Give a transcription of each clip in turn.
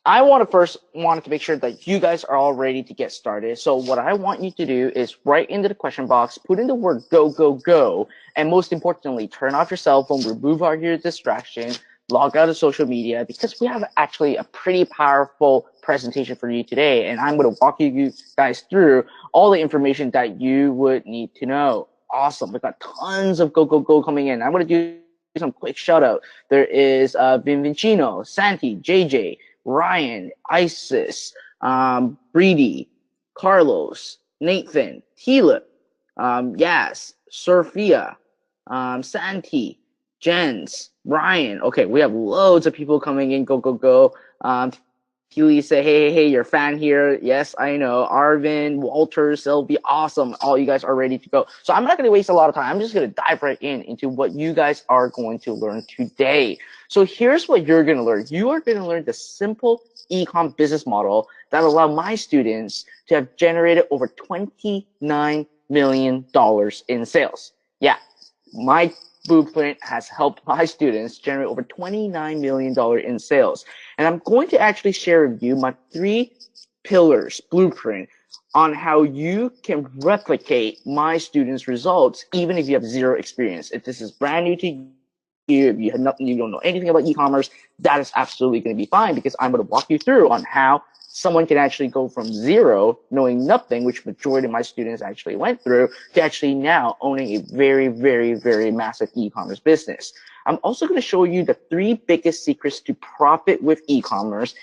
I wanted to make sure that you guys are all ready to get started. So what I want you to do is write into the question box, put in the word go, go, go, and most importantly, turn off your cell phone, remove all your distractions, log out of social media, because we have actually a pretty powerful presentation for you today. And I'm going to walk you guys through all the information that you would need to know. Awesome. We've got tons of go, go, go coming in. I'm going to do some quick shout out. There is Vincino, Santi, JJ, Ryan, Isis, Breedy, Carlos, Nathan, Tila, Yas, Sophia, Santi, Jens, Ryan. Okay, we have loads of people coming in. Go, go, go. Keely say, hey, you're a fan here. Yes, I know. Arvin, Walter, Sylvie, awesome. All you guys are ready to go. So I'm not going to waste a lot of time. I'm just going to dive right into what you guys are going to learn today. So here's what you're going to learn. You are going to learn the simple e-com business model that allow my students to have generated over $29 million in sales. Yeah, my blueprint has helped my students generate over $29 million in sales. And I'm going to actually share with you my 3 pillars blueprint on how you can replicate my students' results, even if you have 0 experience. If this is brand new to you, if you have nothing, you don't know anything about e-commerce, that is absolutely going to be fine, because I'm going to walk you through on how someone can actually go from 0, knowing nothing, which majority of my students actually went through, to actually now owning a very, very, very massive e-commerce business. I'm also going to show you the 3 biggest secrets to profit with e-commerce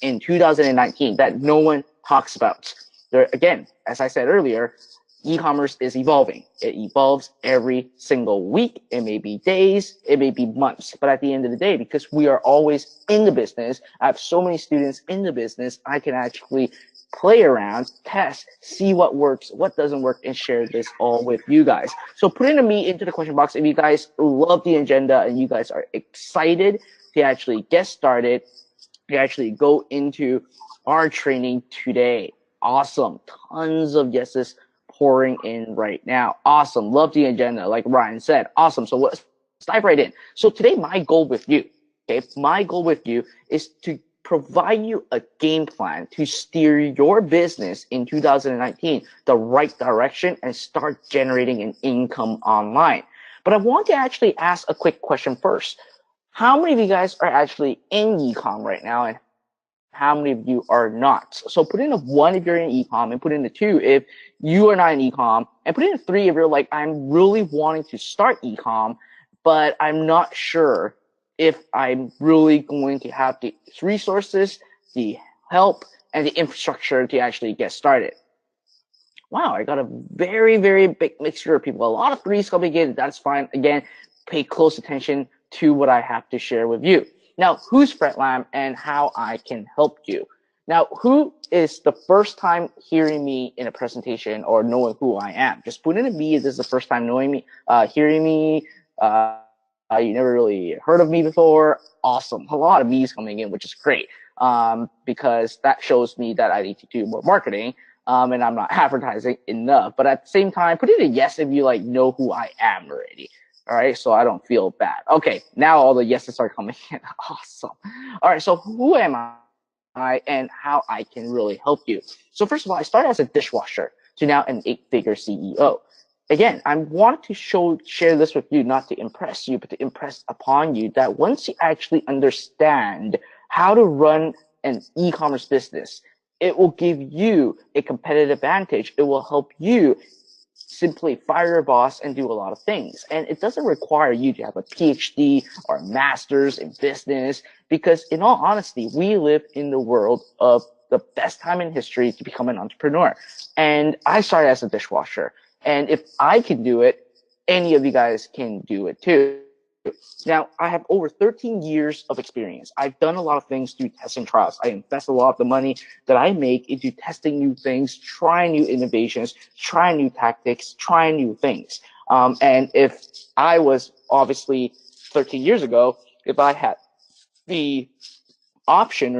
in 2019 that no one talks about. There, again, as I said earlier, e-commerce is evolving. It evolves every single week. It may be days, it may be months, but at the end of the day, because we are always in the business, I have so many students in the business, I can actually play around, test, see what works, what doesn't work, and share this all with you guys. So put in a me into the question box if you guys love the agenda and you guys are excited to actually get started, to actually go into our training today. Awesome. Tons of yeses pouring in right now. Awesome. Love the agenda, like Ryan said. Awesome. So let's dive right in. So today, my goal with you, okay, my goal with you is to provide you a game plan to steer your business in 2019 the right direction and start generating an income online. But I want to actually ask a quick question first. How many of you guys are actually in e-com right now, and how many of you are not? So put in a 1 if you're in e-com, and put in a 2 if you are not in e-com, and put in a 3 if you're like, I'm really wanting to start e-com, but I'm not sure if I'm really going to have the resources, the help, and the infrastructure to actually get started. Wow, I got a very, very big mixture of people. A lot of 3s coming in. That's fine. Again, pay close attention to what I have to share with you. Now, who's Fred Lam and how I can help you? Now, who is the first time hearing me in a presentation or knowing who I am? Just put in a B if this is the first time knowing me, hearing me. You never really heard of me before. Awesome. A lot of B's coming in, which is great, because that shows me that I need to do more marketing, and I'm not advertising enough. But at the same time, put in a yes if you like know who I am already. All right, so I don't feel bad. Okay, now all the yeses are coming in. Awesome. All right, so who am I and how I can really help you? So first of all, I started as a dishwasher to now an 8-figure CEO. Again, I want to share this with you, not to impress you, but to impress upon you that once you actually understand how to run an e-commerce business, it will give you a competitive advantage. It will help you simply fire your boss and do a lot of things. And it doesn't require you to have a PhD or a master's in business, because in all honesty, we live in the world of the best time in history to become an entrepreneur. And I started as a dishwasher. And if I can do it, any of you guys can do it too. Now, I have over 13 years of experience. I've done a lot of things through testing trials. I invest a lot of the money that I make into testing new things, trying new innovations, trying new tactics, trying new things. And if I was obviously 13 years ago, if I had the option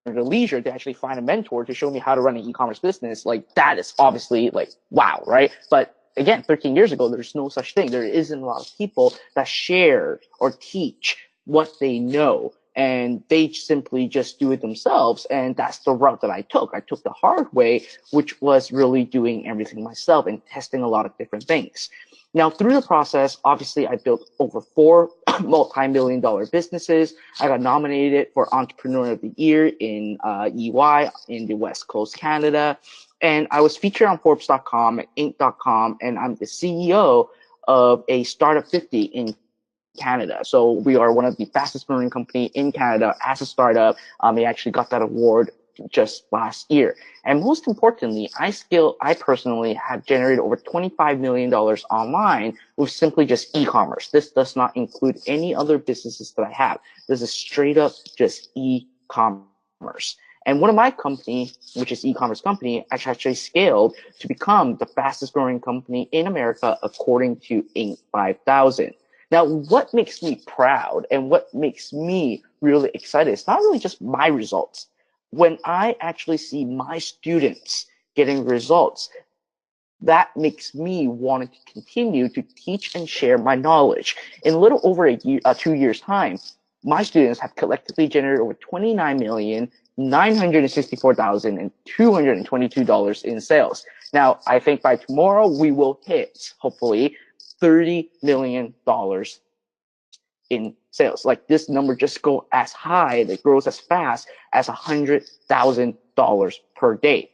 or the leisure to actually find a mentor to show me how to run an e-commerce business, like that is obviously like, wow, right? But again, 13 years ago, there's no such thing. There isn't a lot of people that share or teach what they know and they simply just do it themselves. And that's the route that I took. I took the hard way, which was really doing everything myself and testing a lot of different things. Now, through the process, obviously, I built over 4 multi-million-dollar businesses. I got nominated for Entrepreneur of the Year in EY in the West Coast, Canada. And I was featured on Forbes.com, Inc.com, and I'm the CEO of a Startup 50 in Canada. So we are one of the fastest growing company in Canada as a startup. They actually got that award just last year. And most importantly, I personally have generated over $25 million online with simply just e-commerce. This does not include any other businesses that I have. This is straight up just e-commerce. And one of my company, which is e-commerce company, actually scaled to become the fastest growing company in America according to Inc. 5000. Now, what makes me proud and what makes me really excited is not really just my results. When I actually see my students getting results, that makes me want to continue to teach and share my knowledge. In a little over 2 years' time, my students have collectively generated over $29,964,222 in sales. Now, I think by tomorrow we will hit, hopefully, $30 million in sales. Like, this number just go as high, it grows as fast as $100,000 per day.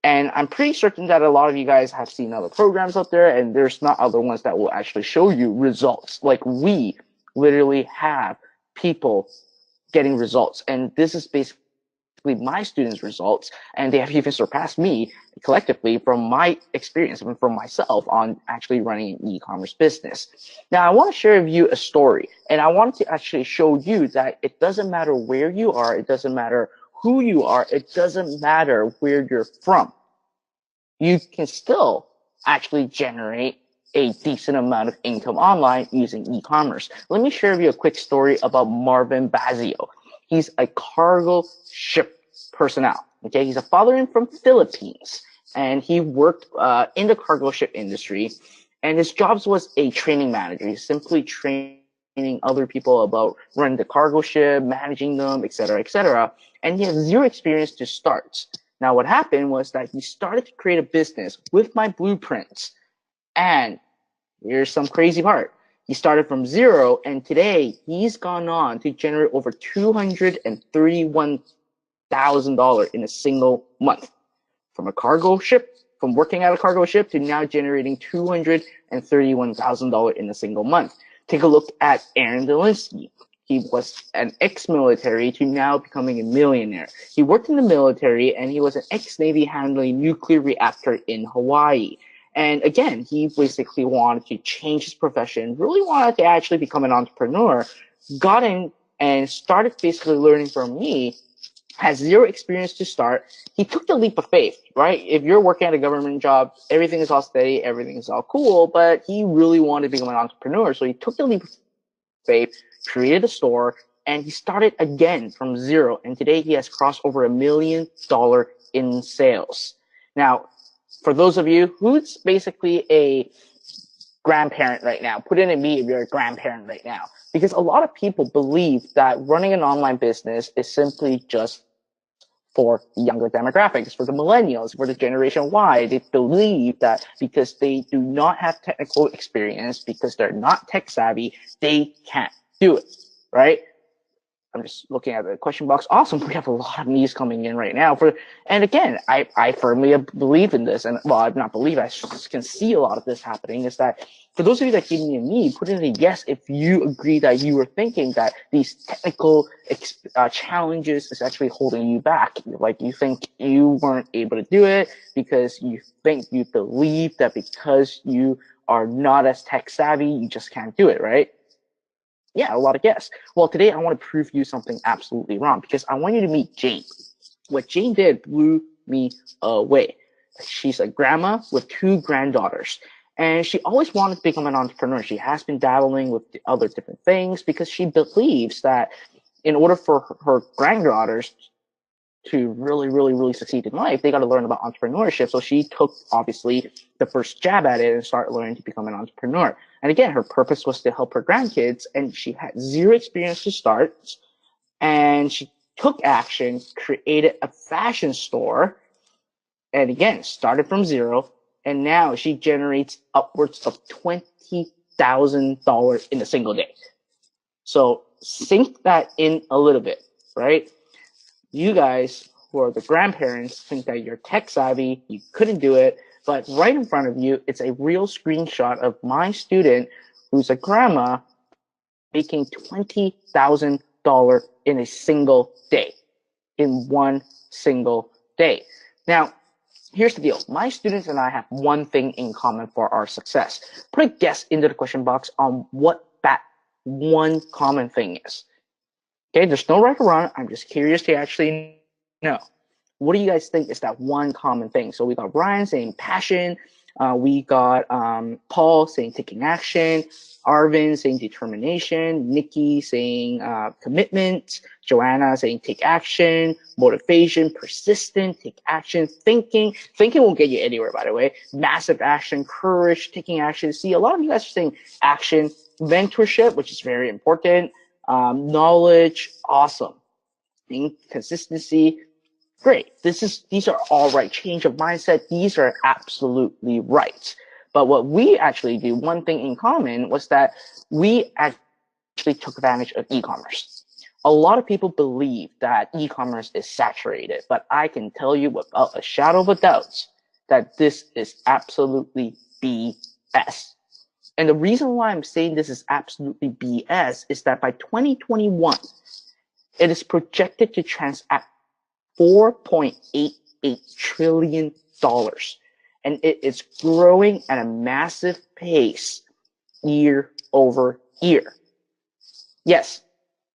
And I'm pretty certain that a lot of you guys have seen other programs out there, and there's not other ones that will actually show you results. Like, we literally have people getting results, and this is basically my students' results, and they have even surpassed me collectively from my experience and from myself on actually running an e-commerce business. Now, I want to share with you a story, and I want to actually show you that it doesn't matter where you are, it doesn't matter who you are, it doesn't matter where you're from. You can still actually generate a decent amount of income online using e-commerce. Let me share with you a quick story about Marvin Bazio. He's a cargo ship personnel. Okay, he's a father from Philippines, and he worked in the cargo ship industry. And his jobs was a training manager. He's simply training other people about running the cargo ship, managing them, etc., etc. And he has zero experience to start. Now, what happened was that he started to create a business with my blueprints. And here's some crazy part. He started from zero, and today he's gone on to generate over $231,000 in a single month. From a cargo ship, from working at a cargo ship to now generating $231,000 in a single month. Take a look at Aaron Delinsky. He was an ex-military to now becoming a millionaire. He worked in the military, and he was an ex-Navy handling nuclear reactor in Hawaii. And again, he basically wanted to change his profession, really wanted to actually become an entrepreneur, got in and started basically learning from me, has zero experience to start. He took the leap of faith, right? If you're working at a government job, everything is all steady, everything is all cool, but he really wanted to become an entrepreneur. So he took the leap of faith, created a store, and he started again from zero. And today he has crossed over $1 million in sales. Now, for those of you who's basically a grandparent right now, put in a me if you're a grandparent right now. Because a lot of people believe that running an online business is simply just for the younger demographics, for the millennials, for the Generation Y. They believe that because they do not have technical experience, because they're not tech savvy, they can't do it, right? I'm just looking at the question box. Awesome. We have a lot of news coming in right now. And again, I firmly believe in this. And well, I not believe, I can see a lot of this happening, is that for those of you that gave me a need, put in a yes if you agree that you were thinking that these technical challenges is actually holding you back. Like, you think you weren't able to do it because you believe that because you are not as tech savvy, you just can't do it, right? Yeah, a lot of yes. Well, today I want to prove you something absolutely wrong, because I want you to meet Jane. What Jane did blew me away. She's a grandma with 2 granddaughters, and she always wanted to become an entrepreneur. She has been dabbling with the other different things because she believes that in order for her granddaughters to really succeed in life, they got to learn about entrepreneurship. So she took, obviously, the first jab at it and started learning to become an entrepreneur. And again, her purpose was to help her grandkids, and she had zero experience to start. And she took action, created a fashion store, and again, started from zero. And now she generates upwards of $20,000 in a single day. So sink that in a little bit, right? You guys who are the grandparents think that you're tech savvy, you couldn't do it, but right in front of you, it's a real screenshot of my student who's a grandma making $20,000 in a single day, in one single day. Now, here's the deal. My students and I have one thing in common for our success. Put a guess into the question box on what that one common thing is. Okay, there's no right or wrong. I'm just curious to actually know. What do you guys think is that one common thing? So we got Ryan saying passion. We got Paul saying taking action. Arvin saying determination. Nikki saying commitment. Joanna saying take action. Motivation, persistent, take action, thinking. Thinking won't get you anywhere, by the way. Massive action, courage, taking action. See, a lot of you guys are saying action. Mentorship, which is very important. Knowledge, awesome. Consistency, great. These are all right. Change of mindset, these are absolutely right. But what we actually do, one thing in common, was that we actually took advantage of e-commerce. A lot of people believe that e-commerce is saturated, but I can tell you without a shadow of a doubt that this is absolutely BS. And the reason why I'm saying this is absolutely BS is that by 2021, it is projected to transact $4.88 trillion. And it is growing at a massive pace year over year. Yes,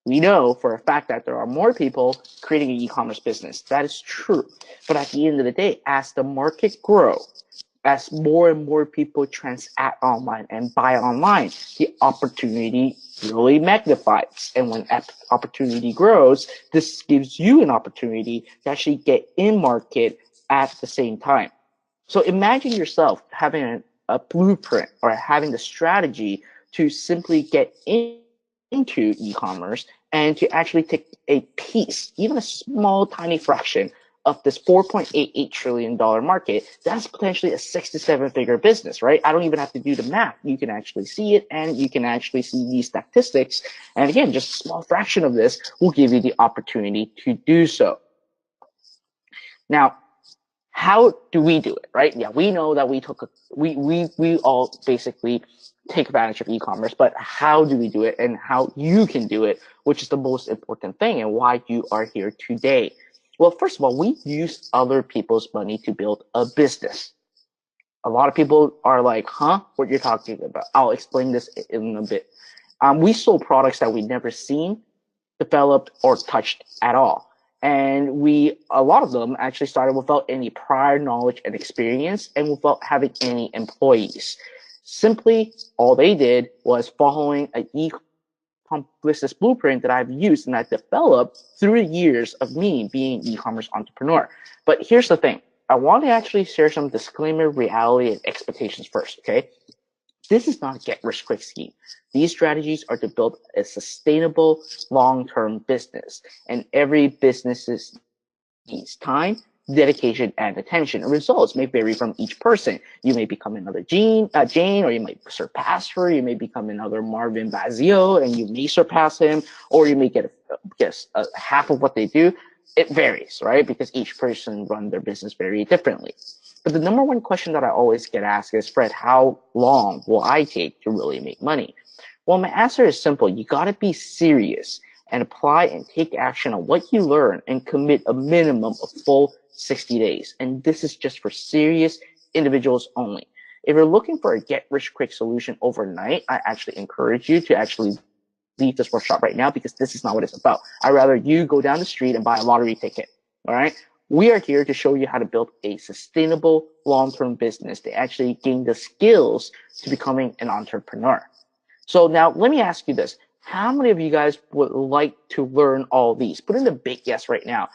we know for a fact that there are more people creating an e-commerce business. That is true. But at the end of the day, as the market grows, as more and more people transact online and buy online, the opportunity really magnifies. And when opportunity grows, this gives you an opportunity to actually get in market at the same time. So imagine yourself having a blueprint or having the strategy to simply get into e-commerce and to actually take a piece, even a small, tiny fraction of this $4.88 trillion market. That's potentially a 6 to 7 figure business, right? I don't even have to do the math. You can actually see it, and you can actually see these statistics. And again, just a small fraction of this will give you the opportunity to do so. Now, how do we do it, right? Yeah, we know that we all basically take advantage of e-commerce, but how do we do it and how you can do it, which is the most important thing and why you are here today. Well, first of all, we use other people's money to build a business. A lot of people are like, huh, what you're talking about? I'll explain this in a bit. We sold products that we'd never seen, developed, or touched at all. And a lot of them actually started without any prior knowledge and experience and without having any employees. Simply, all they did was following an business blueprint that I've used and I've developed through the years of me being an e-commerce entrepreneur. But here's the thing. I want to actually share some disclaimer, reality, and expectations first, okay? This is not a get-rich-quick scheme. These strategies are to build a sustainable, long-term business, and every business needs time, dedication, and attention. The results may vary from each person. You may become another Jane, or you might surpass her. You may become another Marvin Bazio, and you may surpass him, or you may get half of what they do. It varies, right? Because each person runs their business very differently. But the number one question that I always get asked is, Fred, how long will I take to really make money? Well, my answer is simple. You got to be serious and apply and take action on what you learn and commit a minimum of full 60 days. And this is just for serious individuals only. If you're looking for a get-rich-quick solution overnight, I actually encourage you to actually leave this workshop right now because this is not what it's about. I'd rather you go down the street and buy a lottery ticket, all right? We are here to show you how to build a sustainable long-term business to actually gain the skills to becoming an entrepreneur. So now let me ask you this. How many of you guys would like to learn all these? Put in the big yes right now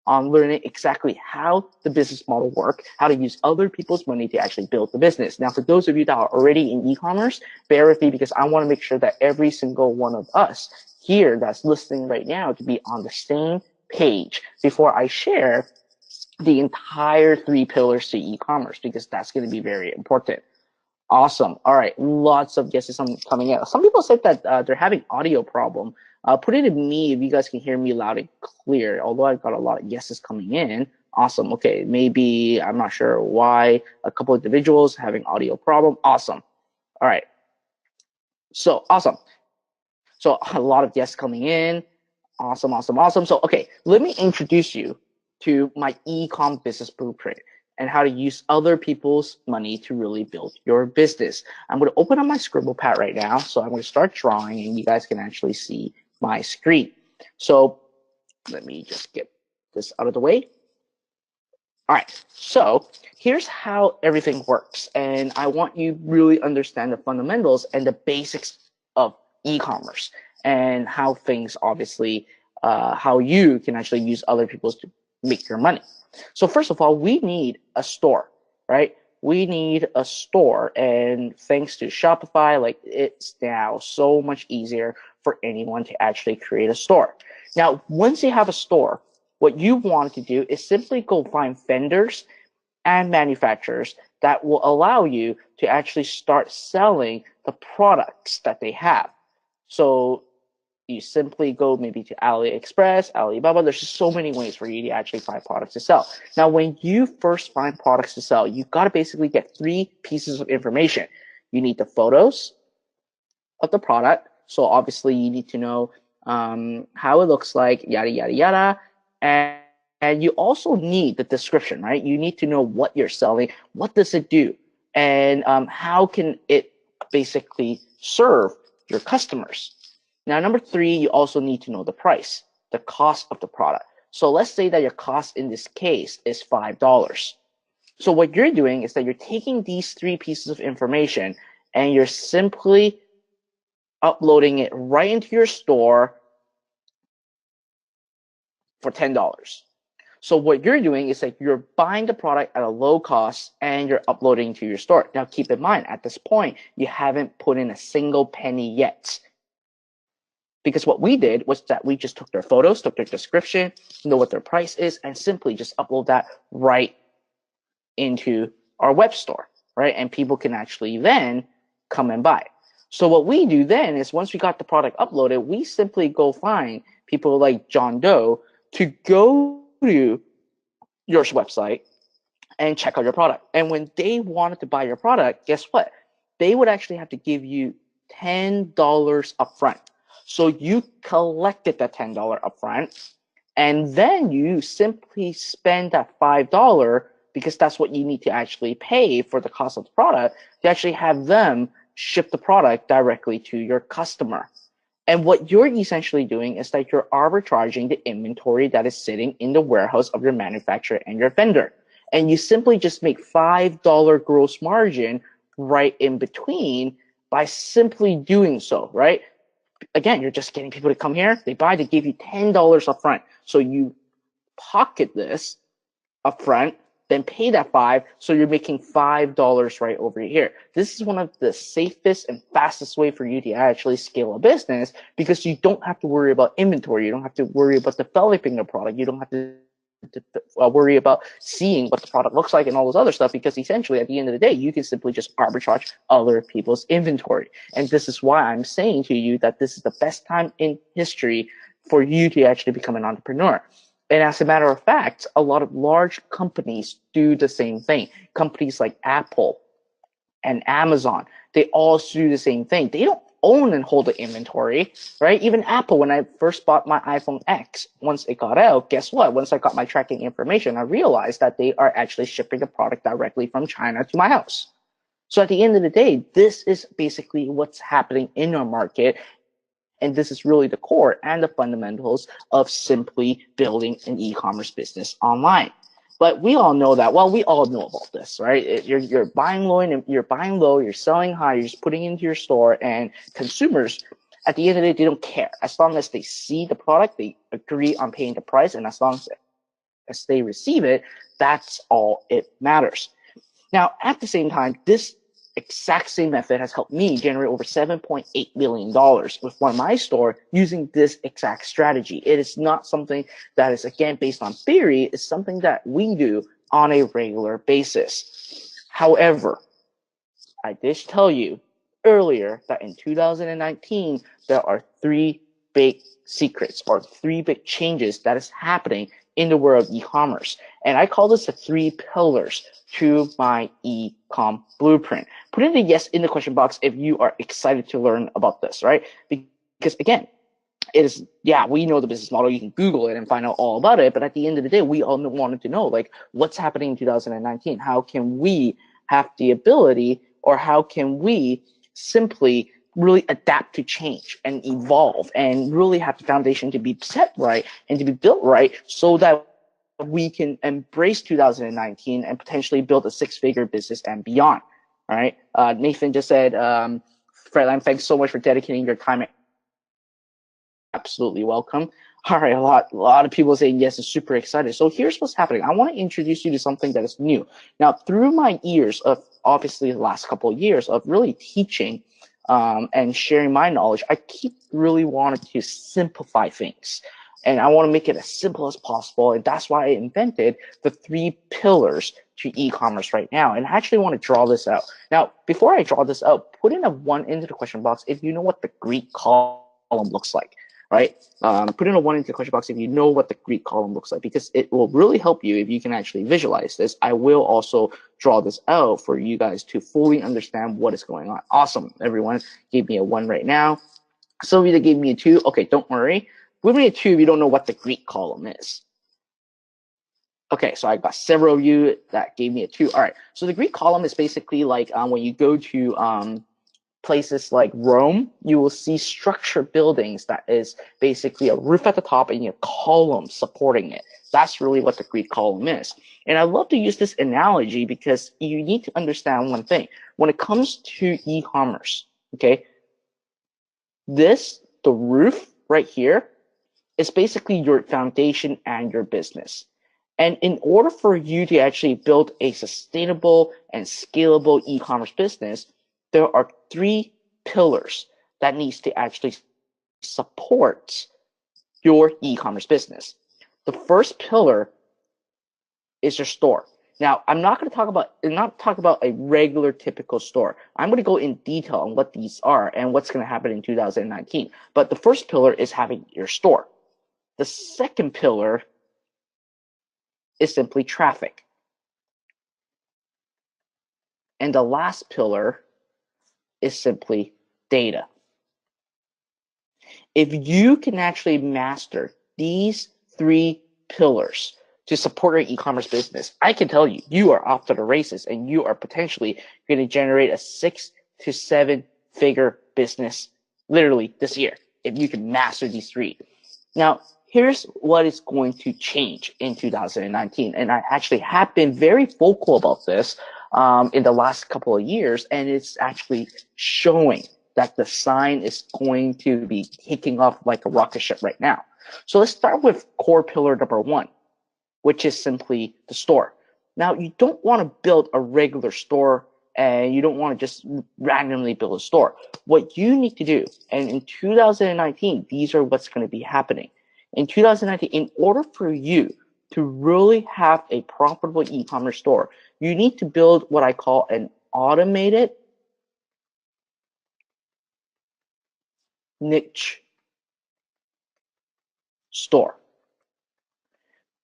on learning exactly how the business model works, how to use other people's money to actually build the business. Now, for those of you that are already in e-commerce, bear with me because I want to make sure that every single one of us here that's listening right now to be on the same page before I share the entire 3 pillars to e-commerce, because that's going to be very important. Awesome. All right. Lots of guesses coming in. Some people said that they're having audio problem. Put it in me if you guys can hear me loud and clear, although I've got a lot of guesses coming in. Awesome. Okay. Maybe, I'm not sure why, a couple of individuals having audio problem. Awesome. All right. So awesome. So a lot of guests coming in. Awesome, awesome, awesome. So, okay, let me introduce you to my e-com business blueprint and how to use other people's money to really build your business. I'm going to open up my scribble pad right now. So I'm going to start drawing and you guys can actually see my screen. So let me just get this out of the way. All right, so here's how everything works. And I want you really understand the fundamentals and the basics of e-commerce and how things obviously, how you can actually use other people's to make your money. So first of all, we need a store, right? We need a store, and thanks to Shopify, like it's now so much easier for anyone to actually create a store. Now, once you have a store, what you want to do is simply go find vendors and manufacturers that will allow you to actually start selling the products that they have. So you simply go maybe to AliExpress, Alibaba. There's just so many ways for you to actually find products to sell. Now, when you first find products to sell, you've got to basically get 3 pieces of information. You need the photos of the product. So obviously you need to know how it looks like, yada, yada, yada. And you also need the description, right? You need to know what you're selling, what does it do, and how can it basically serve your customers. Now, number 3, you also need to know the price, the cost of the product. So let's say that your cost in this case is $5. So what you're doing is that you're taking these 3 pieces of information and you're simply uploading it right into your store for $10. So what you're doing is that you're buying the product at a low cost and you're uploading to your store. Now, keep in mind, at this point, you haven't put in a single penny yet. Because what we did was that we just took their photos, took their description, know what their price is, and simply just upload that right into our web store, right? And people can actually then come and buy. So what we do then is once we got the product uploaded, we simply go find people like John Doe to go to your website and check out your product. And when they wanted to buy your product, guess what? They would actually have to give you $10 upfront. So you collected that $10 upfront, and then you simply spend that $5 because that's what you need to actually pay for the cost of the product to actually have them ship the product directly to your customer. And what you're essentially doing is that you're arbitraging the inventory that is sitting in the warehouse of your manufacturer and your vendor. And you simply just make $5 gross margin right in between by simply doing so, right? Again, you're just getting people to come here, they buy, they give you $10 upfront. So you pocket this upfront, then pay that $5, so you're making $5 right over here. This is one of the safest and fastest way for you to actually scale a business, because you don't have to worry about inventory. You don't have to worry about developing the product. You don't have to worry about seeing what the product looks like and all those other stuff, because essentially at the end of the day, you can simply just arbitrage other people's inventory. And this is why I'm saying to you that this is the best time in history for you to actually become an entrepreneur. And as a matter of fact, a lot of large companies do the same thing. Companies like Apple and Amazon, they all do the same thing. They don't own and hold the inventory, right? Even Apple, when I first bought my iPhone X, once it got out, guess what? Once I got my tracking information, I realized that they are actually shipping the product directly from China to my house. So at the end of the day, this is basically what's happening in our market. And this is really the core and the fundamentals of simply building an e-commerce business online. But we all know that. Well, we all know about this, right? You're buying low and you're buying low, you're selling high, you're just putting it into your store, and consumers, at the end of the day, they don't care. As long as they see the product, they agree on paying the price, and as long as they receive it, that's all it matters. Now, at the same time, this exact same method has helped me generate over $7.8 million with one of my store using this exact strategy. It is not something that is, again, based on theory. It's something that we do on a regular basis. However, I did tell you earlier that in 2019, there are three big secrets or three big changes that is happening in the world of e-commerce. And I call this the 3 pillars to my e-com blueprint. Put in a yes in the question box if you are excited to learn about this, right? Because again, it is, yeah, we know the business model. You can Google it and find out all about it. But at the end of the day, we all wanted to know, like, what's happening in 2019? How can we have the ability, or how can we simply really adapt to change and evolve and really have the foundation to be set right and to be built right so that we can embrace 2019 and potentially build a 6-figure business and beyond. All right. Nathan just said, Fredline, thanks so much for dedicating your time. Absolutely welcome. All right, a lot of people saying yes and super excited. So here's what's happening. I want to introduce you to something that is new. Now, through my years of, obviously the last couple of years of really teaching and sharing my knowledge, I keep really wanting to simplify things. And I want to make it as simple as possible. And that's why I invented the 3 pillars to e-commerce right now. And I actually want to draw this out. Now, before I draw this out, put in a 1 into the question box if you know what the Greek column looks like. Right? Put in a 1 into the question box if you know what the Greek column looks like, because it will really help you if you can actually visualize this. I will also draw this out for you guys to fully understand what is going on. Awesome. Everyone gave me a 1 right now. Sylvia gave me a 2. Okay, don't worry. Give me a 2 if you don't know what the Greek column is. Okay, so I got several of you that gave me a 2. All right, so the Greek column is basically like when you go to places like Rome, you will see structured buildings that is basically a roof at the top and a column supporting it. That's really what the Greek column is. And I love to use this analogy because you need to understand one thing. When it comes to e-commerce, okay, the roof right here is basically your foundation and your business. And in order for you to actually build a sustainable and scalable e-commerce business, there are 3 pillars that needs to actually support your e-commerce business. The first pillar is your store. Now, I'm not talk about a regular typical store. I'm going to go in detail on what these are and what's going to happen in 2019. But the first pillar is having your store. The second pillar is simply traffic. And the last pillar is simply data. If you can actually master these 3 pillars to support your e-commerce business, I can tell you, you are off to the races and you are potentially going to generate a 6 to 7-figure business literally this year if you can master these 3. Now, here's what is going to change in 2019. And I actually have been very vocal about this in the last couple of years, and it's actually showing that the sign is going to be taking off like a rocket ship right now. So let's start with core pillar number 1, which is simply the store. Now, you don't want to build a regular store and you don't want to just randomly build a store. What you need to do, and in 2019, these are what's going to be happening. In 2019, in order for you to really have a profitable e-commerce store, you need to build what I call an automated niche store.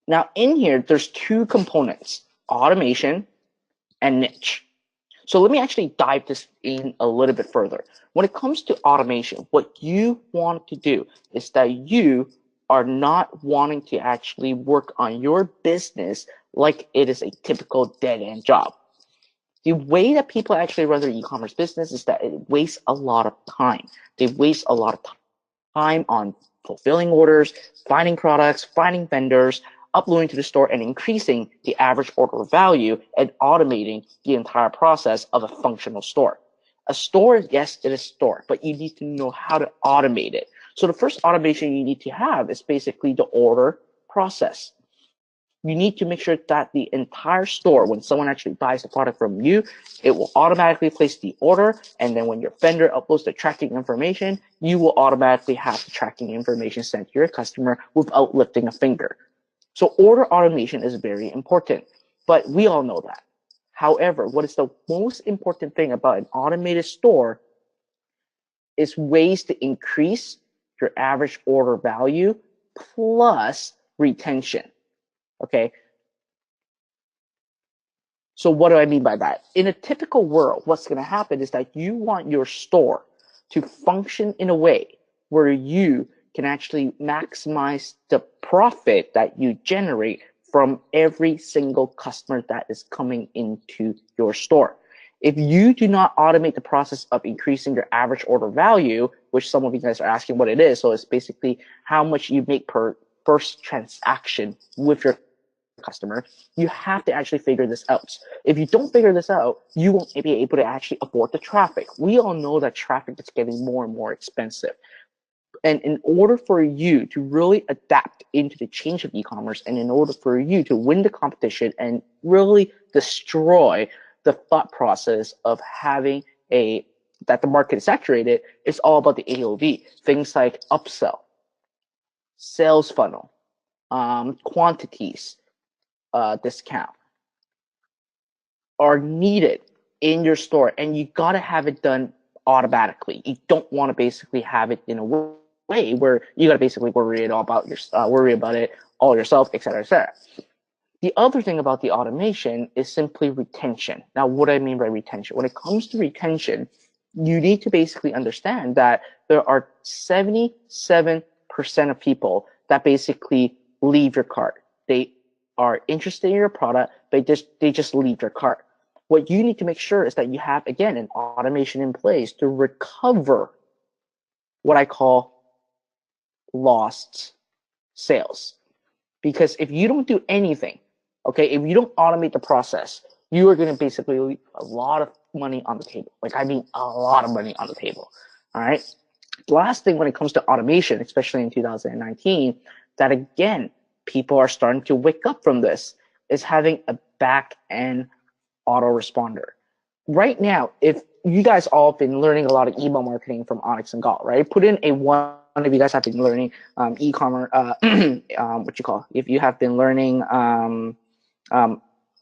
Now, in here, there's 2 components, automation and niche. So let me actually dive this in a little bit further. When it comes to automation, what you want to do is that you are not wanting to actually work on your business like it is a typical dead-end job. The way that people actually run their e-commerce business is that it wastes a lot of time. They waste a lot of time on fulfilling orders, finding products, finding vendors, uploading to the store, and increasing the average order value and automating the entire process of a functional store. A store, yes, it is a store, but you need to know how to automate it. So the first automation you need to have is basically the order process. You need to make sure that the entire store, when someone actually buys the product from you, it will automatically place the order. And then when your vendor uploads the tracking information, you will automatically have the tracking information sent to your customer without lifting a finger. So order automation is very important, but we all know that. However, what is the most important thing about an automated store is ways to increase your average order value plus retention. Okay. So what do I mean by that? In a typical world, what's going to happen is that you want your store to function in a way where you can actually maximize the profit that you generate from every single customer that is coming into your store. If you do not automate the process of increasing your average order value, which some of you guys are asking what it is, so it's basically how much you make per first transaction with your customer, you have to actually figure this out. If you don't figure this out, you won't be able to actually afford the traffic. We all know that traffic is getting more and more expensive. And in order for you to really adapt into the change of e-commerce, and in order for you to win the competition and really destroy the thought process of having that the market is saturated, it's all about the AOV. Things like upsell, sales funnel, quantities, discount are needed in your store, and you got to have it done automatically. You don't want to basically have it in a way where you got to basically worry about it all yourself, etc., etc. The other thing about the automation is simply retention. Now, what do I mean by retention? When it comes to retention, you need to basically understand that there are 77% of people that basically leave your cart. They are interested in your product, but they just leave your cart. What you need to make sure is that you have, again, an automation in place to recover what I call lost sales. Because if you don't do anything, okay, if you don't automate the process, you are going to basically leave a lot of money on the table. Like, I mean, a lot of money on the table. All right. Last thing when it comes to automation, especially in 2019, that again, people are starting to wake up from this, is having a back end autoresponder. Right now, if you guys all have been learning a lot of email marketing from Onyx and Galt, right? Put in a one if you guys have been learning e-commerce, if you have been learning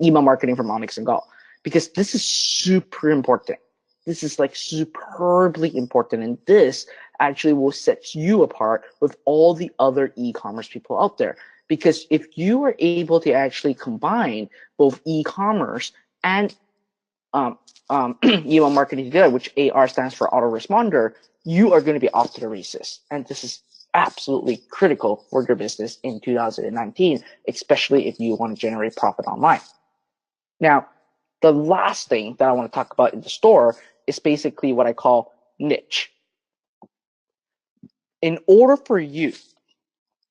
email marketing from Onyx and Galt, because this is super important. This is like superbly important, and this actually will set you apart with all the other e-commerce people out there. Because if you are able to actually combine both e-commerce and email marketing together, which AR stands for autoresponder, you are going to be off to the races. And this is absolutely critical for your business in 2019, especially if you want to generate profit online. Now, the last thing that I want to talk about in the store is basically what I call niche. In order for you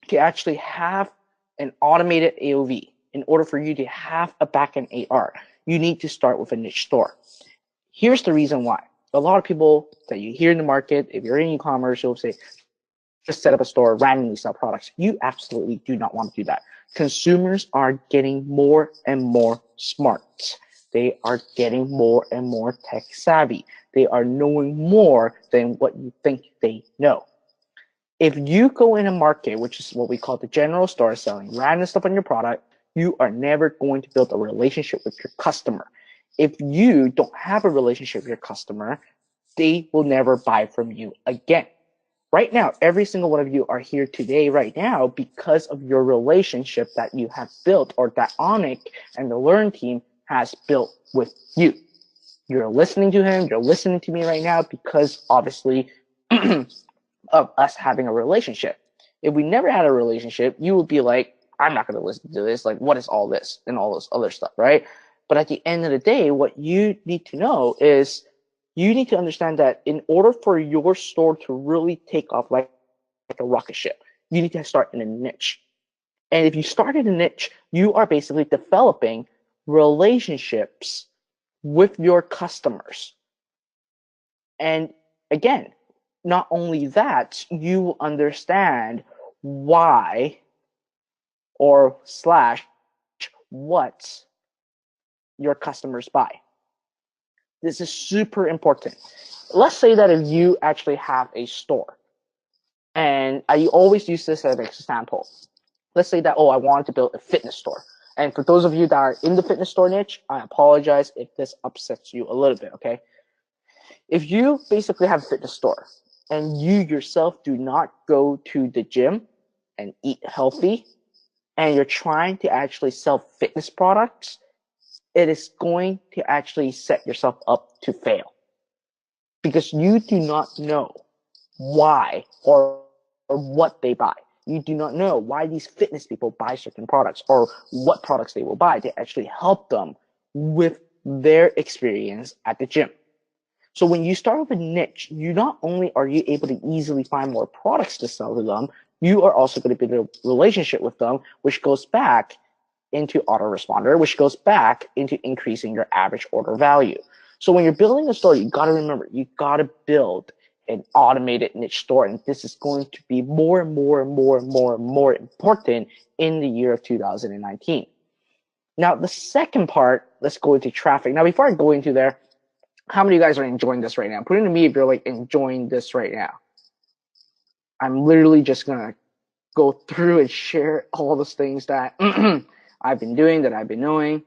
to actually have an automated AOV, in order for you to have a backend AR, you need to start with a niche store. Here's the reason why. A lot of people that you hear in the market, if you're in e-commerce, you'll say, just set up a store, randomly sell products. You absolutely do not want to do that. Consumers are getting more and more smart. They are getting more and more tech savvy. They are knowing more than what you think they know. If you go in a market, which is what we call the general store, selling random stuff on your product, you are never going to build a relationship with your customer. If you don't have a relationship with your customer, they will never buy from you again. Right now, every single one of you are here today right now because of your relationship that you have built, or that Onyx and the Lurn team has built with you. You're listening to him, you're listening to me right now because obviously of us having a relationship. If we never had a relationship, you would be like, I'm not going to listen to this. Like, what is all this and all this other stuff, right? But at the end of the day, what you need to know is you need to understand that in order for your store to really take off like a rocket ship, you need to start in a niche. And if you start in a niche, you are basically developing relationships with your customers. And again, not only that, you understand why or slash what your customers buy. This is super important. Let's say that if you actually have a store, and I always use this as an example. Let's say that, oh, I wanted to build a fitness store. And for those of you that are in the fitness store niche, I apologize if this upsets you a little bit, okay? If you basically have a fitness store and you yourself do not go to the gym and eat healthy, and you're trying to actually sell fitness products, it is going to actually set yourself up to fail because you do not know why or what they buy. You do not know why these fitness people buy certain products or what products they will buy to actually help them with their experience at the gym. So when you start with a niche, you not only are you able to easily find more products to sell to them, you are also going to build a relationship with them, which goes back into autoresponder, which goes back into increasing your average order value. So when you're building a store, you got to remember, you got to build an automated niche store. And this is going to be more and more and more and more and more important in the year of 2019. Now, the second part, let's go into traffic. Now, before I go into there, how many of you guys are enjoying this right now? Put into me if you're like enjoying this right now. I'm literally just going to go through and share all those things that I've been doing, that I've been knowing.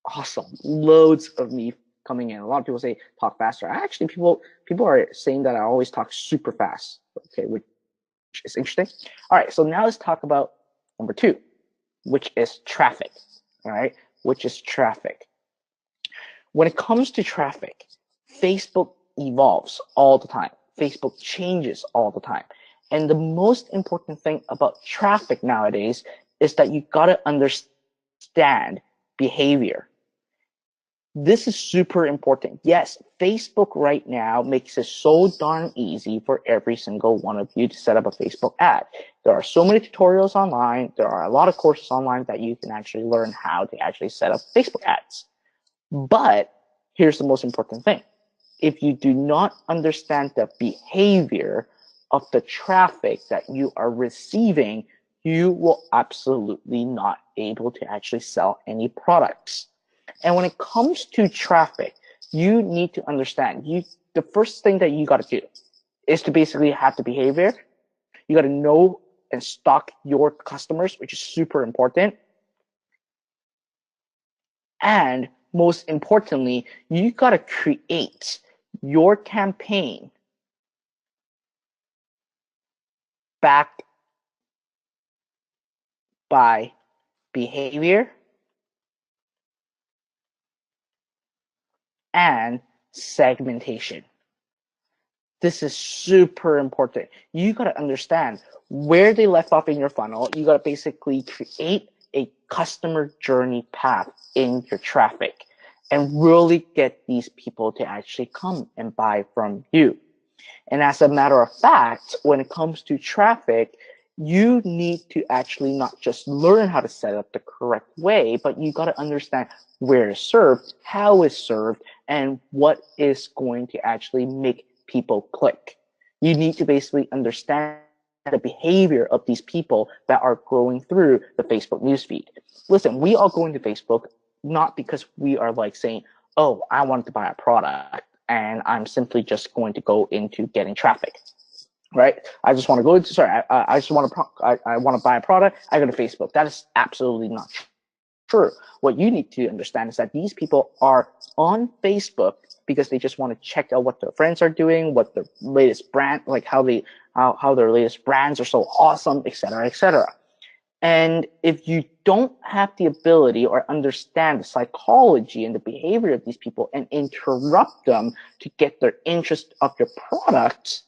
Awesome. Loads of me coming in. A lot of people say talk faster. Actually, people are saying that I always talk super fast. Okay, which is interesting. All right, so now let's talk about number 2, which is traffic. All right, which is traffic. When it comes to traffic, Facebook evolves all the time. Facebook changes all the time. And the most important thing about traffic nowadays is that you got to understand behavior. This is super important. Yes, Facebook right now makes it so darn easy for every single one of you to set up a Facebook ad. There are so many tutorials online. There are a lot of courses online that you can actually learn how to actually set up Facebook ads. But here's the most important thing. If you do not understand the behavior of the traffic that you are receiving, you will absolutely not able to actually sell any products. And when it comes to traffic, you need to understand, the first thing that you got to do is to basically have the behavior. You got to know and stalk your customers, which is super important. And most importantly, you got to create your campaign backed by behavior and segmentation. This is super important. You got to understand where they left off in your funnel. You got to basically create a customer journey path in your traffic and really get these people to actually come and buy from you. And as a matter of fact, when it comes to traffic, you need to actually not just learn how to set up the correct way, but you got to understand where it's served, how it's served, and what is going to actually make people click. You need to basically understand the behavior of these people that are going through the Facebook newsfeed. Listen, we all go into Facebook not because we are like saying, oh, I want to buy a product and I'm simply just going to go into getting traffic, right? I just want to go into, sorry, I just want to, I want to buy a product. I go to Facebook. That is absolutely not true. What you need to understand is that these people are on Facebook because they just want to check out what their friends are doing, what the latest brand, like how their latest brands are so awesome, et cetera, et cetera. And if you don't have the ability or understand the psychology and the behavior of these people and interrupt them to get their interest of your product,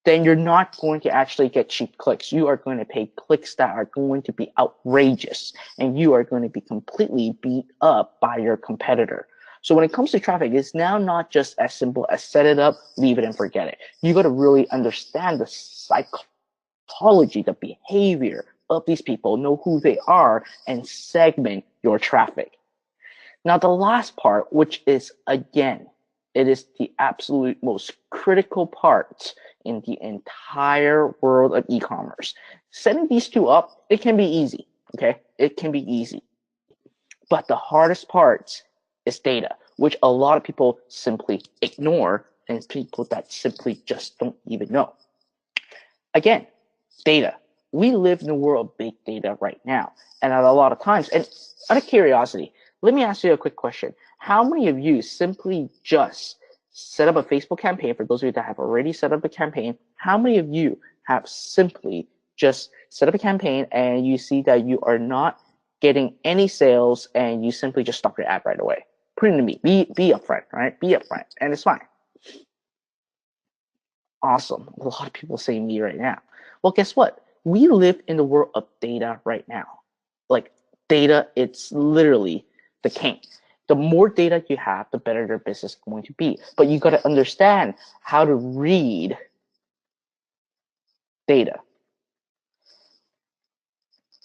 then you're not going to actually get cheap clicks. You are going to pay clicks that are going to be outrageous, and you are going to be completely beat up by your competitor. So when it comes to traffic, it's now not just as simple as set it up, leave it, and forget it. You got to really understand the psychology, the behavior of these people, know who they are, and segment your traffic. Now, the last part, which is, again, it is the absolute most critical part in the entire world of e-commerce. Setting these two up, it can be easy, okay? It can be easy. But the hardest part is data, which a lot of people simply ignore, and people that simply just don't even know. Again, data. We live in a world of big data right now. And a lot of times, and out of curiosity, let me ask you a quick question. How many of you simply just set up a Facebook campaign? For those of you that have already set up a campaign, how many of you have simply just set up a campaign and you see that you are not getting any sales and you simply just stop your ad right away? Put it to me. Be upfront, right? Be upfront, and it's fine. Awesome. A lot of people say me right now. Well, guess what? We live in the world of data right now. Like data, it's literally the king. The more data you have, the better your business is going to be. But you got to understand how to read data.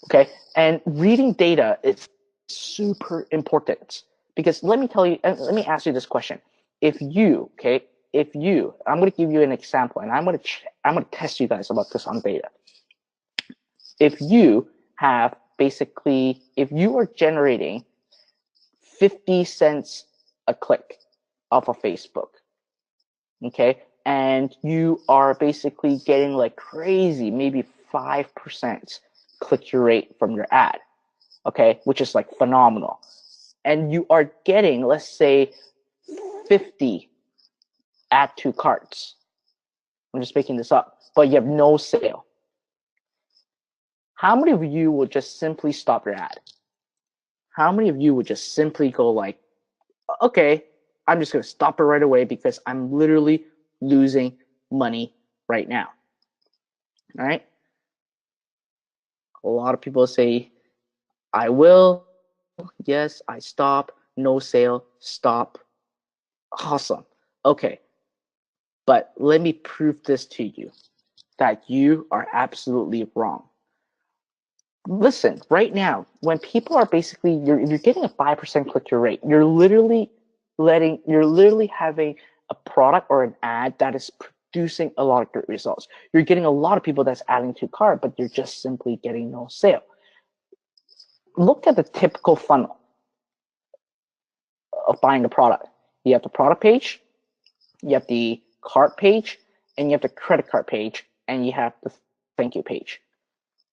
Okay, and reading data is super important because let me tell you, let me ask you this question. If you, I'm going to give you an example, and I'm going to test you guys about this on data. If you have basically, if you are generating 50 cents a click off of Facebook, okay, and you are basically getting like crazy, maybe 5% click-through rate from your ad, okay, which is like phenomenal. And you are getting, let's say, 50 add to carts. I'm just making this up, but you have no sale. How many of you will just simply stop your ad? How many of you would just simply go like, okay, I'm just going to stop it right away because I'm literally losing money right now? All right. A lot of people say, I will. Yes, I stop. No sale. Stop. Awesome. Okay. But let me prove this to you that you are absolutely wrong. Listen, right now, when people are basically, you're getting a 5% click-through rate, you're literally having a product or an ad that is producing a lot of great results. You're getting a lot of people that's adding to cart, but you're just simply getting no sale. Look at the typical funnel of buying a product. You have the product page, you have the cart page, and you have the credit card page, and you have the thank you page.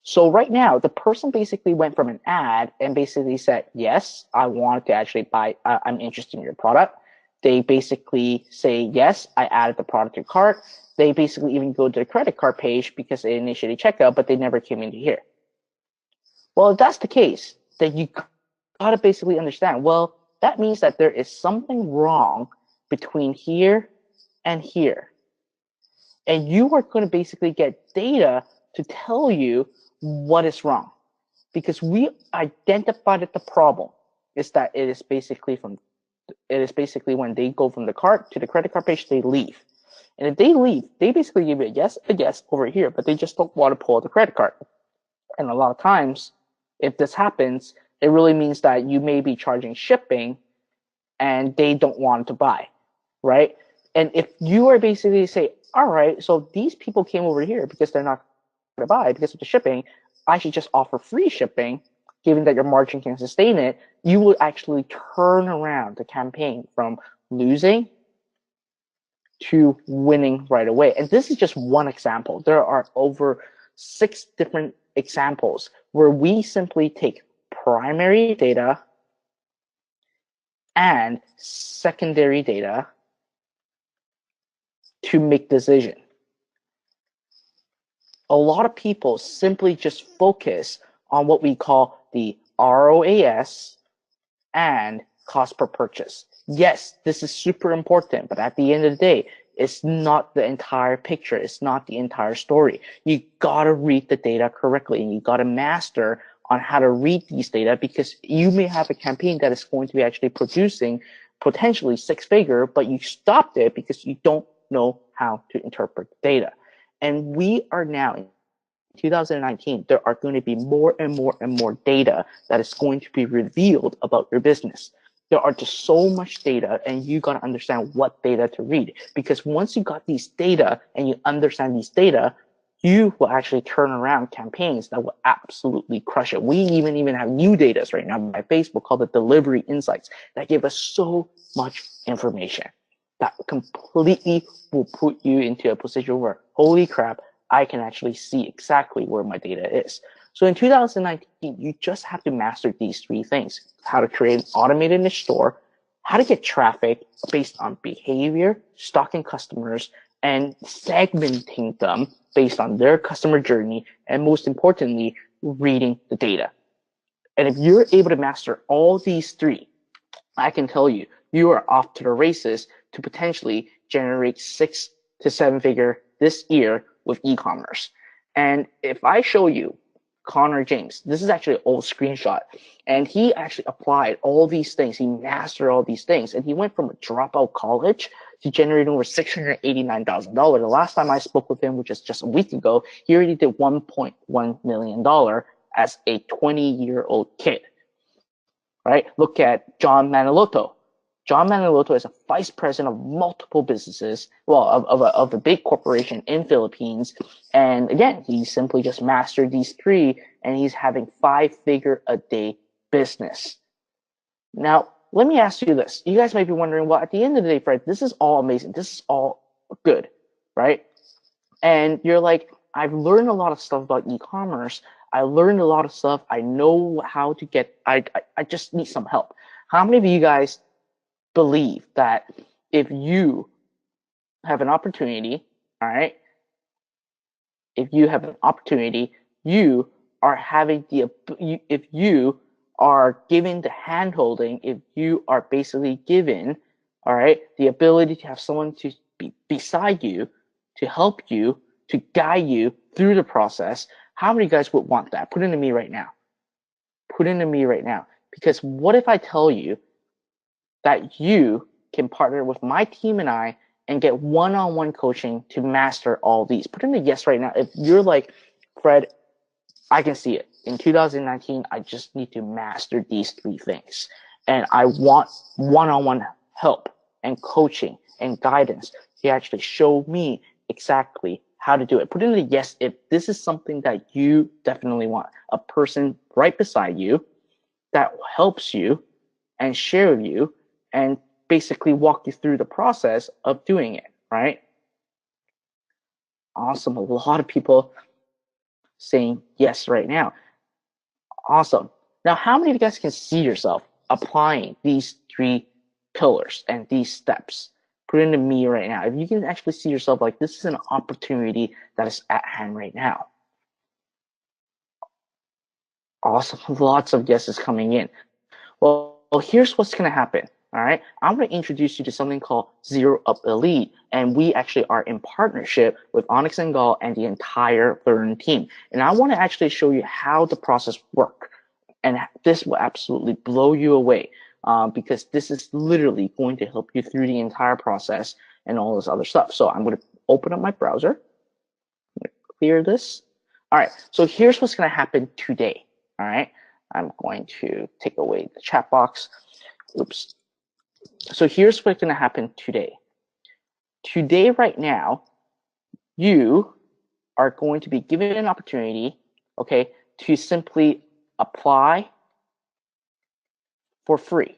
So right now, the person basically went from an ad and basically said, yes, I want to actually buy, I'm interested in your product. They basically say, yes, I added the product to cart. They basically even go to the credit card page because they initiated checkout, but they never came into here. Well, if that's the case, then you got to basically understand, well, that means that there is something wrong between here and here. And you are going to basically get data to tell you what is wrong, because we identified that the problem is that it is basically when they go from the cart to the credit card page, they leave. And if they leave, they basically give you a yes over here, but they just don't want to pull the credit card. And a lot of times, if this happens, it really means that you may be charging shipping and they don't want to buy, right? And if you are basically say, all right, so these people came over here because they're not to buy because of the shipping, I should just offer free shipping, given that your margin can sustain it, you will actually turn around the campaign from losing to winning right away. And this is just one example. There are over 6 different examples where we simply take primary data and secondary data to make decision. A lot of people simply just focus on what we call the ROAS and cost per purchase. Yes, this is super important, but at the end of the day, it's not the entire picture. It's not the entire story. You gotta read the data correctly, and you gotta master on how to read these data, because you may have a campaign that is going to be actually producing potentially 6-figure, but you stopped it because you don't know how to interpret the data. And we are now in 2019, there are going to be more and more and more data that is going to be revealed about your business. There are just so much data, and you got to understand what data to read. Because once you got these data and you understand these data, you will actually turn around campaigns that will absolutely crush it. We even have new data right now by Facebook called the delivery insights that give us so much information that completely will put you into a position where, holy crap, I can actually see exactly where my data is. So in 2019, you just have to master these three things: how to create an automated niche store, how to get traffic based on behavior, stalking customers, and segmenting them based on their customer journey, and most importantly, reading the data. And if you're able to master all these three, I can tell you, you are off to the races to potentially generate 6 to 7 figure this year with e-commerce. And if I show you Connor James, this is actually an old screenshot, and he actually applied all these things. He mastered all these things, and he went from a dropout college to generating over $689,000. The last time I spoke with him, which is just a week ago, he already did $1.1 million as a 20-year-old kid. Right? Look at John Manalotto. John Manalotto is a vice president of multiple businesses, well, of a big corporation in Philippines. And again, he simply just mastered these three, and he's having 5-figure a day business. Now, let me ask you this. You guys might be wondering, well, at the end of the day, Fred, this is all amazing. This is all good, right? And you're like, I've learned a lot of stuff about e-commerce. I learned a lot of stuff. I know how to get, I just need some help. How many of you guys believe that if you have an opportunity, all right, if you have an opportunity, you are having if you are given the hand holding, if you are basically given, all right, the ability to have someone to be beside you, to help you, to guide you through the process, how many guys would want that? Put into me right now. Put into me right now. Because what if I tell you that you can partner with my team and I and get one-on-one coaching to master all these? Put in a yes right now. If you're like, Fred, I can see it. In 2019, I just need to master these three things. And I want one-on-one help and coaching and guidance to actually show me exactly how to do it. Put in a yes if this is something that you definitely want. A person right beside you that helps you and share with you and basically walk you through the process of doing it, right? Awesome. A lot of people saying yes right now. Awesome. Now, how many of you guys can see yourself applying these three pillars and these steps? Put it into me right now. If you can actually see yourself like this is an opportunity that is at hand right now. Awesome. Lots of yeses coming in. Well, here's what's going to happen. All right. I'm going to introduce you to something called ZEROUP Elite. And we actually are in partnership with Onyx and Gall and the entire Lurn team. And I want to actually show you how the process works. And this will absolutely blow you away because this is literally going to help you through the entire process and all this other stuff. So I'm going to open up my browser. I'm going to clear this. All right. So here's what's going to happen today. All right. I'm going to take away the chat box. Oops. So here's what's going to happen today. Today, right now, you are going to be given an opportunity, okay, to simply apply for free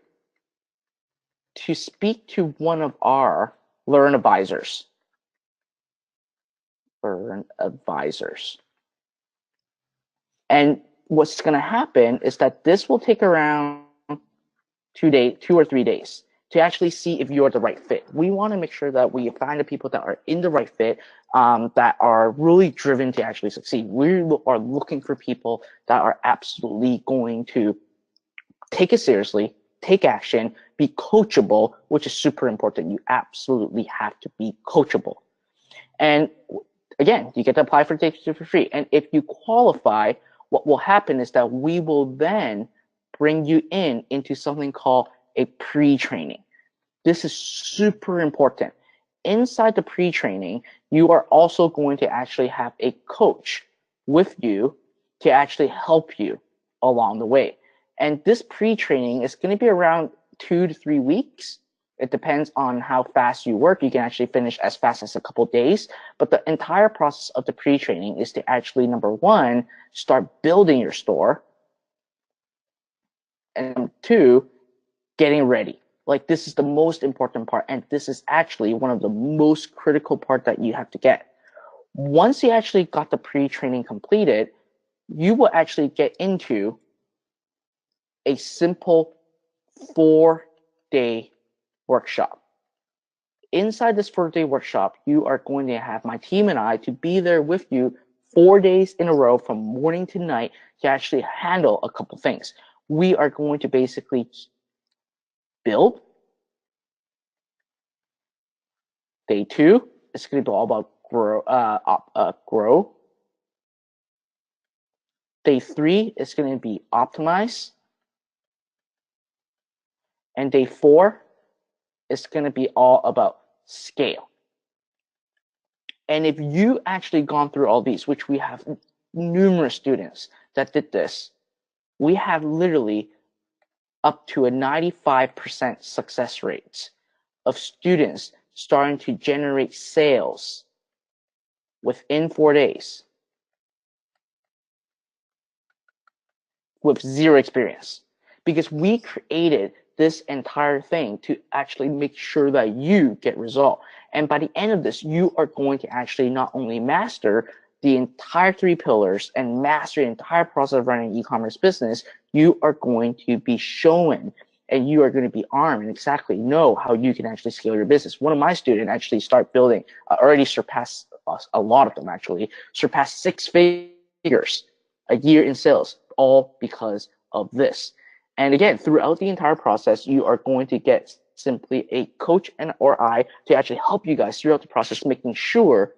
to speak to one of our Lurn advisors. Lurn advisors. And what's going to happen is that this will take around 2 or 3 days to actually see if you're the right fit. We want to make sure that we find the people that are in the right fit, that are really driven to actually succeed. We are looking for people that are absolutely going to take it seriously, take action, be coachable, which is super important. You absolutely have to be coachable. And again, you get to apply for data for free. And if you qualify, what will happen is that we will then bring you into something called a pre-training. This is super important. Inside the pre-training, you are also going to actually have a coach with you to actually help you along the way. And this pre-training is going to be around 2 to 3 weeks. It depends on how fast you work. You can actually finish as fast as a couple days. But the entire process of the pre-training is to actually, number one, start building your store. And number two, getting ready. Like, this is the most important part. And this is actually one of the most critical part that you have to get. Once you actually got the pre-training completed, you will actually get into a simple 4-day workshop. Inside this 4-day workshop, you are going to have my team and I to be there with you 4 days in a row from morning to night to actually handle a couple things. We are going to basically build. Day 2 is going to be all about grow. Day 3 is going to be optimize. And day 4 is going to be all about scale. And if you actually gone through all these, which we have numerous students that did this, we have literally up to a 95% success rate of students starting to generate sales within 4 days with zero experience, because we created this entire thing to actually make sure that you get result. And by the end of this, you are going to actually not only master the entire 3 pillars and master the entire process of running an e-commerce business, you are going to be shown and you are going to be armed and exactly know how you can actually scale your business. One of my students actually start building, already surpassed a lot of them actually, surpassed 6 figures a year in sales, all because of this. And again, throughout the entire process, you are going to get simply a coach or I to actually help you guys throughout the process, making sure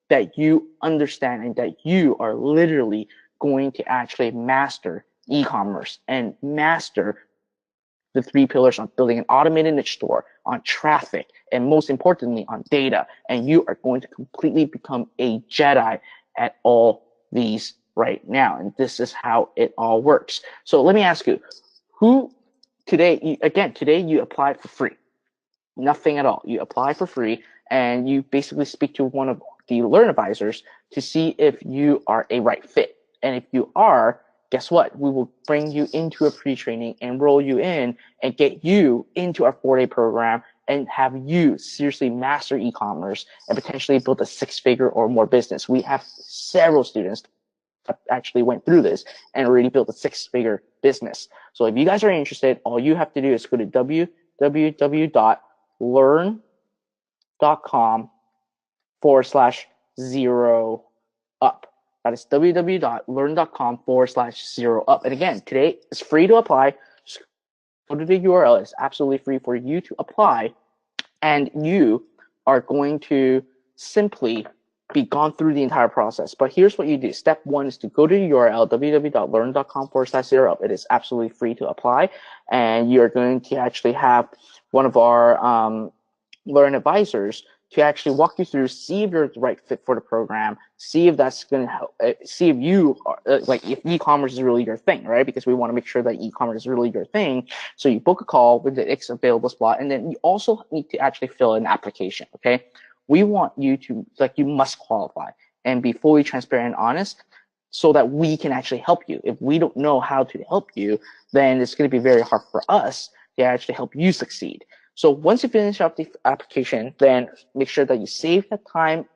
that you understand and that you are literally going to actually master e-commerce and master the 3 pillars on building an automated niche store, on traffic, and most importantly, on data. And you are going to completely become a Jedi at all these right now. And this is how it all works. So let me ask you, who today you apply for free, nothing at all. You apply for free and you basically speak to one of the Lurn advisors to see if you are a right fit. And if you are, guess what? We will bring you into a pre-training, enroll you in, and get you into our 4-day program and have you seriously master e-commerce and potentially build a 6-figure or more business. We have several students that actually went through this and already built a 6-figure business. So if you guys are interested, all you have to do is go to www.lurn.com/ZEROUP. That is www.lurn.com/ZEROUP. And again, today is free to apply. Just go to the URL. It's absolutely free for you to apply. And you are going to simply be gone through the entire process. But here's what you do. Step 1 is to go to the URL, www.lurn.com/ZEROUP. It is absolutely free to apply. And you're going to actually have one of our Lurn advisors to actually walk you through, see if you're the right fit for the program, see if that's going to help, see if you are, if e-commerce is really your thing, right? Because we want to make sure that e-commerce is really your thing. So you book a call with the next available slot, and then you also need to actually fill an application, okay? We want you to, you must qualify and be fully transparent and honest so that we can actually help you. If we don't know how to help you, then it's going to be very hard for us to actually help you succeed. So once you finish up the application, then make sure that you save that time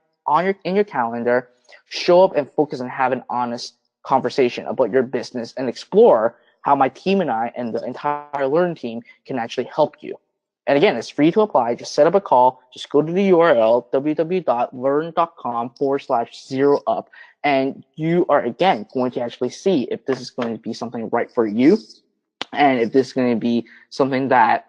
in your calendar, show up and focus on having an honest conversation about your business and explore how my team and I and the entire Lurn team can actually help you. And again, it's free to apply. Just set up a call. Just go to the URL, www.lurn.com/ZEROUP. And you are, again, going to actually see if this is going to be something right for you. And if this is going to be something that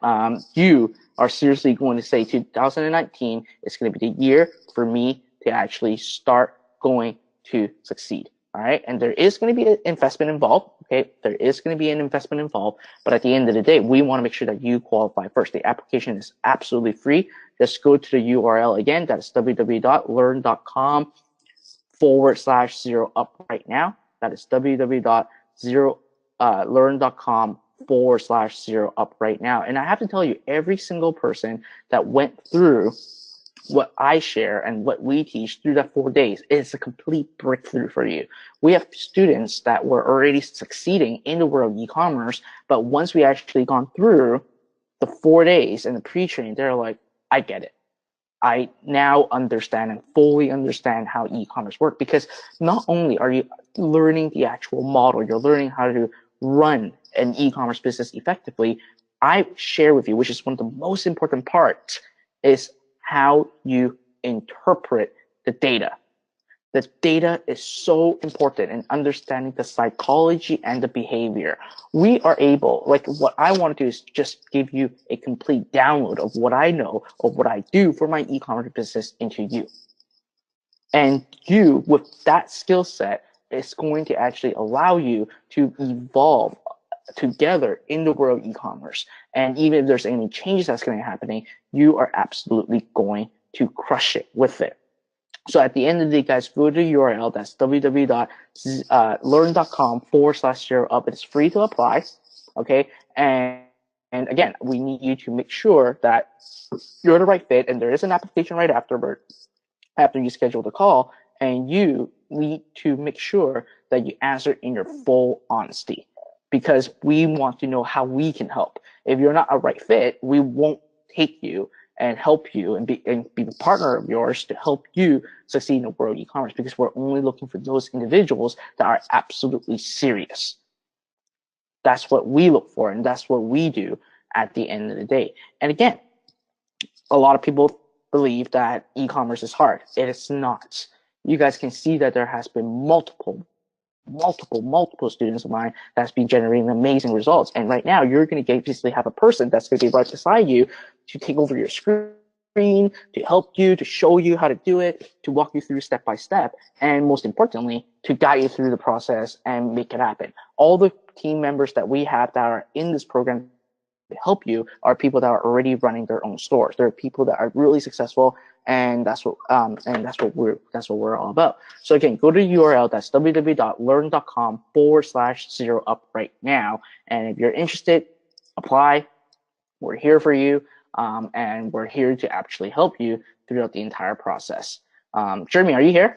you are seriously going to say 2019 is going to be the year for me to actually start going to succeed. All right. And there is going to be an investment involved. Okay. There is going to be an investment involved. But at the end of the day, we want to make sure that you qualify first. The application is absolutely free. Just go to the URL again. That's www.lurn.com/ZEROUP right now. That is www.lurn.com/ZEROUP. ZEROUP right now. And I have to tell you, every single person that went through what I share and what we teach through that 4 days is a complete breakthrough for you. We have students that were already succeeding in the world of e-commerce, but once we actually gone through the 4 days and the pre-training, they're like, I get it. I now understand and fully understand how e-commerce works, because not only are you learning the actual model, you're learning how to run an e-commerce business effectively. I share with you, which is one of the most important parts, is how you interpret the data. The data is so important in understanding the psychology and the behavior. We are able, like what I want to do is just give you a complete download of what I know, of what I do for my e-commerce business into you. And you, with that skill set, is going to actually allow you to evolve together in the world of e-commerce. And even if there's any changes that's going to be happening, you are absolutely going to crush it with it. So at the end of the day, guys, go to the URL. That's www.lurn.com/ZEROUP. It's free to apply. Okay. And again, we need you to make sure that you're the right fit, and there is an application right after you schedule the call, and you need to make sure that you answer in your full honesty, because we want to know how we can help. If you're not a right fit, we won't take you and help you and be the partner of yours to help you succeed in the world of e-commerce, because we're only looking for those individuals that are absolutely serious. That's what we look for, and that's what we do at the end of the day. And again, a lot of people believe that e-commerce is hard. It is not. You guys can see that there has been multiple students of mine that's been generating amazing results. And right now, you're going to basically have a person that's going to be right beside you to take over your screen, to help you, to show you how to do it, to walk you through step by step, and most importantly, to guide you through the process and make it happen. All the team members that we have that are in this program to help you are people that are already running their own stores. They're people that are really successful, and that's what we're all about. So again, go to the URL. That's www.lurn.com/ZEROUP right now. And if you're interested, apply. We're here for you, and we're here to actually help you throughout the entire process. Jeremy, are you here?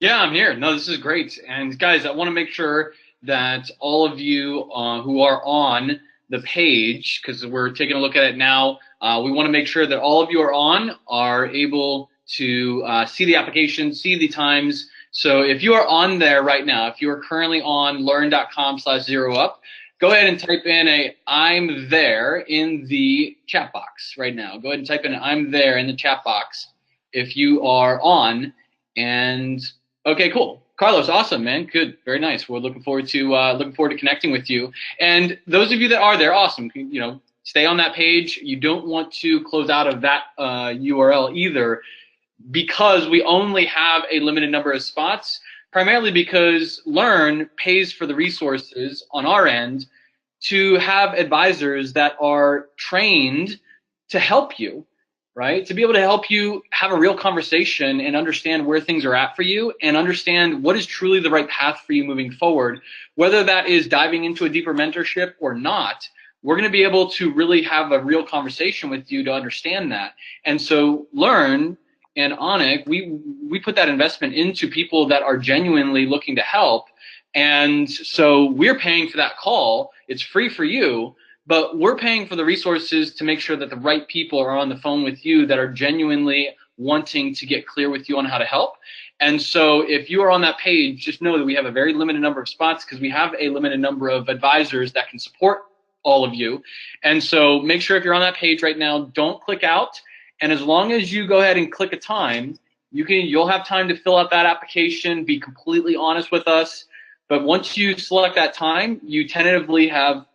Yeah, I'm here. No, this is great. And guys, I want to make sure that all of you who are on the page, because we're taking a look at it now, we want to make sure that all of you are able to see the application, see the times. So if you are on there right now, if you are currently on lurn.com/ZEROUP, go ahead and type in I'm there in the chat box right now. Go ahead and type in I'm there in the chat box if you are on. And okay, cool. Carlos, awesome, man. Good, very nice. We're looking forward to connecting with you. And those of you that are there, awesome. You know, stay on that page. You don't want to close out of that URL either, because we only have a limited number of spots. Primarily because Lurn pays for the resources on our end to have advisors that are trained to help you. Right? To be able to help you have a real conversation and understand where things are at for you, and understand what is truly the right path for you moving forward, whether that is diving into a deeper mentorship or not. We're going to be able to really have a real conversation with you to understand that. And so Lurn and Onik, we put that investment into people that are genuinely looking to help. And so we're paying for that call. It's free for you. But we're paying for the resources to make sure that the right people are on the phone with you that are genuinely wanting to get clear with you on how to help. And so if you are on that page, just know that we have a very limited number of spots, because we have a limited number of advisors that can support all of you. And so make sure if you're on that page right now, don't click out. And as long as you go ahead and click a time, you'll have time to fill out that application, be completely honest with us. But once you select that time, you tentatively have,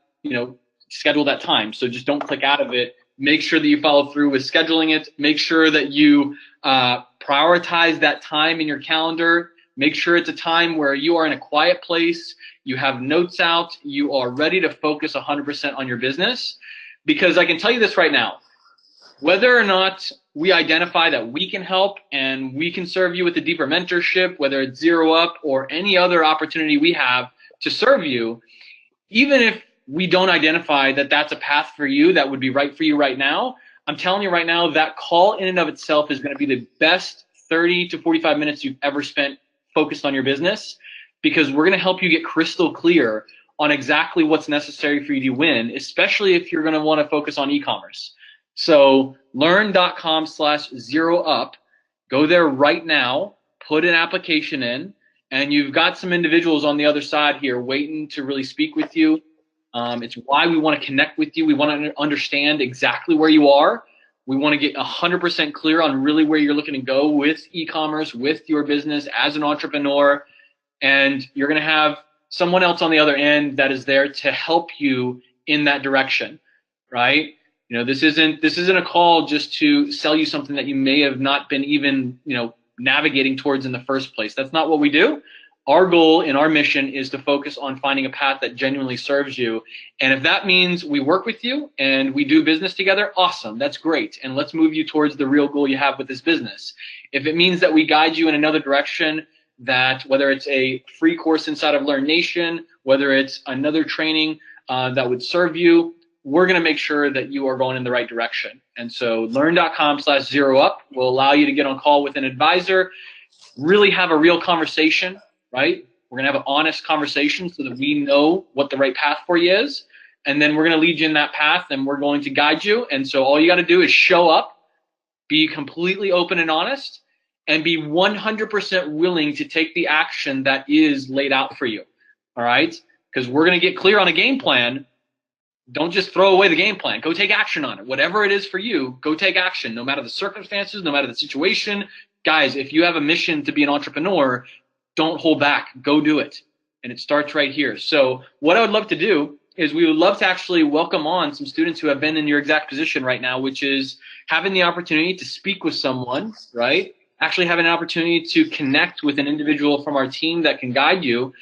schedule that time. So just don't click out of it. Make sure that you follow through with scheduling it. Make sure that you prioritize that time in your calendar. Make sure it's a time where you are in a quiet place, you have notes out, you are ready to focus 100% on your business. Because I can tell you this right now, whether or not we identify that we can help and we can serve you with a deeper mentorship, whether it's ZEROUP or any other opportunity we have to serve you, even if we don't identify that that's a path for you that would be right for you right now, I'm telling you right now, that call in and of itself is going to be the best 30 to 45 minutes you've ever spent focused on your business, because we're going to help you get crystal clear on exactly what's necessary for you to win, especially if you're going to want to focus on e-commerce. So learn.com/zeroup, go there right now, put an application in, and you've got some individuals on the other side here waiting to really speak with you. It's why we want to connect with you. We want to understand exactly where you are. We want to get 100% clear on really where you're looking to go with e-commerce, with your business as an entrepreneur. And you're going to have someone else on the other end that is there to help you in that direction, right? You know, this isn't a call just to sell you something that you may have not been even, navigating towards in the first place. That's not what we do. Our goal and our mission is to focus on finding a path that genuinely serves you. And if that means we work with you and we do business together, awesome, that's great. And let's move you towards the real goal you have with this business. If it means that we guide you in another direction, that whether it's a free course inside of Learn Nation, whether it's another training that would serve you, we're going to make sure that you are going in the right direction. And so learn.com/zeroup will allow you to get on call with an advisor, really have a real conversation, right? We're going to have an honest conversation so that we know what the right path for you is. And then we're going to lead you in that path and we're going to guide you. And so all you got to do is show up, be completely open and honest, and be 100% willing to take the action that is laid out for you. All right? Because we're going to get clear on a game plan. Don't just throw away the game plan. Go take action on it. Whatever it is for you, go take action, no matter the circumstances, no matter the situation. Guys, if you have a mission to be an entrepreneur, don't hold back. Go do it. And it starts right here. So what I would love to do is we would love to actually welcome on some students who have been in your exact position right now, which is having the opportunity to speak with someone, right? Actually having an opportunity to connect with an individual from our team that can guide you.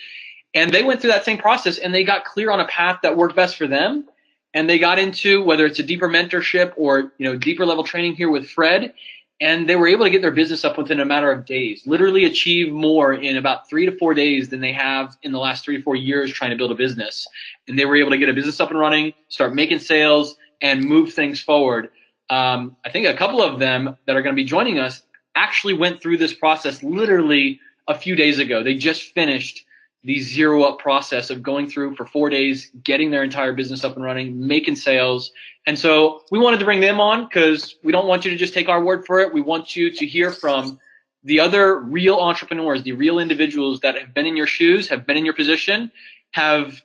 And they went through that same process and they got clear on a path that worked best for them. And they got into, whether it's a deeper mentorship or deeper level training here with Fred, and they were able to get their business up within a matter of days, literally achieve more in about 3 to 4 days than they have in the last 3 to 4 years trying to build a business. And they were able to get a business up and running, start making sales, and move things forward. I think a couple of them that are going to be joining us actually went through this process literally a few days ago. They just finished the ZEROUP process of going through for 4 days, getting their entire business up and running, making sales. And so we wanted to bring them on because we don't want you to just take our word for it. We want you to hear from the other real entrepreneurs, the real individuals that have been in your shoes, have been in your position, have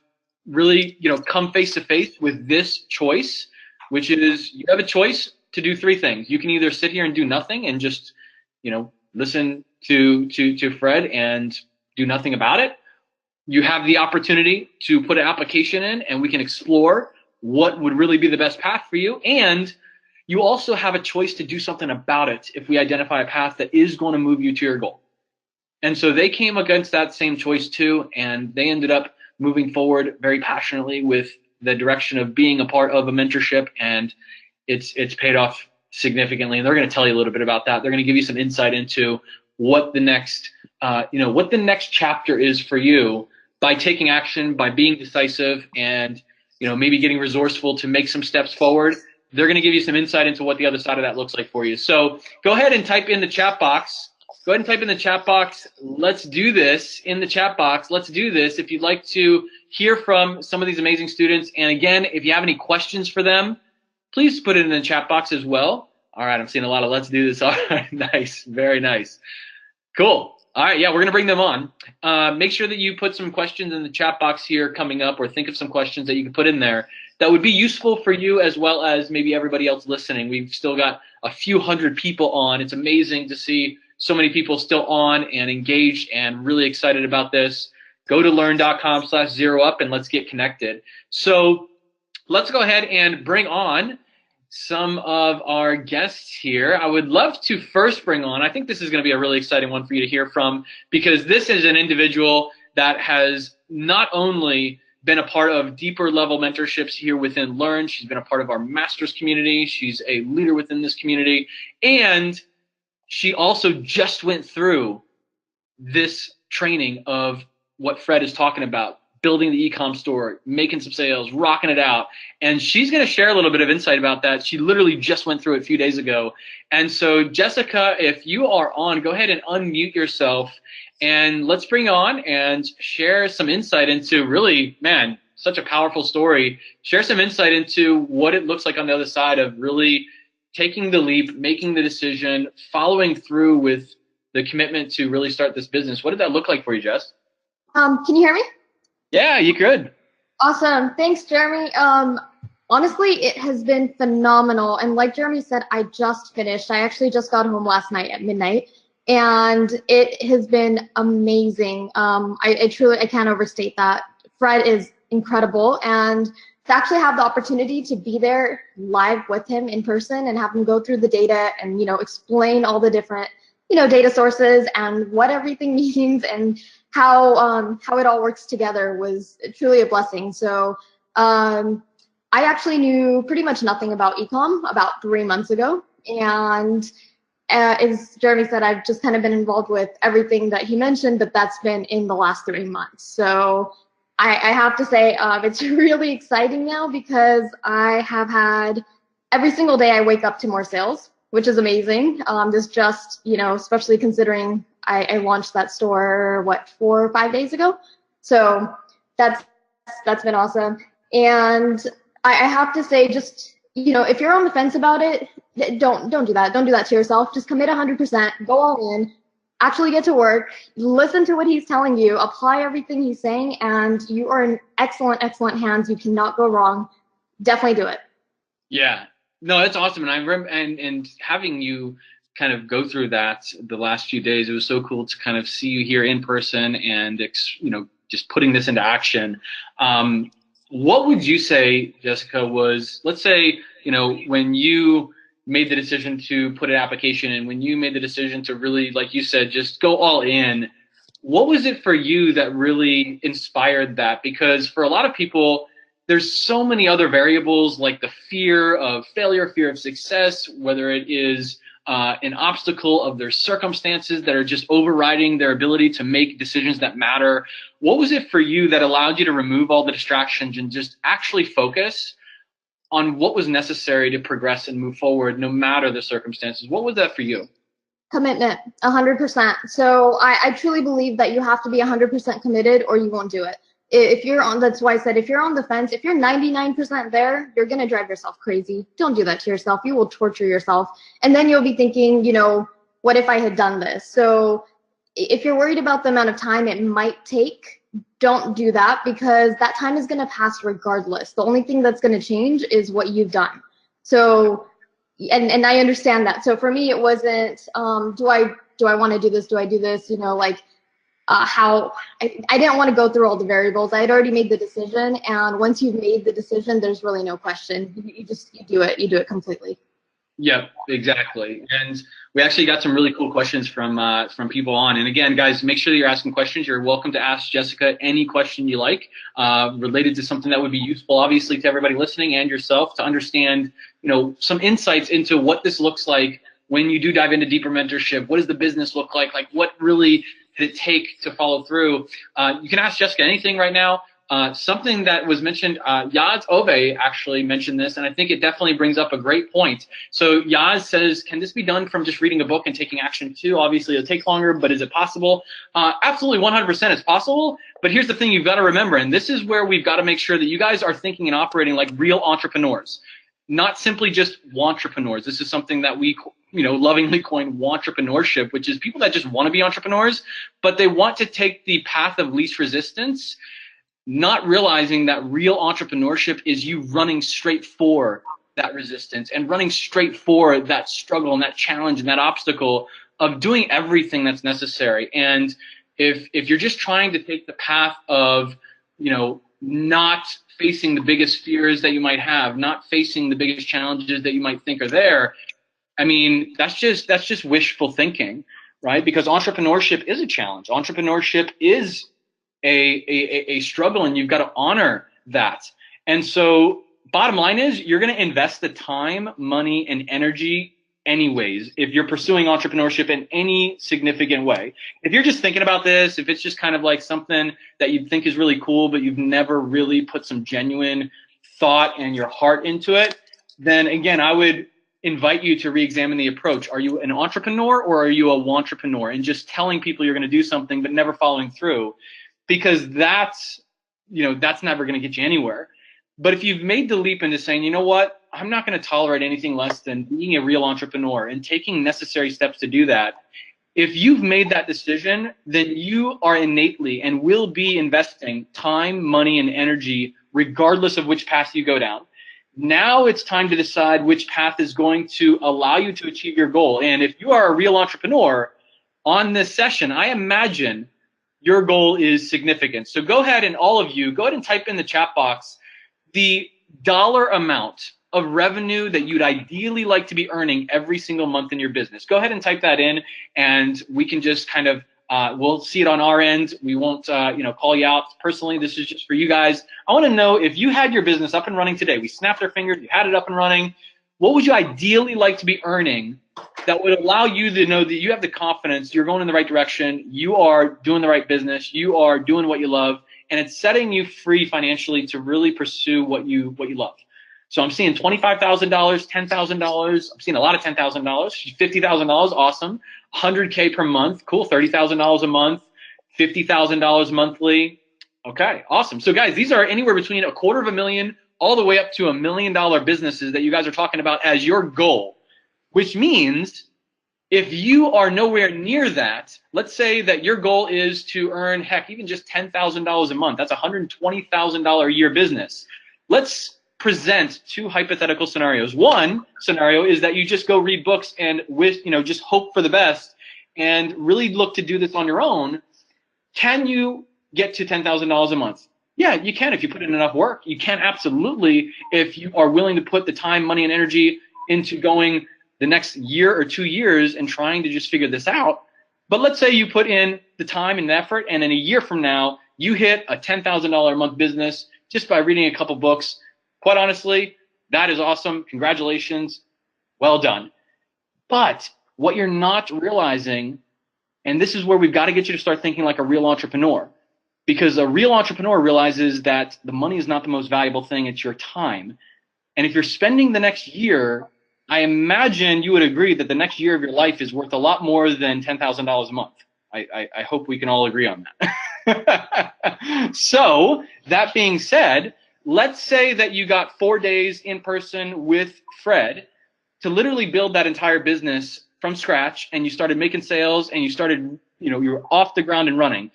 really, come face to face with this choice, which is you have a choice to do 3 things. You can either sit here and do nothing and just, listen to Fred and do nothing about it. You have the opportunity to put an application in and we can explore what would really be the best path for you. And you also have a choice to do something about it if we identify a path that is going to move you to your goal. And so they came against that same choice too, and they ended up moving forward very passionately with the direction of being a part of a mentorship, and it's paid off significantly. And they're going to tell you a little bit about that. They're going to give you some insight into what the next, what the next chapter is for you by taking action, by being decisive, and maybe getting resourceful to make some steps forward. They're going to give you some insight into what the other side of that looks like for you. So go ahead and type in the chat box. Go ahead and type in the chat box. Let's do this in the chat box. Let's do this if you'd like to hear from some of these amazing students. And again, if you have any questions for them, please put it in the chat box as well. All right, I'm seeing a lot of let's do this. All right, nice, very nice. Cool. All right, yeah, we're going to bring them on. Make sure that you put some questions in the chat box here coming up, or think of some questions that you can put in there that would be useful for you as well as maybe everybody else listening. We've still got a few hundred people on. It's amazing to see so many people still on and engaged and really excited about this. Go to learn.com/zeroup and let's get connected. So let's go ahead and bring on some of our guests here. I would love to first bring on, I think this is going to be a really exciting one for you to hear from, because this is an individual that has not only been a part of deeper level mentorships here within Lurn, she's been a part of our master's community, she's a leader within this community, and she also just went through this training of what Fred is talking about, building the e-com store, making some sales, rocking it out. And she's going to share a little bit of insight about that. She literally just went through it a few days ago. And so, Jessica, if you are on, go ahead and unmute yourself, and let's bring you on and share some insight into really, man, such a powerful story. Share some insight into what it looks like on the other side of really taking the leap, making the decision, following through with the commitment to really start this business. What did that look like for you, Jess? Can you hear me? Yeah, you could. Awesome. Thanks, Jeremy. Honestly, it has been phenomenal. And like Jeremy said, I just finished. I actually just got home last night at midnight, and it has been amazing. I can't overstate that. Fred is incredible, and to actually have the opportunity to be there live with him in person and have him go through the data and, explain all the different, data sources and what everything means and how it all works together was truly a blessing. So I actually knew pretty much nothing about e-com about 3 months ago, and as Jeremy said, I've just kind of been involved with everything that he mentioned, but that's been in the last 3 months. So I have to say it's really exciting now because I have had every single day I wake up to more sales, which is amazing. This just, especially considering I launched that store, 4 or 5 days ago. So that's been awesome. And I have to say, just, if you're on the fence about it, don't do that. Don't do that to yourself. Just commit 100%, go all in, actually get to work, listen to what he's telling you, apply everything he's saying, and you are in excellent, excellent hands. You cannot go wrong. Definitely do it. Yeah, no, that's awesome. And I remember, and having you kind of go through that the last few days, it was so cool to kind of see you here in person and, just putting this into action. What would you say, Jessica, was, let's say, when you made the decision to put an application in, when you made the decision to really, like you said, just go all in, what was it for you that really inspired that? Because for a lot of people, there's so many other variables, like the fear of failure, fear of success, whether it is an obstacle of their circumstances that are just overriding their ability to make decisions that matter. What was it for you that allowed you to remove all the distractions and just actually focus on what was necessary to progress and move forward no matter the circumstances? What was that for you? Commitment, 100%. So I truly believe that you have to be 100% committed or you won't do it. If you're on, that's why I said, if you're on the fence, if you're 99% there, you're going to drive yourself crazy. Don't do that to yourself. You will torture yourself. And then you'll be thinking, what if I had done this? So if you're worried about the amount of time it might take, don't do that, because that time is going to pass regardless. The only thing that's going to change is what you've done. So, and I understand that. So for me, it wasn't, do I want to do this? Do I do this? How I didn't want to go through all the variables. I had already made the decision, and once you've made the decision, there's really no question. You do it completely. Yeah, exactly. And we actually got some really cool questions from people on. And again, guys, make sure that you're asking questions. You're welcome to ask Jessica any question you like related to something that would be useful, obviously, to everybody listening and yourself to understand, some insights into what this looks like when you do dive into deeper mentorship. What does the business look like? Like, what really did it take to follow through? You can ask Jessica anything right now. Something that was mentioned, Yaz Obe actually mentioned this, and I think it definitely brings up a great point. So Yaz says, can this be done from just reading a book and taking action too? Obviously, it'll take longer, but is it possible? Absolutely, 100% it's possible. But here's the thing you've got to remember, and this is where we've got to make sure that you guys are thinking and operating like real entrepreneurs, not simply just wantrepreneurs. This is something that we lovingly coin wantrpreneurship, which is people that just want to be entrepreneurs, but they want to take the path of least resistance, not realizing that real entrepreneurship is you running straight for that resistance and running straight for that struggle and that challenge and that obstacle of doing everything that's necessary. And if you're just trying to take the path of, not facing the biggest fears that you might have, not facing the biggest challenges that you might think are there, I mean, that's just wishful thinking, right? Because entrepreneurship is a challenge. Entrepreneurship is a struggle, and you've got to honor that. And so bottom line is you're going to invest the time, money, and energy anyways, if you're pursuing entrepreneurship in any significant way. If you're just thinking about this, if it's just kind of like something that you think is really cool, but you've never really put some genuine thought and your heart into it, then again, I would invite you to re-examine the approach. Are you an entrepreneur or are you a wantrepreneur? And just telling people you're going to do something but never following through, because that's never going to get you anywhere. But if you've made the leap into saying, you know what, I'm not going to tolerate anything less than being a real entrepreneur and taking necessary steps to do that, if you've made that decision, then you are innately and will be investing time, money, and energy regardless of which path you go down. Now it's time to decide which path is going to allow you to achieve your goal. And if you are a real entrepreneur on this session, I imagine your goal is significant. So go ahead and all of you, go ahead and type in the chat box the dollar amount of revenue that you'd ideally like to be earning every single month in your business. Go ahead and type that in, and we can just kind of we'll see it on our end. We won't call you out personally. This is just for you guys. I want to know, if you had your business up and running today, we snapped our fingers, you had it up and running, what would you ideally like to be earning that would allow you to know that you have the confidence, you're going in the right direction, you are doing the right business, you are doing what you love, and it's setting you free financially to really pursue what you love. So I'm seeing $25,000, $10,000. I'm seeing a lot of $10,000, $50,000, awesome. $100K per month, cool. $30,000 a month, $50,000 monthly. Okay, awesome. So guys, these are anywhere between $250,000 all the way up to $1 million businesses that you guys are talking about as your goal, which means if you are nowhere near that, let's say that your goal is to earn, heck, even just $10,000 a month. That's a $120,000 a year business. Let's present two hypothetical scenarios. One scenario is that you just go read books and just hope for the best and really look to do this on your own. Can you get to $10,000 a month? Yeah, you can if you put in enough work. You can absolutely if you are willing to put the time, money, and energy into going the next year or 2 years and trying to just figure this out. But let's say you put in the time and effort, and in a year from now, you hit a $10,000 a month business just by reading a couple books. Quite honestly, that is awesome. Congratulations. Well done. But what you're not realizing, and this is where we've got to get you to start thinking like a real entrepreneur, because a real entrepreneur realizes that the money is not the most valuable thing, it's your time. And if you're spending the next year, I imagine you would agree that the next year of your life is worth a lot more than $10,000 a month. I hope we can all agree on that. So that being said, let's say that you got 4 days in person with Fred to literally build that entire business from scratch, and you started making sales and you started, you were off the ground and running.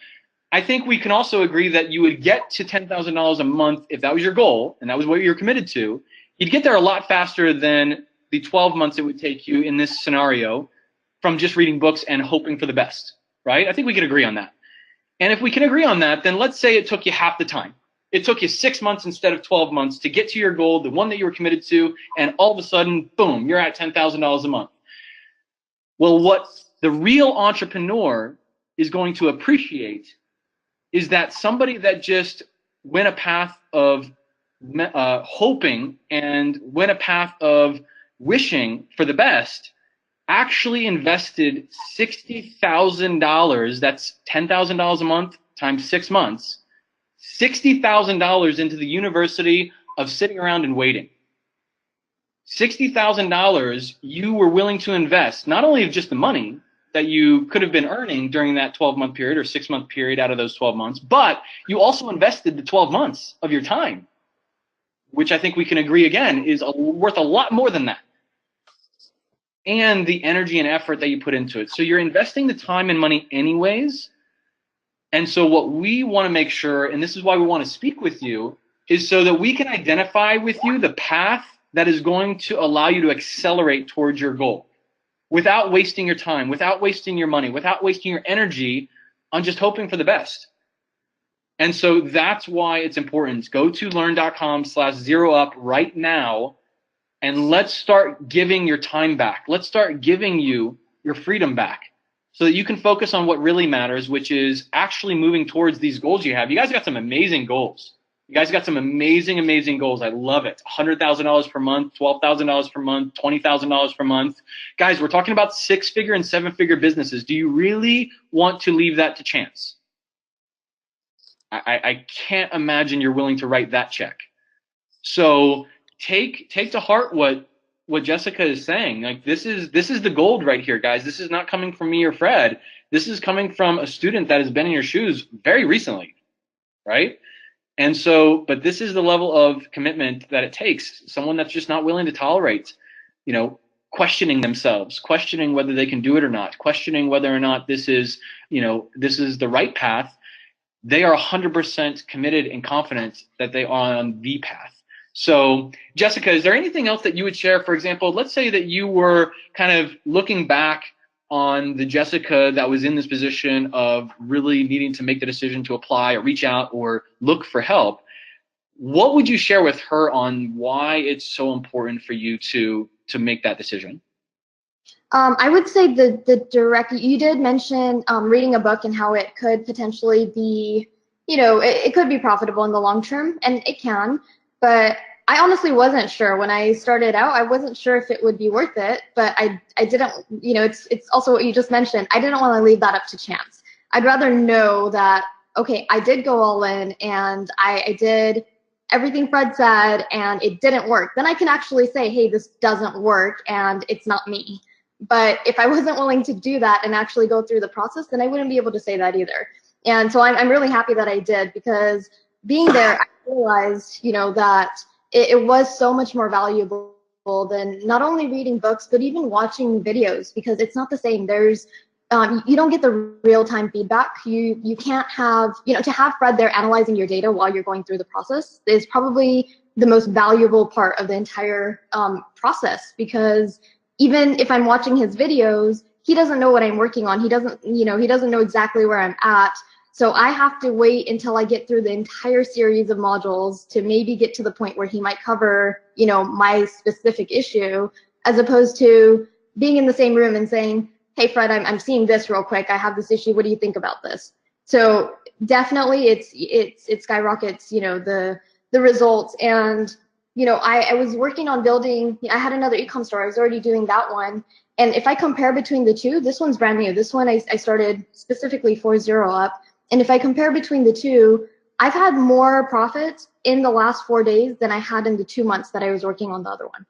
I think we can also agree that you would get to $10,000 a month if that was your goal and that was what you're committed to. You'd get there a lot faster than the 12 months it would take you in this scenario from just reading books and hoping for the best, right? I think we can agree on that. And if we can agree on that, then let's say it took you half the time. It took you 6 months instead of 12 months to get to your goal, the one that you were committed to, and all of a sudden, boom, you're at $10,000 a month. Well, what the real entrepreneur is going to appreciate is that somebody that just went a path of hoping and went a path of wishing for the best actually invested $60,000, that's $10,000 a month times 6 months, $60,000 into the university of sitting around and waiting. $60,000 you were willing to invest, not only of just the money that you could have been earning during that 12-month period or 6-month period out of those 12 months, but you also invested the 12 months of your time, which I think we can agree again is worth a lot more than that. And the energy and effort that you put into it. So you're investing the time and money anyways. And so what we want to make sure, and this is why we want to speak with you, is so that we can identify with you the path that is going to allow you to accelerate towards your goal without wasting your time, without wasting your money, without wasting your energy on just hoping for the best. And so that's why it's important. Go to learn.com/ZeroUp right now, and let's start giving your time back. Let's start giving you your freedom back so that you can focus on what really matters, which is actually moving towards these goals you have. You guys got some amazing goals. You guys got some amazing, amazing goals. I love it. $100,000 per month, $12,000 per month, $20,000 per month. Guys, we're talking about 6-figure and 7-figure businesses. Do you really want to leave that to chance? I can't imagine you're willing to write that check. So take to heart what Jessica is saying. Like, this is the gold right here, guys. This is not coming from me or Fred. This is coming from a student that has been in your shoes very recently, right? And so, but this is the level of commitment that it takes. Someone that's just not willing to tolerate, questioning themselves, questioning whether they can do it or not, questioning whether or not this is the right path. They are 100% committed and confident that they are on the path. So, Jessica, is there anything else that you would share? For example, let's say that you were kind of looking back on the Jessica that was in this position of really needing to make the decision to apply or reach out or look for help. What would you share with her on why it's so important for you to make that decision? I would say the direct, you did mention reading a book and how it could potentially be, it could be profitable in the long term, and it can, but I honestly wasn't sure when I started out. I wasn't sure if it would be worth it, but I didn't, it's also what you just mentioned. I didn't want to leave that up to chance. I'd rather know that, okay, I did go all in and I did everything Fred said and it didn't work. Then I can actually say, hey, this doesn't work and it's not me. But if I wasn't willing to do that and actually go through the process, then I wouldn't be able to say that either. And so I'm really happy that I did, because being there, I realized, that it was so much more valuable than not only reading books, but even watching videos, because it's not the same. There's, you don't get the real-time feedback. You can't have, to have Fred there analyzing your data while you're going through the process is probably the most valuable part of the entire process, because even if I'm watching his videos, he doesn't know what I'm working on. He doesn't know exactly where I'm at. So I have to wait until I get through the entire series of modules to maybe get to the point where he might cover, my specific issue, as opposed to being in the same room and saying, hey, Fred, I'm seeing this real quick. I have this issue. What do you think about this? So definitely it skyrockets, the results. And I was working on building, I had another e-com store. I was already doing that one. And if I compare between the two, this one's brand new. This one I started specifically for ZEROUP. And if I compare between the two, I've had more profits in the last 4 days than I had in the 2 months that I was working on the other one.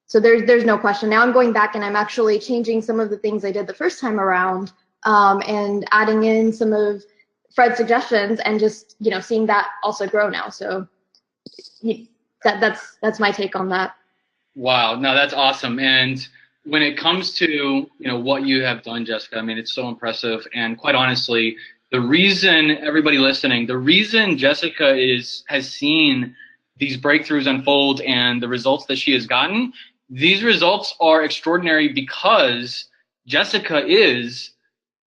So there's no question. Now I'm going back and I'm actually changing some of the things I did the first time around, and adding in some of Fred's suggestions and just, seeing that also grow now. So that's my take on that. Wow, no, that's awesome. And when it comes to what you have done, Jessica, I mean, it's so impressive. And quite honestly, the reason, everybody listening, the reason Jessica has seen these breakthroughs unfold and the results that she has gotten, these results are extraordinary because Jessica is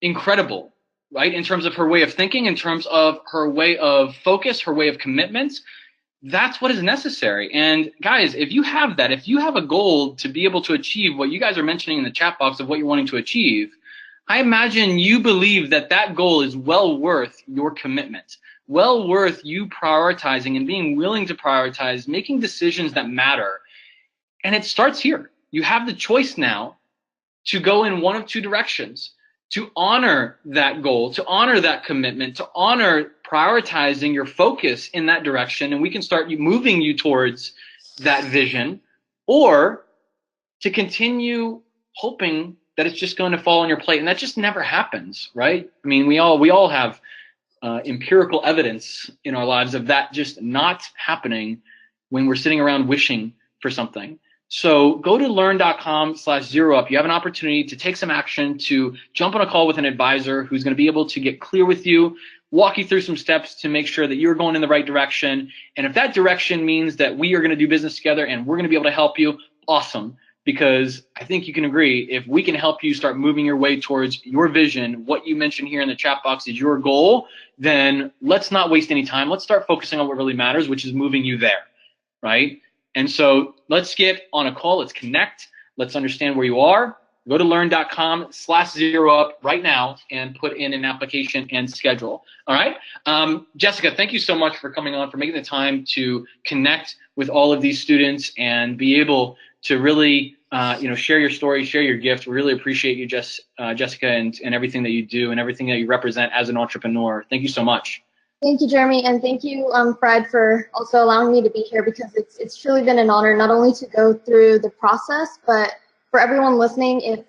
incredible, right? In terms of her way of thinking, in terms of her way of focus, her way of commitment. That's what is necessary. And guys, if you have that, if you have a goal to be able to achieve what you guys are mentioning in the chat box of what you're wanting to achieve, I imagine you believe that that goal is well worth your commitment, well worth you prioritizing and being willing to prioritize, making decisions that matter. And it starts here. You have the choice now to go in one of two directions, to honor that goal, to honor that commitment, to honor prioritizing your focus in that direction, and we can start moving you towards that vision, or to continue hoping that it's just going to fall on your plate. And that just never happens, right? I mean, we all have empirical evidence in our lives of that just not happening when we're sitting around wishing for something. So go to lurn.com/ZEROUP. You have an opportunity to take some action, to jump on a call with an advisor who's going to be able to get clear with you, walk you through some steps to make sure that you're going in the right direction. And if that direction means that we are going to do business together and we're going to be able to help you, awesome. Because I think you can agree, if we can help you start moving your way towards your vision, what you mentioned here in the chat box is your goal, then let's not waste any time. Let's start focusing on what really matters, which is moving you there, right? And so let's get on a call. Let's connect. Let's understand where you are. Go to learn.com/zeroup right now and put in an application and schedule. All right. Jessica, thank you so much for coming on, for making the time to connect with all of these students and be able to really share your story, share your gift. We really appreciate you, Jessica, and everything that you do and everything that you represent as an entrepreneur. Thank you so much. Thank you, Jeremy, and thank you, Fred, for also allowing me to be here, because it's truly been an honor not only to go through the process, but for everyone listening, if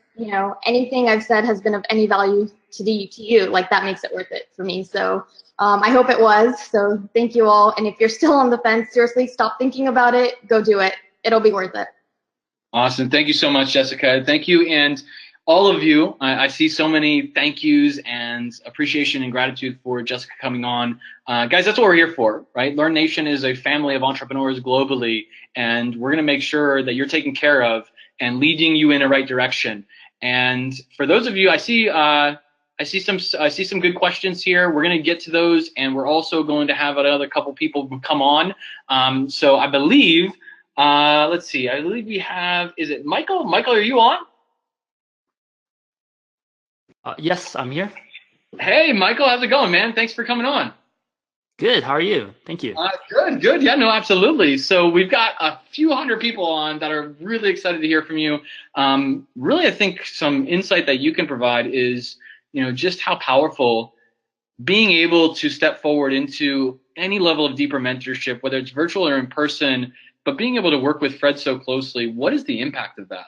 anything I've said has been of any value to you, like, that makes it worth it for me. So I hope it was. So thank you all, and if you're still on the fence, seriously, stop thinking about it. Go do it. It'll be worth it. Awesome. Thank you so much, Jessica. Thank you. And all of you, I see so many thank yous and appreciation and gratitude for Jessica coming on. Guys, that's what we're here for, right? Learn Nation is a family of entrepreneurs globally, and we're going to make sure that you're taken care of and leading you in the right direction. And for those of you, I see some good questions here. We're going to get to those, and we're also going to have another couple people who come on. So I believe, let's see, I believe we have, is it Michael? Michael, are you on? Yes, I'm here. Hey, Michael, how's it going, man? Thanks for coming on. Good. How are you? Thank you. Good. Yeah, no, absolutely. So we've got a few hundred people on that are really excited to hear from you. Really, I think some insight that you can provide is, just how powerful being able to step forward into any level of deeper mentorship, whether it's virtual or in person, but being able to work with Fred so closely. What is the impact of that?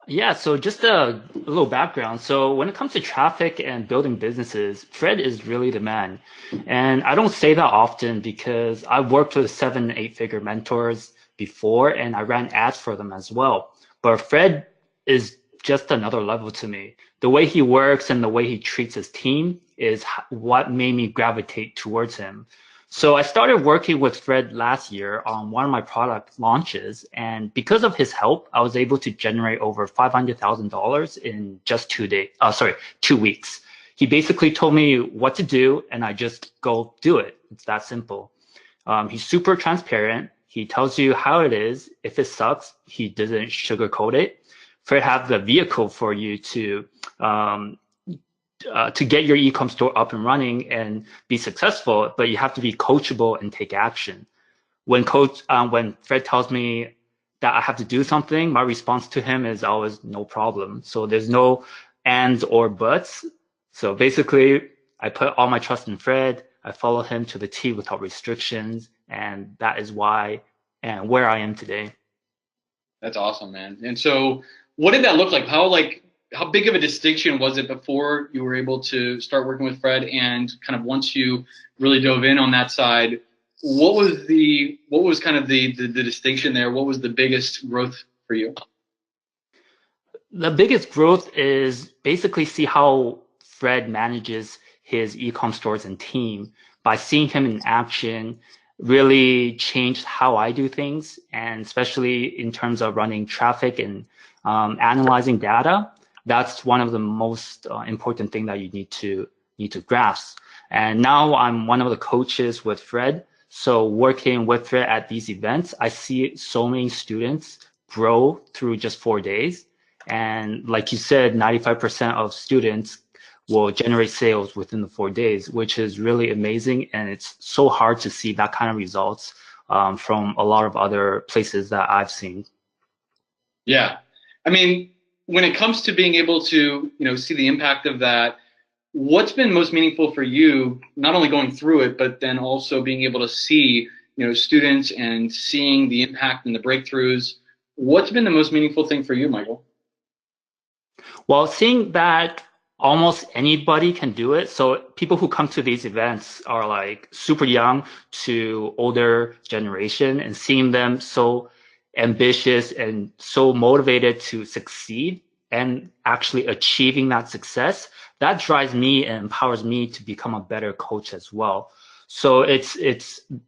Yeah, so just a little background. So when it comes to traffic and building businesses, Fred is really the man. And I don't say that often because I've worked with 7- and 8-figure mentors before, and I ran ads for them as well. But Fred is just another level to me. The way he works and the way he treats his team is what made me gravitate towards him. So I started working with Fred last year on one of my product launches, and because of his help, I was able to generate over $500,000 in just 2 weeks. He basically told me what to do, and I just go do it. It's that simple. He's super transparent. He tells you how it is. If it sucks, he doesn't sugarcoat it. Fred has the vehicle for you to get your e-com store up and running and be successful, but you have to be coachable and take action. When Fred tells me that I have to do something, my response to him is always no problem. So there's no ands or buts. So basically, I put all my trust in Fred. I follow him to the T without restrictions, and that is why and where I am today. That's awesome, man. And so what did that look like? How big of a distinction was it before you were able to start working with Fred, and kind of once you really dove in on that side, what was kind of the distinction there? What was the biggest growth for you? The biggest growth is basically see how Fred manages his e-com stores and team. By seeing him in action, really changed how I do things, and especially in terms of running traffic and analyzing data. That's one of the most important thing that you need to grasp. And now I'm one of the coaches with Fred. So working with Fred at these events, I see so many students grow through just 4 days. And like you said, 95% of students will generate sales within the 4 days, which is really amazing. And it's so hard to see that kind of results from a lot of other places that I've seen. Yeah. I mean, when it comes to being able to, see the impact of that, what's been most meaningful for you, not only going through it, but then also being able to see, students and seeing the impact and the breakthroughs? What's been the most meaningful thing for you, Michael? Well, seeing that almost anybody can do it. So people who come to these events are like super young to older generation, and seeing them so ambitious and so motivated to succeed and actually achieving that success, that drives me and empowers me to become a better coach as well. So it's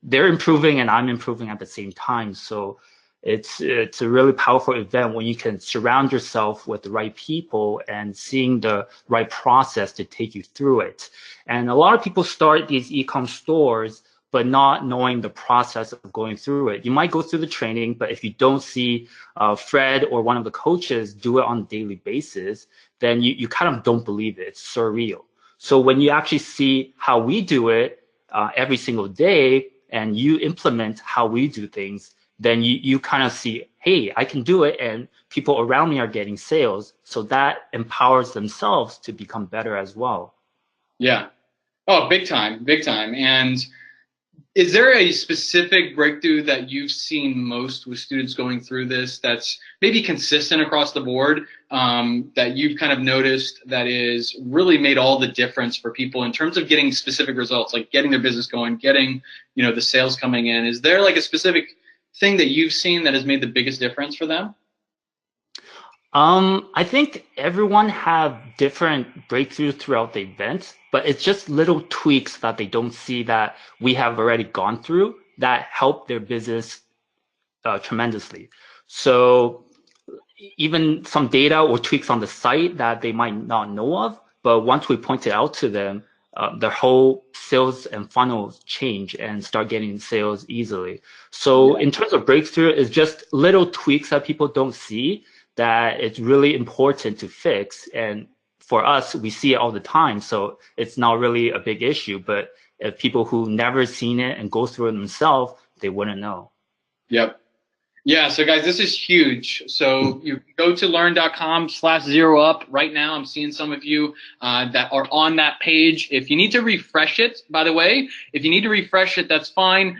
they're improving and I'm improving at the same time. So it's a really powerful event when you can surround yourself with the right people and seeing the right process to take you through it. And a lot of people start these e-com stores, but not knowing the process of going through it. You might go through the training, but if you don't see Fred or one of the coaches do it on a daily basis, then you kind of don't believe it. It's surreal. So when you actually see how we do it every single day, and you implement how we do things, then you kind of see, hey, I can do it, and people around me are getting sales. So that empowers themselves to become better as well. Yeah. Oh, big time, big time. And is there a specific breakthrough that you've seen most with students going through this that's maybe consistent across the board, that you've kind of noticed that is really made all the difference for people in terms of getting specific results, like getting their business going, getting, the sales coming in? Is there like a specific thing that you've seen that has made the biggest difference for them? I think everyone have different breakthroughs throughout the event, but it's just little tweaks that they don't see that we have already gone through that help their business tremendously. So even some data or tweaks on the site that they might not know of, but once we point it out to them, the whole sales and funnels change and start getting sales easily. So in terms of breakthrough, it's just little tweaks that people don't see that it's really important to fix. And for us, we see it all the time, so it's not really a big issue. But if people who never seen it and go through it themselves, they wouldn't know. Yep. Yeah, so guys, this is huge. So you go to learn.com/ZeroUp right now. I'm seeing some of you that are on that page. If you need to refresh it, by the way, if you need to refresh it, that's fine.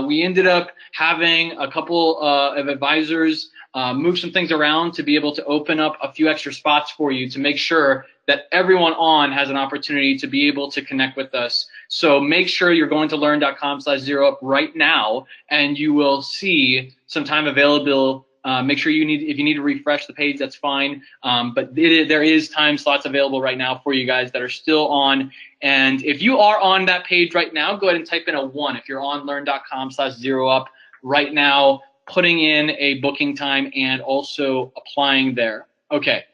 We ended up having a couple of advisors move some things around to be able to open up a few extra spots for you to make sure that everyone on has an opportunity to be able to connect with us. So make sure you're going to learn.com/ZeroUp right now, and you will see some time available. Make sure if you need to refresh the page, that's fine. But there is time slots available right now for you guys that are still on. And if you are on that page right now, go ahead and type in a 1. If you're on learn.com/ZeroUp right now, putting in a booking time and also applying there. Okay,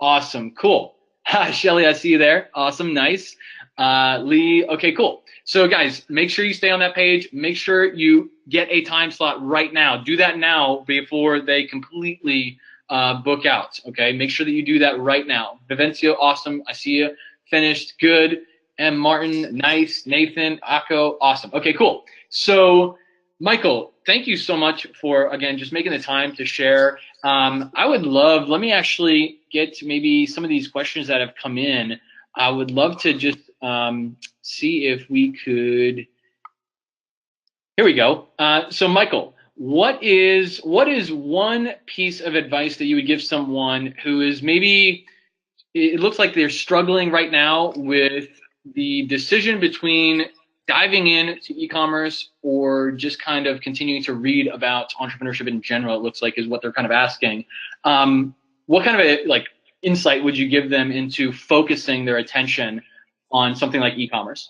awesome, cool. Shelly, I see you there. Awesome, nice. Lee, okay, cool. So guys, make sure you stay on that page. Make sure you get a time slot right now. Do that now before they completely book out, okay? Make sure that you do that right now. Vivencio, awesome, I see you. Finished, good. M. Martin, nice. Nathan, Akko, awesome. Okay, cool. So Michael, thank you so much for, again, just making the time to share. I would love, let me actually get to maybe some of these questions that have come in. I would love to just see if we could, here we go. So Michael, what is one piece of advice that you would give someone who is maybe, it looks like they're struggling right now with the decision between diving into e-commerce or just kind of continuing to read about entrepreneurship in general, it looks like is what they're kind of asking. What kind of insight would you give them into focusing their attention on something like e-commerce?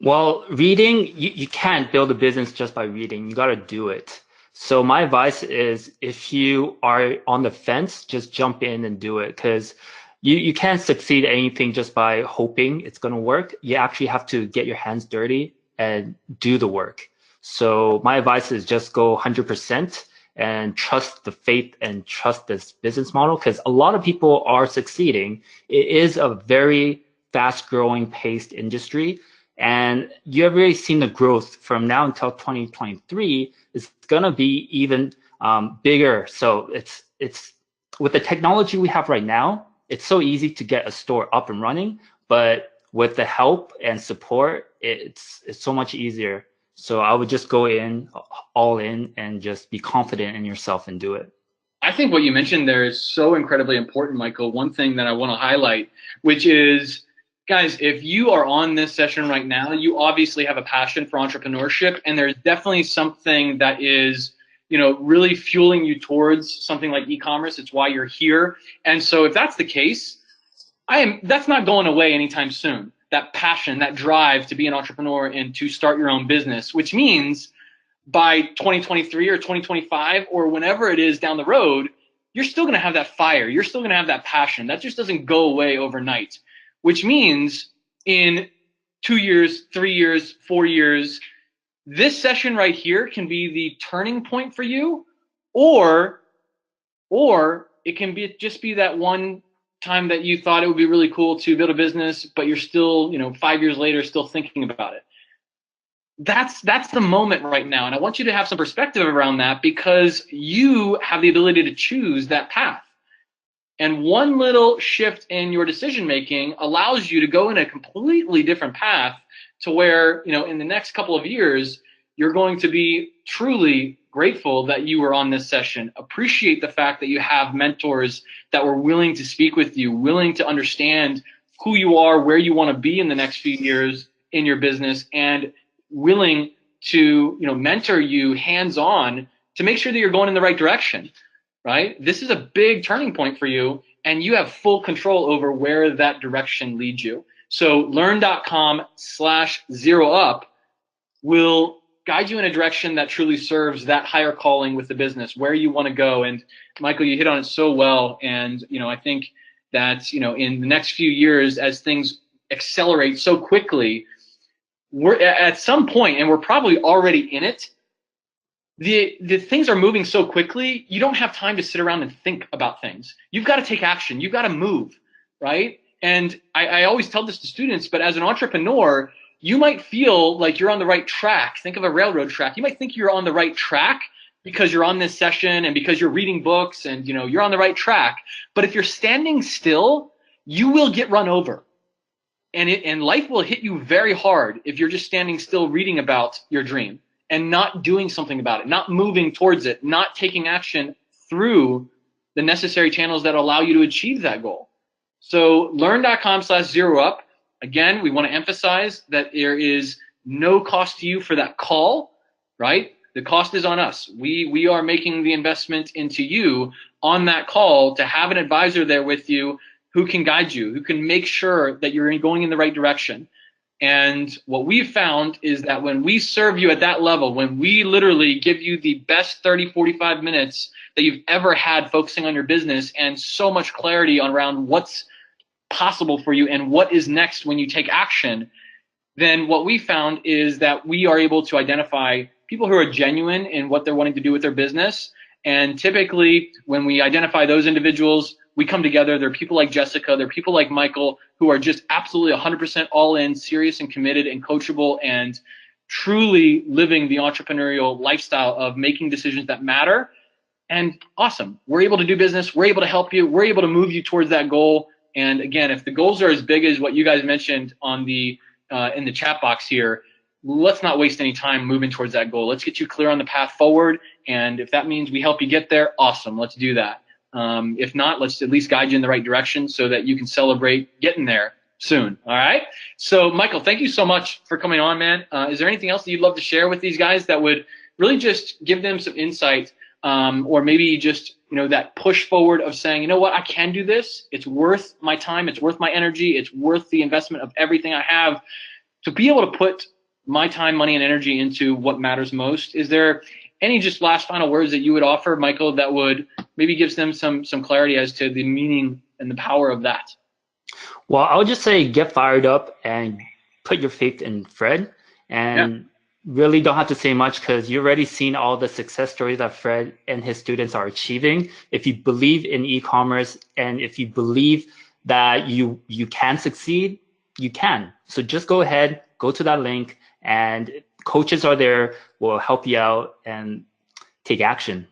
Well, reading, you can't build a business just by reading. You got to do it. So my advice is if you are on the fence, just jump in and do it, because you can't succeed at anything just by hoping it's going to work. You actually have to get your hands dirty and do the work. So my advice is just go 100% and trust the faith and trust this business model, because a lot of people are succeeding. It is a very fast growing paced industry. And you have really seen the growth from now until 2023 is going to be even bigger. So it's with the technology we have right now, it's so easy to get a store up and running, but with the help and support, it's so much easier. So I would just go in all in and just be confident in yourself and do it. I think what you mentioned there is so incredibly important, Michael. One thing that I want to highlight, which is, guys, if you are on this session right now, you obviously have a passion for entrepreneurship, and there's definitely something that is, really fueling you towards something like e-commerce. It's why you're here. And so if that's the case, that's not going away anytime soon. That passion, that drive to be an entrepreneur and to start your own business, which means by 2023 or 2025 or whenever it is down the road, you're still going to have that fire. You're still going to have that passion. That just doesn't go away overnight, which means in 2 years, 3 years, 4 years. This session right here can be the turning point for you, or it can be just be that one time that you thought it would be really cool to build a business, but you're still, 5 years later, still thinking about it. That's the moment right now. And I want you to have some perspective around that, because you have the ability to choose that path. And one little shift in your decision making allows you to go in a completely different path to where, in the next couple of years, you're going to be truly grateful that you were on this session. Appreciate the fact that you have mentors that were willing to speak with you, willing to understand who you are, where you want to be in the next few years in your business, and willing to, mentor you hands-on to make sure that you're going in the right direction, right? This is a big turning point for you, and you have full control over where that direction leads you. So learn.com/zeroup will guide you in a direction that truly serves that higher calling with the business, where you want to go. And Michael, you hit on it so well. And, I think that, in the next few years, as things accelerate so quickly, we're at some point, and we're probably already in it, the things are moving so quickly, you don't have time to sit around and think about things. You've got to take action. You've got to move, right? And I always tell this to students, but as an entrepreneur, you might feel like you're on the right track. Think of a railroad track. You might think you're on the right track because you're on this session and because you're reading books and, you're on the right track. But if you're standing still, you will get run over. And life will hit you very hard if you're just standing still reading about your dream and not doing something about it, not moving towards it, not taking action through the necessary channels that allow you to achieve that goal. So learn.com/zeroup. Again, we want to emphasize that there is no cost to you for that call, right? The cost is on us. We are making the investment into you on that call to have an advisor there with you who can guide you, who can make sure that you're going in the right direction. And what we've found is that when we serve you at that level, when we literally give you the best 30, 45 minutes that you've ever had focusing on your business, and so much clarity around what's possible for you and what is next when you take action, then what we found is that we are able to identify people who are genuine in what they're wanting to do with their business. And typically when we identify those individuals, we come together. There are people like Jessica, there are people like Michael who are just absolutely 100% all in, serious and committed and coachable, and truly living the entrepreneurial lifestyle of making decisions that matter. And awesome, we're able to do business, we're able to help you, we're able to move you towards that goal. And again, if the goals are as big as what you guys mentioned on the in the chat box here, let's not waste any time moving towards that goal. Let's get you clear on the path forward. And if that means we help you get there, awesome, let's do that. If not, let's at least guide you in the right direction so that you can celebrate getting there soon. All right. So Michael, thank you so much for coming on, man. Is there anything else that you'd love to share with these guys that would really just give them some insight, or maybe just, that push forward of saying, you know what, I can do this. It's worth my time. It's worth my energy. It's worth the investment of everything I have to be able to put my time, money, and energy into what matters most. Is there any just last final words that you would offer, Michael, that would maybe gives them some clarity as to the meaning and the power of that? Well, I would just say get fired up and put your faith in Fred, and really don't have to say much because you've already seen all the success stories that Fred and his students are achieving. If you believe in e-commerce and if you believe that you can succeed, you can. So just go ahead, go to that link, and coaches are there, will help you out and take action.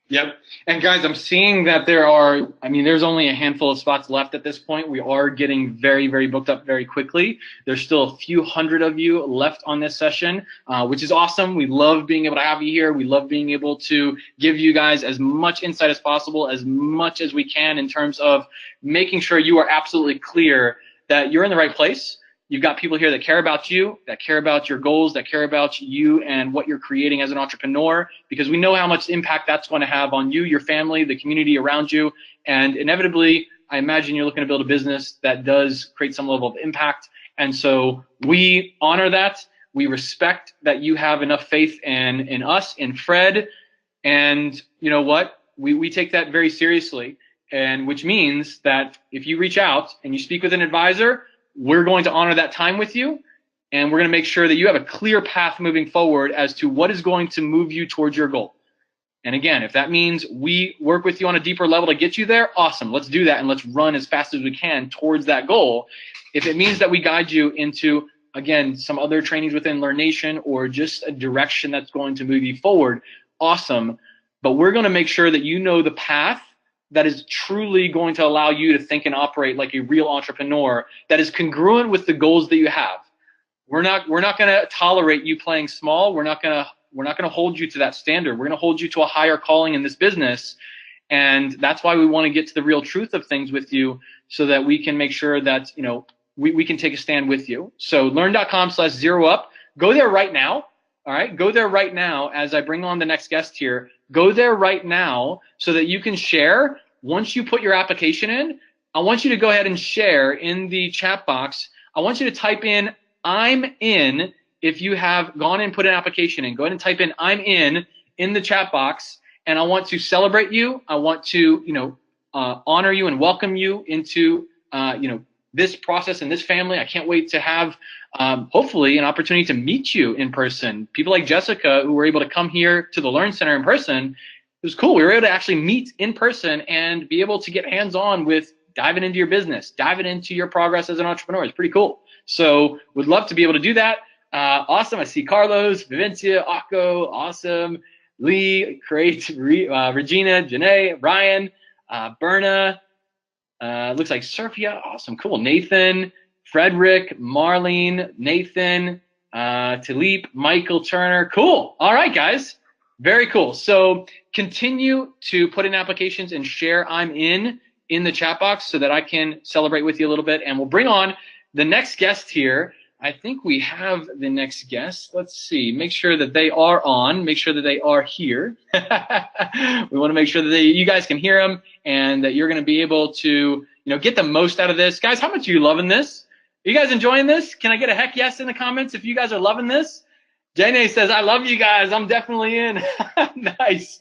Yep. And guys, I'm seeing that there's only a handful of spots left at this point. We are getting very, very booked up very quickly. There's still a few hundred of you left on this session, which is awesome. We love being able to have you here. We love being able to give you guys as much insight as possible, as much as we can in terms of making sure you are absolutely clear that you're in the right place. You've got people here that care about you, that care about your goals, that care about you and what you're creating as an entrepreneur, because we know how much impact that's going to have on you, your family, the community around you. And inevitably, I imagine you're looking to build a business that does create some level of impact. And so we honor that. We respect that you have enough faith in us, in Fred. And you know what? We take that very seriously. And which means that if you reach out and you speak with an advisor, we're going to honor that time with you. and we're going to make sure that you have a clear path moving forward as to what is going to move you towards your goal. And again, if that means we work with you on a deeper level to get you there, awesome. Let's do that, and let's run as fast as we can towards that goal. If it means that we guide you into, again, some other trainings within Learn Nation or just a direction that's going to move you forward, awesome. But we're going to make sure that you know the path that is truly going to allow you to think and operate like a real entrepreneur that is congruent with the goals that you have. We're not going to tolerate you playing small. We're not going to hold you to that standard. We're going to hold you to a higher calling in this business. And that's why we want to get to the real truth of things with you, so that we can make sure that, you know, we can take a stand with you. So learn.com/zeroup. Go there right now. All right. Go there right now as I bring on the next guest here. Go there right now so that you can share. Once you put your application in, I want you to go ahead and share in the chat box. I want you to type in "I'm in." If you have gone and put an application in, go ahead and type in "I'm in the chat box, and I want to celebrate you. I want to, you know, honor you and welcome you into, you know, this process and this family. I can't wait to have, hopefully, an opportunity to meet you in person. People like Jessica, who were able to come here to the Learn Center in person, it was cool. We were able to actually meet in person and be able to get hands-on with diving into your business, diving into your progress as an entrepreneur. It's pretty cool. So would love to be able to do that. Awesome. I see Carlos, Vivencia, Akko, awesome. Lee, great. Regina, Janae, Ryan, Berna, looks like Surfia, awesome, cool. Nathan, Frederick, Marlene, Nathan, Talip, Michael Turner, cool. All right, guys, very cool. So continue to put in applications and share "I'm in the chat box so that I can celebrate with you a little bit, and we'll bring on the next guest here. I think we have the next guest. Let's see. Make sure that they are on. Make sure that they are here. We want to make sure that you guys can hear them and that you're going to be able to, you know, get the most out of this. Guys, how much are you loving this? Are you guys enjoying this? Can I get a heck yes in the comments if you guys are loving this? Jane says, "I love you guys. I'm definitely in." Nice.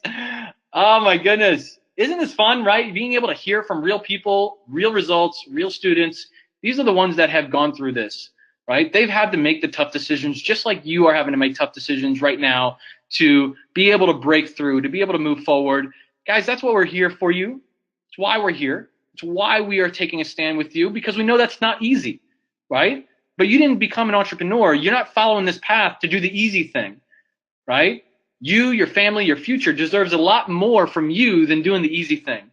Oh my goodness. Isn't this fun, right? Being able to hear from real people, real results, real students. These are the ones that have gone through this. Right? They've had to make the tough decisions, just like you are having to make tough decisions right now to be able to break through, to be able to move forward. Guys, that's what we're here for you. It's why we're here. It's why we are taking a stand with you, because we know that's not easy, right? But you didn't become an entrepreneur. You're not following this path to do the easy thing, right? You, your family, your future deserves a lot more from you than doing the easy thing,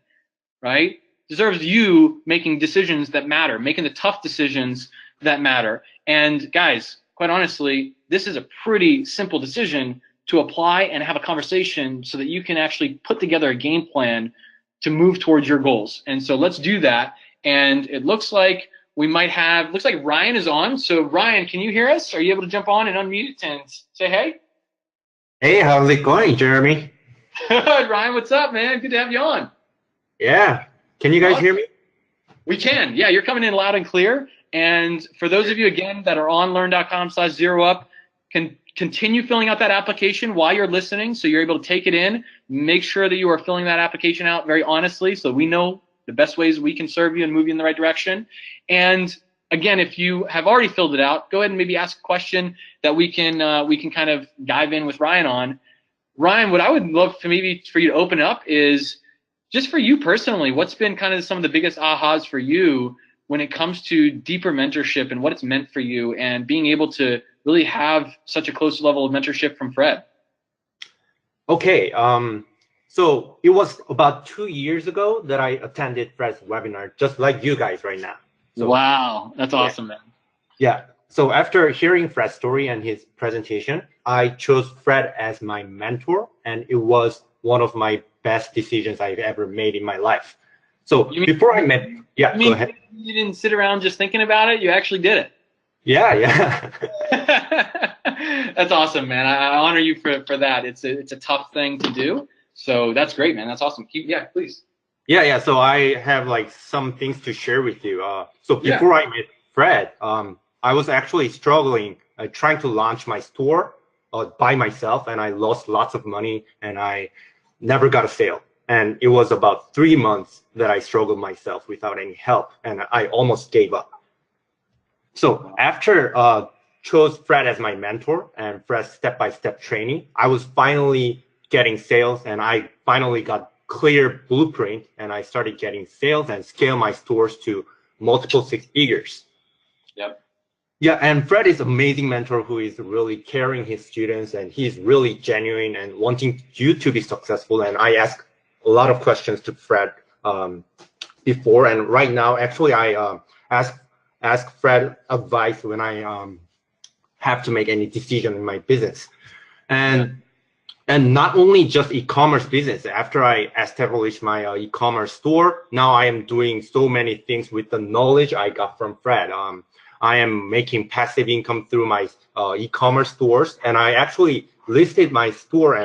right? Deserves you making decisions that matter, making the tough decisions that matter. And guys, quite honestly, this is a pretty simple decision to apply and have a conversation so that you can actually put together a game plan to move towards your goals. And so let's do that. And it looks like we might have, looks like Ryan is on. So Ryan, can you hear us? Are you able to jump on and unmute and say hey? Hey, how's it going, Jeremy? Good, Ryan, what's up, man? Good to have you on. Yeah. Can you guys hear me? We can. Yeah, you're coming in loud and clear. And for those of you, again, that are on learn.com/zeroup, can continue filling out that application while you're listening, so you're able to take it in. Make sure that you are filling that application out very honestly, so we know the best ways we can serve you and move you in the right direction. And again, if you have already filled it out, go ahead and maybe ask a question that we can kind of dive in with Ryan on. Ryan, what I would love for maybe for you to open up is just for you personally, what's been kind of some of the biggest ahas for you when it comes to deeper mentorship and what it's meant for you and being able to really have such a close level of mentorship from Fred? Okay, so it was about 2 years ago that I attended Fred's webinar, just like you guys right now. So, wow, that's awesome, man. Yeah, so after hearing Fred's story and his presentation, I chose Fred as my mentor, and it was one of my best decisions I've ever made in my life. So before I met, yeah, go ahead. You didn't sit around just thinking about it. You actually did it. Yeah. That's awesome, man. I honor you for that. It's a tough thing to do. So that's great, man. That's awesome. Yeah, please. Yeah. So I have like some things to share with you. So before I met Fred, I was actually struggling, trying to launch my store by myself, and I lost lots of money, and I never got a sale. And it was about 3 months that I struggled myself without any help, and I almost gave up. So after chose Fred as my mentor and Fred's step-by-step training, I was finally getting sales, and I finally got clear blueprint, and I started getting sales and scale my stores to multiple six figures. Yep. Yeah, and Fred is an amazing mentor who is really caring his students, and he's really genuine and wanting you to be successful. And I ask a lot of questions to Fred before, and right now, actually, I ask Fred advice when I have to make any decision in my business. And not only just e-commerce business. After I established my e-commerce store, now I am doing so many things with the knowledge I got from Fred. I am making passive income through my e-commerce stores, and I actually listed my store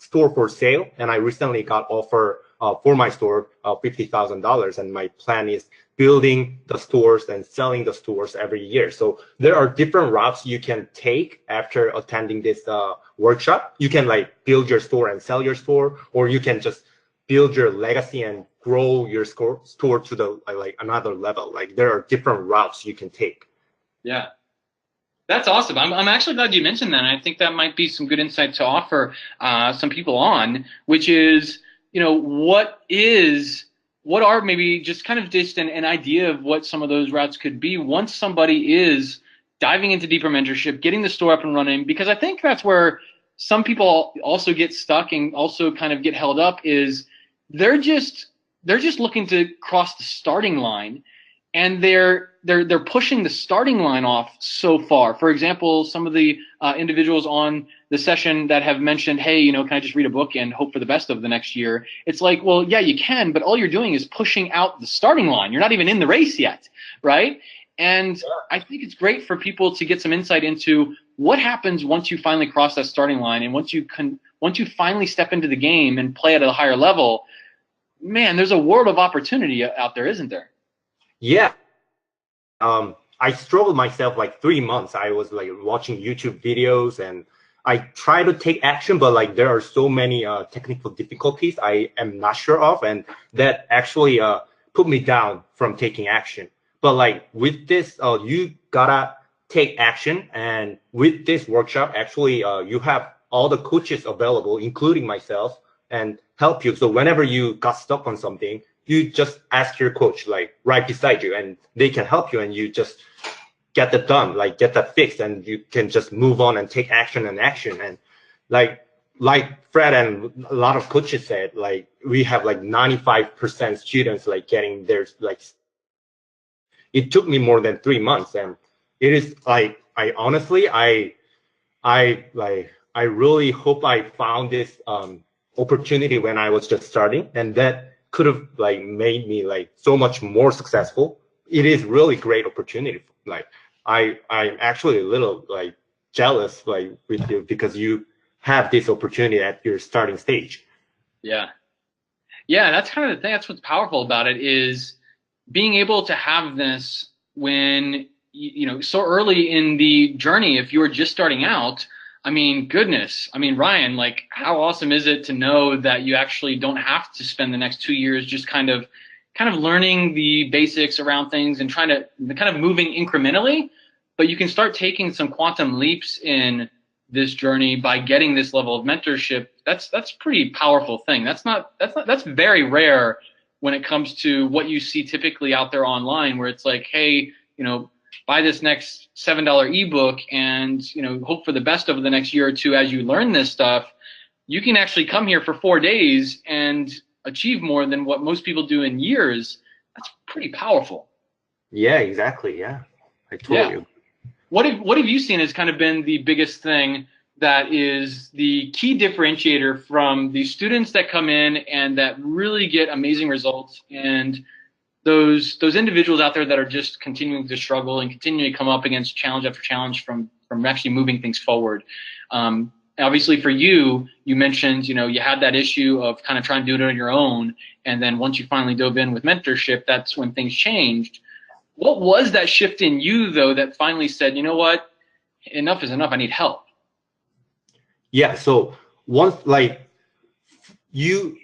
for sale, and I recently got offer for my store $50,000, and my plan is building the stores and selling the stores every year. So there are different routes you can take after attending this workshop. You can like build your store and sell your store, or you can just build your legacy and grow your store to the like another level. Like there are different routes you can take. Yeah. That's awesome. I'm actually glad you mentioned that. And I think that might be some good insight to offer some people on, which is, you know, what are maybe just kind of just an idea of what some of those routes could be once somebody is diving into deeper mentorship, getting the store up and running, because I think that's where some people also get stuck and also kind of get held up is they're just looking to cross the starting line, and they're pushing the starting line off so far. For example, some of the individuals on the session that have mentioned, hey, you know, can I just read a book and hope for the best of the next year? It's like, well, yeah, you can, but all you're doing is pushing out the starting line. You're not even in the race yet, right? And I think it's great for people to get some insight into what happens once you finally cross that starting line, and once you finally step into the game and play at a higher level. Man, there's a world of opportunity out there, isn't there? Yeah. I struggled myself like 3 months. I was like watching YouTube videos, and I try to take action, but like there are so many technical difficulties I am not sure of, and that actually put me down from taking action. But like with this, you gotta take action, and with this workshop, actually, you have all the coaches available, including myself, and help you. So whenever you got stuck on something, you just ask your coach like right beside you, and they can help you, and you just get that done, like get that fixed, and you can just move on and take action. And like Fred and a lot of coaches said, like we have like 95% students like getting theirs. Like it took me more than 3 months, and it is like I honestly I really hope I found this opportunity when I was just starting, and that could have like made me like so much more successful. It is really great opportunity. Like I'm actually a little like jealous like with you, because you have this opportunity at your starting stage. Yeah, that's kind of the thing. That's what's powerful about it, is being able to have this when you know so early in the journey. If you're just starting out, I mean, goodness. I mean, Ryan, like, how awesome is it to know that you actually don't have to spend the next 2 years just kind of learning the basics around things and trying to kind of moving incrementally, but you can start taking some quantum leaps in this journey by getting this level of mentorship. That's pretty powerful thing. That's very rare when it comes to what you see typically out there online, where it's like, hey, you know, buy this next $7 ebook and, you know, hope for the best over the next year or two as you learn this stuff. You can actually come here for 4 days and achieve more than what most people do in years. That's pretty powerful. Yeah, exactly. Yeah, I told you. What have you seen has kind of been the biggest thing that is the key differentiator from the students that come in and that really get amazing results, and those individuals out there that are just continuing to struggle and continuing to come up against challenge after challenge from actually moving things forward? Obviously for you mentioned, you know, you had that issue of kind of trying to do it on your own, and then once you finally dove in with mentorship, that's when things changed. What was that shift in you though that finally said, you know what, enough is enough, I need help? Yeah, so once like you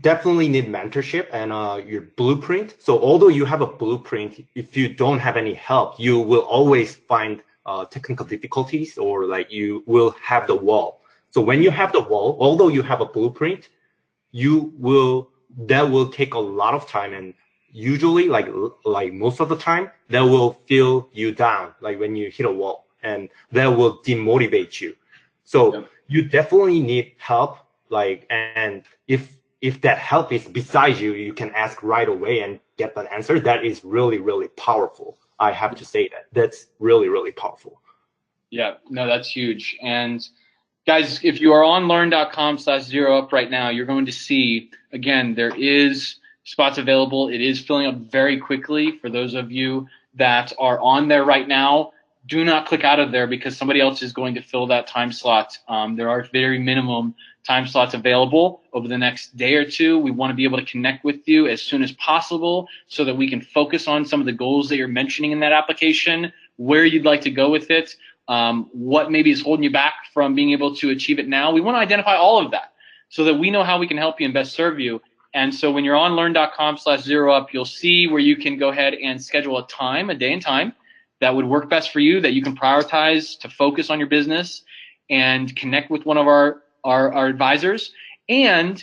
definitely need mentorship and your blueprint. So although you have a blueprint, if you don't have any help, you will always find technical difficulties, or like you will have the wall. So when you have the wall, although you have a blueprint, that will take a lot of time, and usually like most of the time that will feel you down, like when you hit a wall, and that will demotivate you. So you definitely need help, like, and if that help is beside you, you can ask right away and get that answer. That is really, really powerful. I have to say that's really, really powerful. Yeah, no, that's huge. And guys, if you are on learn.com/ZeroUp right now, you're going to see, again, there is spots available. It is filling up very quickly. For those of you that are on there right now, do not click out of there because somebody else is going to fill that time slot. There are very minimum time slots available over the next day or two. We want to be able to connect with you as soon as possible so that we can focus on some of the goals that you're mentioning in that application, where you'd like to go with it, what maybe is holding you back from being able to achieve it now. We want to identify all of that so that we know how we can help you and best serve you. And so when you're on learn.com/ZeroUp, you'll see where you can go ahead and schedule a time, a day and time that would work best for you, that you can prioritize to focus on your business and connect with one of our advisors. And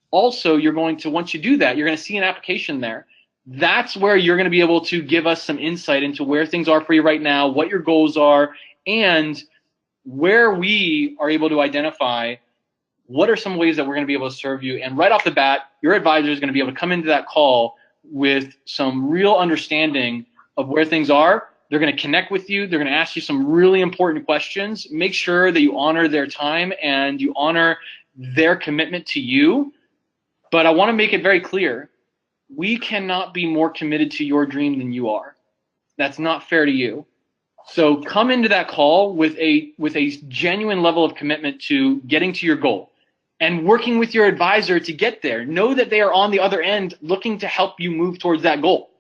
also you're going to, once you do that, you're going to see an application there. That's where you're going to be able to give us some insight into where things are for you right now, what your goals are, and where we are able to identify what are some ways that we're going to be able to serve you. And right off the bat, your advisor is going to be able to come into that call with some real understanding of where things are. They're going to connect with you. They're going to ask you some really important questions. Make sure that you honor their time and you honor their commitment to you. But I want to make it very clear, we cannot be more committed to your dream than you are. That's not fair to you. So come into that call with a genuine level of commitment to getting to your goal and working with your advisor to get there. Know that they are on the other end looking to help you move towards that goal.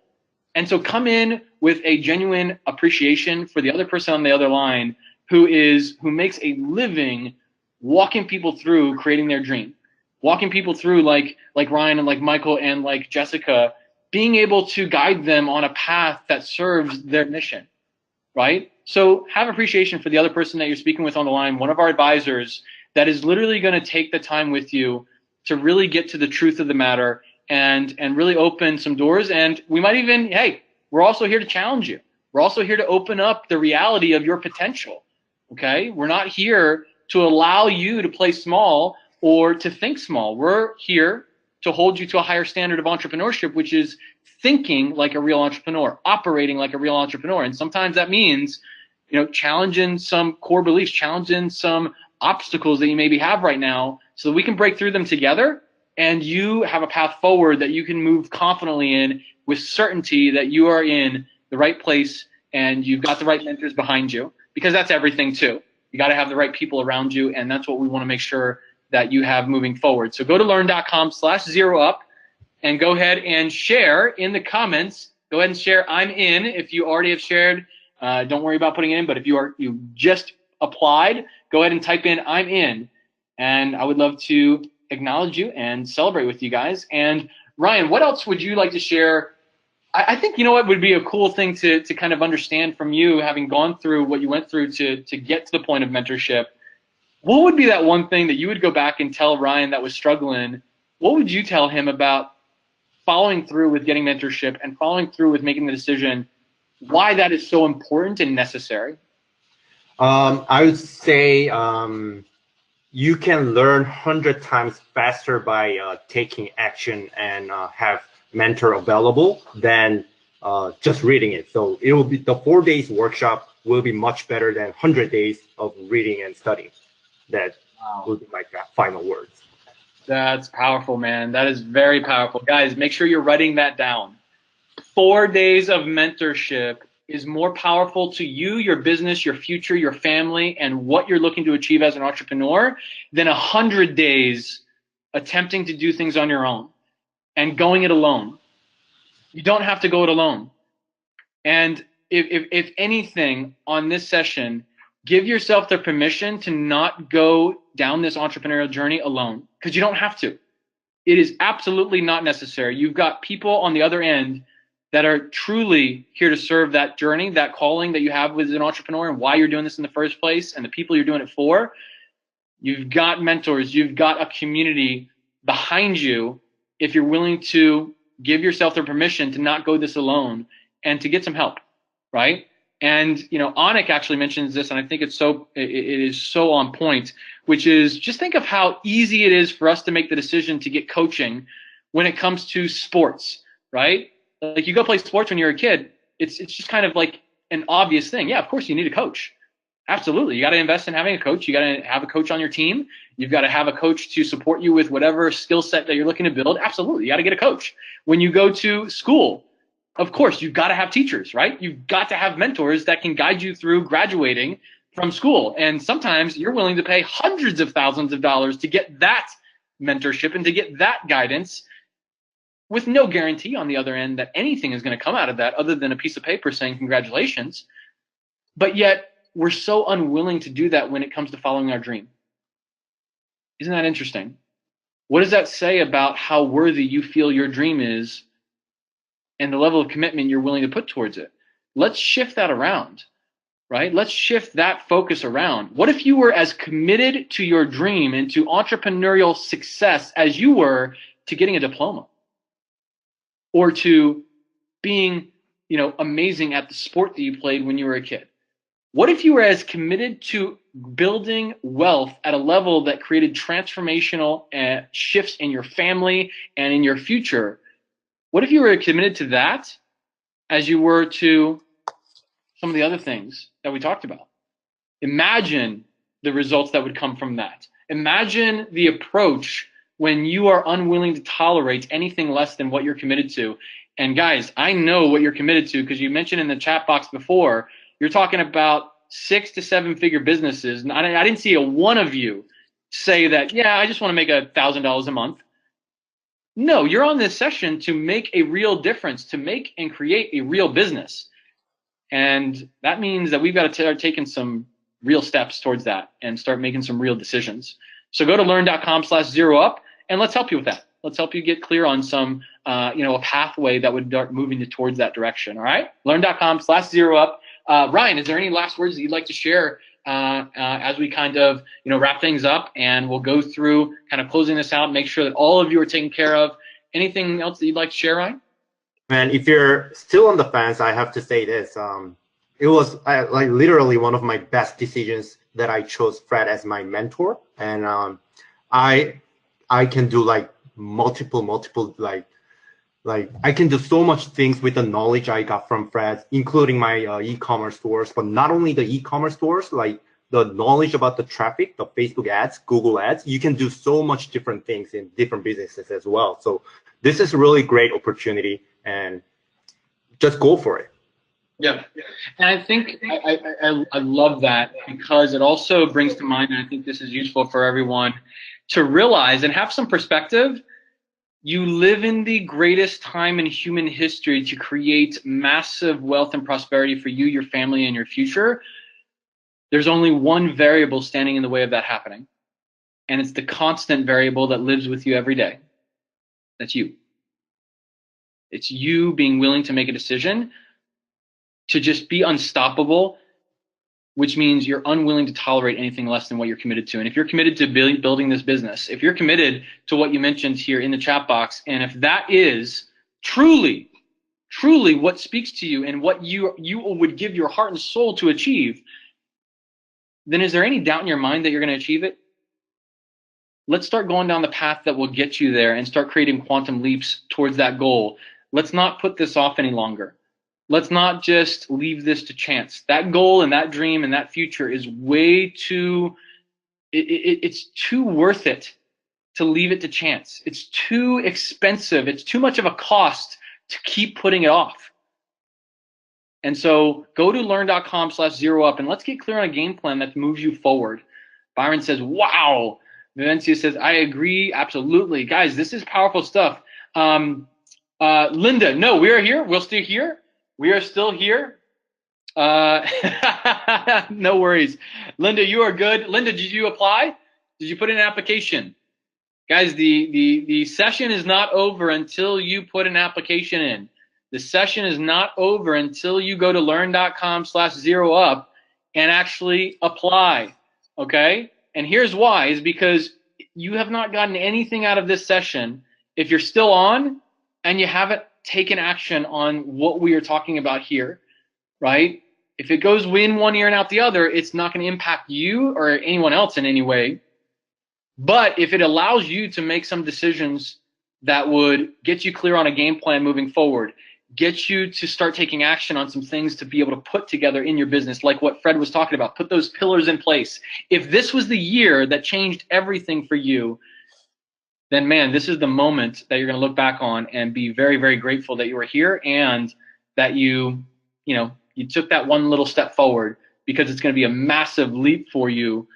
And so come in with a genuine appreciation for the other person on the other line who makes a living walking people through creating their dream, walking people through like Ryan and like Michael and like Jessica, being able to guide them on a path that serves their mission, right? So have appreciation for the other person that you're speaking with on the line, one of our advisors that is literally going to take the time with you to really get to the truth of the matter and really open some doors. And we might even, hey, we're also here to challenge you. We're also here to open up the reality of your potential, okay? We're not here to allow you to play small or to think small. We're here to hold you to a higher standard of entrepreneurship, which is thinking like a real entrepreneur, operating like a real entrepreneur. And sometimes that means, challenging some core beliefs, challenging some obstacles that you maybe have right now so that we can break through them together and you have a path forward that you can move confidently in with certainty that you are in the right place and you've got the right mentors behind you, because that's everything too. You got to have the right people around you, and that's what we want to make sure that you have moving forward. So go to learn.com/ZeroUp and go ahead and share in the comments. Go ahead and share I'm in. If you already have shared, don't worry about putting it in, but if you just applied, go ahead and type in I'm in, and I would love to acknowledge you and celebrate with you guys. And Ryan, what else would you like to share? I think, what would be a cool thing to kind of understand from you, having gone through what you went through to get to the point of mentorship. What would be that one thing that you would go back and tell Ryan that was struggling? What would you tell him about following through with getting mentorship and following through with making the decision, why that is so important and necessary? I would say you can learn 100 times faster by taking action and have mentor available than just reading it. So it will be the 4 days workshop will be much better than 100 days of reading and studying. That would be my final words. That's powerful, man. That is very powerful. Guys, make sure you're writing that down. 4 days of mentorship is more powerful to you, your business, your future, your family, and what you're looking to achieve as an entrepreneur than 100 days attempting to do things on your own and going it alone. You don't have to go it alone. And if anything on this session, give yourself the permission to not go down this entrepreneurial journey alone, because you don't have to. It is absolutely not necessary. You've got people on the other end that are truly here to serve that journey, that calling that you have as an entrepreneur and why you're doing this in the first place and the people you're doing it for. You've got mentors, you've got a community behind you if you're willing to give yourself the permission to not go this alone and to get some help, right? And Anik actually mentions this, and I think it is so on point, which is just think of how easy it is for us to make the decision to get coaching when it comes to sports, right? Like you go play sports when you're a kid, it's just kind of like an obvious thing. Yeah, of course you need a coach. Absolutely. You got to invest in having a coach. You got to have a coach on your team. You've got to have a coach to support you with whatever skill set that you're looking to build. Absolutely. You got to get a coach. When you go to school, of course, you've got to have teachers, right? You've got to have mentors that can guide you through graduating from school. And sometimes you're willing to pay hundreds of thousands of dollars to get that mentorship and to get that guidance with no guarantee on the other end that anything is going to come out of that other than a piece of paper saying congratulations. But yet we're so unwilling to do that when it comes to following our dream. Isn't that interesting? What does that say about how worthy you feel your dream is and the level of commitment you're willing to put towards it? Let's shift that around, right? Let's shift that focus around. What if you were as committed to your dream and to entrepreneurial success as you were to getting a diploma or to being, amazing at the sport that you played when you were a kid? What if you were as committed to building wealth at a level that created transformational shifts in your family and in your future? What if you were committed to that as you were to some of the other things that we talked about? Imagine the results that would come from that. Imagine the approach when you are unwilling to tolerate anything less than what you're committed to. And guys, I know what you're committed to because you mentioned in the chat box before, you're talking about 6 to 7 figure businesses. And I didn't see a one of you say that, yeah, I just want to make $1,000 a month. No, you're on this session to make a real difference, to make and create a real business. And that means that we've got to start taking some real steps towards that and start making some real decisions. So go to learn.com/zeroup and let's help you with that. Let's help you get clear on some, a pathway that would start moving you towards that direction. All right, learn.com/zeroup. Ryan, is there any last words that you'd like to share as we kind of wrap things up, and we'll go through kind of closing this out, make sure that all of you are taken care of? Anything else that you'd like to share, Ryan? Man, if you're still on the fence, I have to say this. It was like literally one of my best decisions that I chose Fred as my mentor, and I can do like multiple like I can do so much things with the knowledge I got from Fred, including my e-commerce stores, but not only the e-commerce stores, like the knowledge about the traffic, the Facebook ads, Google ads. You can do so much different things in different businesses as well. So this is a really great opportunity, and just go for it. Yeah, and I think I love that because it also brings to mind, and I think this is useful for everyone to realize and have some perspective. You live in the greatest time in human history to create massive wealth and prosperity for you, your family, and your future. There's only one variable standing in the way of that happening, and it's the constant variable that lives with you every day. That's you. It's you being willing to make a decision to just be unstoppable, which means you're unwilling to tolerate anything less than what you're committed to. And if you're committed to building this business, if you're committed to what you mentioned here in the chat box, and if that is truly what speaks to you and what you would give your heart and soul to achieve, then is there any doubt in your mind that you're going to achieve it? Let's start going down the path that will get you there and start creating quantum leaps towards that goal. Let's not put this off any longer. Let's not just leave this to chance. That goal and that dream and that future is way too, it's too worth it to leave it to chance. It's too expensive. It's too much of a cost to keep putting it off. And so go to learn.com/zeroup and let's get clear on a game plan that moves you forward. Byron says, wow. Vivencia says, I agree. Absolutely. Guys, this is powerful stuff. Linda, no, we are here. We'll stay here. We are still here. No worries. Linda, you are good. Linda, did you apply? Did you put in an application? Guys, the session is not over until you put an application in. The session is not over until you go to learn.com/ZeroUp and actually apply, okay? And here's why, is because you have not gotten anything out of this session if you're still on and you haven't taken action on what we are talking about here, right? If it goes in one ear and out the other, it's not going to impact you or anyone else in any way. But if it allows you to make some decisions that would get you clear on a game plan moving forward, get you to start taking action on some things to be able to put together in your business, like what Fred was talking about, put those pillars in place. If this was the year that changed everything for you, then man, this is the moment that you're going to look back on and be very, very grateful that you were here and that you took that one little step forward, because it's going to be a massive leap for you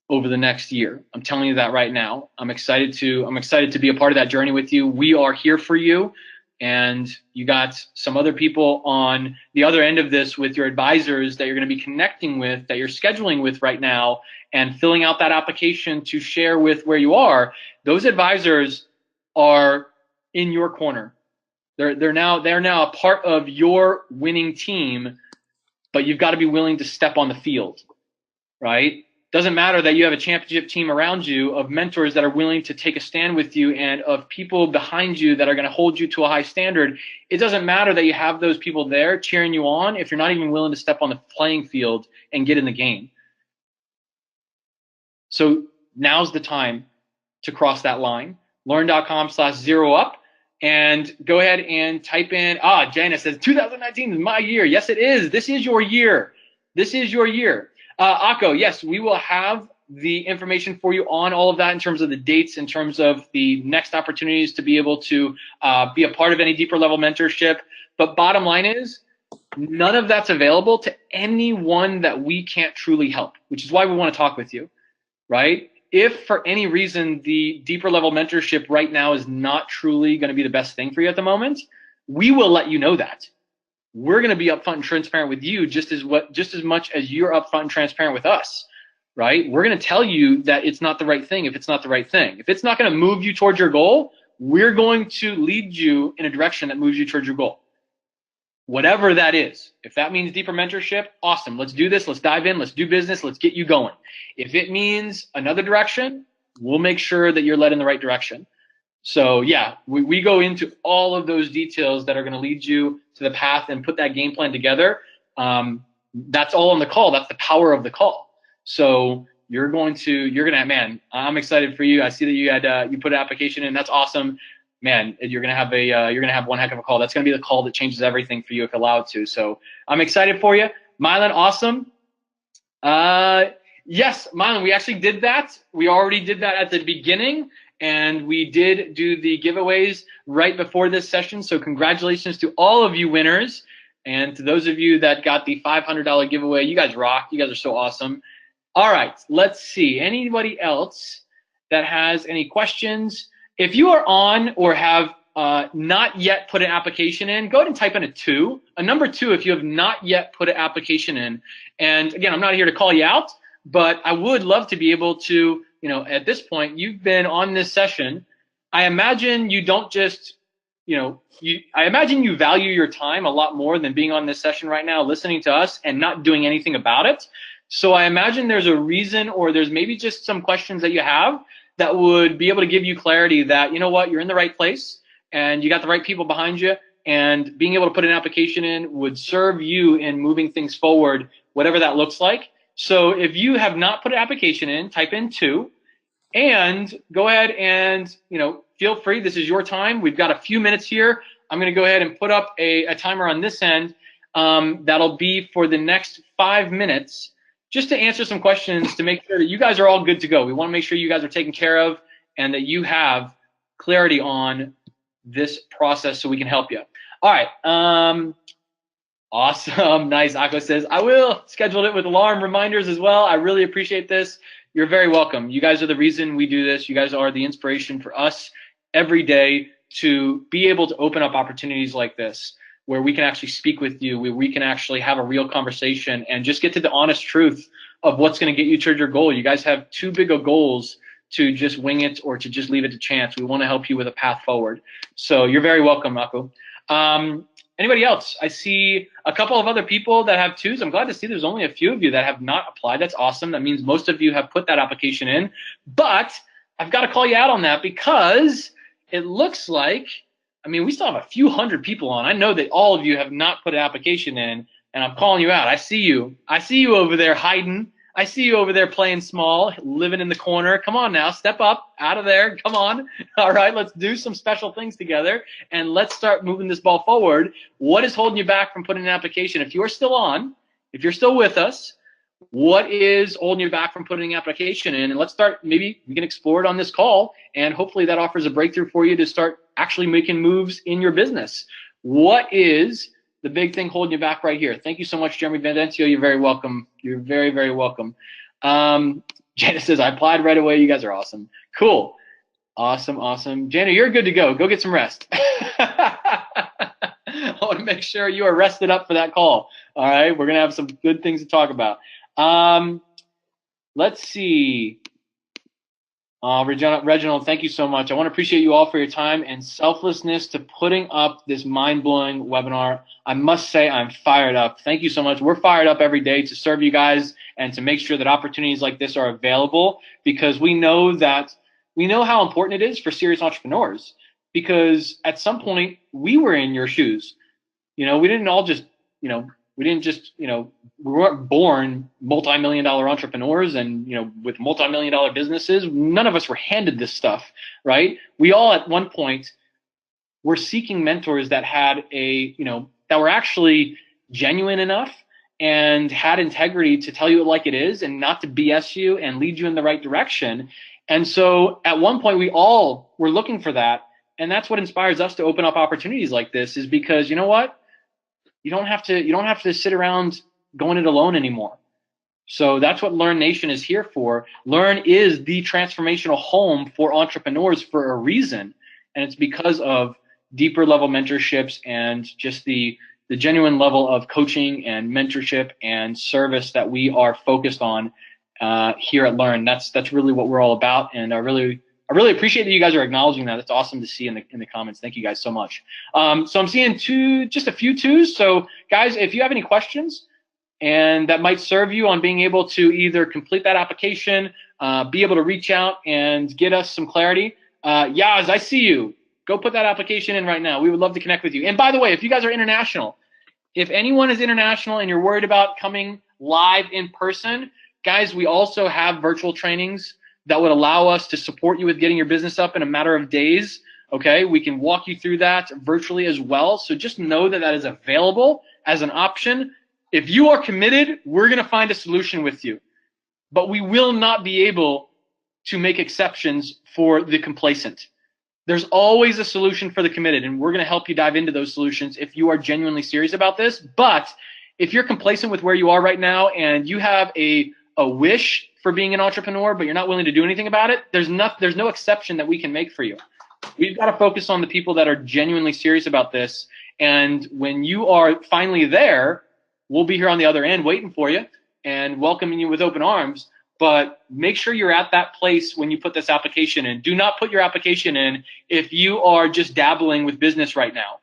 over the next year. I'm telling you that right now. I'm excited to be a part of that journey with you. We are here for you. And you got some other people on the other end of this with your advisors that you're going to be connecting with, that you're scheduling with right now, and filling out that application to share with where you are. Those advisors are in your corner. They're now a part of your winning team, but you've got to be willing to step on the field, right? Doesn't matter that you have a championship team around you of mentors that are willing to take a stand with you and of people behind you that are going to hold you to a high standard. It doesn't matter that you have those people there cheering you on if you're not even willing to step on the playing field and get in the game. So now's the time to cross that line. Learn.com/ZeroUp and go ahead and type in, Jana says 2019 is my year. Yes, it is. This is your year. This is your year. Akko, yes, we will have the information for you on all of that in terms of the dates, in terms of the next opportunities to be able to be a part of any deeper level mentorship. But bottom line is, none of that's available to anyone that we can't truly help, which is why we want to talk with you, right? If for any reason the deeper level mentorship right now is not truly going to be the best thing for you at the moment, we will let you know that. We're going to be upfront and transparent with you just as much as you're upfront and transparent with us, right? We're going to tell you that it's not the right thing if it's not the right thing. If it's not going to move you towards your goal, we're going to lead you in a direction that moves you towards your goal. Whatever that is. If that means deeper mentorship, awesome. Let's do this. Let's dive in. Let's do business. Let's get you going. If it means another direction, we'll make sure that you're led in the right direction. So yeah, we go into all of those details that are going to lead you to the path and put that game plan together. That's all on the call. That's the power of the call. So you're gonna, man, I'm excited for you. I see that you put an application in. That's awesome, man. You're gonna have one heck of a call. That's gonna be the call that changes everything for you if allowed to. So I'm excited for you, Mylan. Awesome. Yes, Mylan, we actually did that. We already did that at the beginning. And we did do the giveaways right before this session. So congratulations to all of you winners. And to those of you that got the $500 giveaway, you guys rock. You guys are so awesome. All right, let's see. Anybody else that has any questions? If you are on or have not yet put an application in, go ahead and type in a number 2 if you have not yet put an application in. And again, I'm not here to call you out, but I would love to be able to, at this point, you've been on this session. I imagine you don't just, I imagine you value your time a lot more than being on this session right now, listening to us and not doing anything about it. So I imagine there's a reason, or there's maybe just some questions that you have that would be able to give you clarity that, you know what, you're in the right place and you got the right people behind you, and being able to put an application in would serve you in moving things forward, whatever that looks like. So if you have not put an application in, type in 2. And go ahead and, feel free. This is your time. We've got a few minutes here. I'm going to go ahead and put up a timer on this end. That'll be for the next 5 minutes, just to answer some questions to make sure that you guys are all good to go. We want to make sure you guys are taken care of and that you have clarity on this process so we can help you. All right. Awesome. Nice. Akko says, I will schedule it with alarm reminders as well. I really appreciate this. You're very welcome. You guys are the reason we do this. You guys are the inspiration for us every day to be able to open up opportunities like this, where we can actually speak with you, where we can actually have a real conversation and just get to the honest truth of what's going to get you to your goal. You guys have too big of goals to just wing it or to just leave it to chance. We want to help you with a path forward. So you're very welcome, Akko. Anybody else? I see a couple of other people that have 2s. I'm glad to see there's only a few of you that have not applied. That's awesome. That means most of you have put that application in. But I've got to call you out on that because it looks like, I mean, we still have a few hundred people on. I know that all of you have not put an application in, and I'm calling you out. I see you. I see you over there hiding. I see you over there playing small, living in the corner. Come on now, step up out of there. Come on. All right, let's do some special things together, and let's start moving this ball forward. What is holding you back from putting an application? If you're still on, if you're still with us, what is holding you back from putting an application in? And let's start, maybe we can explore it on this call, and hopefully that offers a breakthrough for you to start actually making moves in your business. What is the big thing holding you back right here? Thank you so much, Jeremy Vendencio. You're very welcome. You're very, very welcome. Jana says, I applied right away. You guys are awesome. Cool. Awesome, awesome. Jana, you're good to go. Go get some rest. I want to make sure you are rested up for that call. All right, we're going to have some good things to talk about. Let's see. Reginald, thank you so much. I want to appreciate you all for your time and selflessness to putting up this mind-blowing webinar. I must say I'm fired up. Thank you so much. We're fired up every day to serve you guys and to make sure that opportunities like this are available, because we know how important it is for serious entrepreneurs, because at some point we were in your shoes. We didn't all just, we weren't born multi-million-dollar entrepreneurs and, with multi-million-dollar businesses. None of us were handed this stuff, right? We all at one point were seeking mentors that had that were actually genuine enough and had integrity to tell you it like it is and not to BS you and lead you in the right direction. And so at one point we all were looking for that. And that's what inspires us to open up opportunities like this, is because you know what? You don't have to sit around going it alone anymore. So that's what Lurn Nation is here for. Lurn is the transformational home for entrepreneurs for a reason. And it's because of deeper level mentorships and just the genuine level of coaching and mentorship and service that we are focused on here at Lurn. That's really what we're all about. And I really appreciate that you guys are acknowledging that. It's awesome to see in the comments. Thank you guys so much. So I'm seeing just a few 2s. So guys, if you have any questions and that might serve you on being able to either complete that application, be able to reach out and get us some clarity. Yaz, I see you. Go put that application in right now. We would love to connect with you. And by the way, if you guys are international, if anyone is international and you're worried about coming live in person, guys, we also have virtual trainings that would allow us to support you with getting your business up in a matter of days. Okay, we can walk you through that virtually as well. So just know that that is available as an option. If you are committed, we're going to find a solution with you. But we will not be able to make exceptions for the complacent. There's always a solution for the committed, and we're going to help you dive into those solutions if you are genuinely serious about this. But if you're complacent with where you are right now and you have a wish for being an entrepreneur, but you're not willing to do anything about it, there's no exception that we can make for you. We've got to focus on the people that are genuinely serious about this. And when you are finally there, we'll be here on the other end waiting for you and welcoming you with open arms. But make sure you're at that place when you put this application in. Do not put your application in if you are just dabbling with business right now,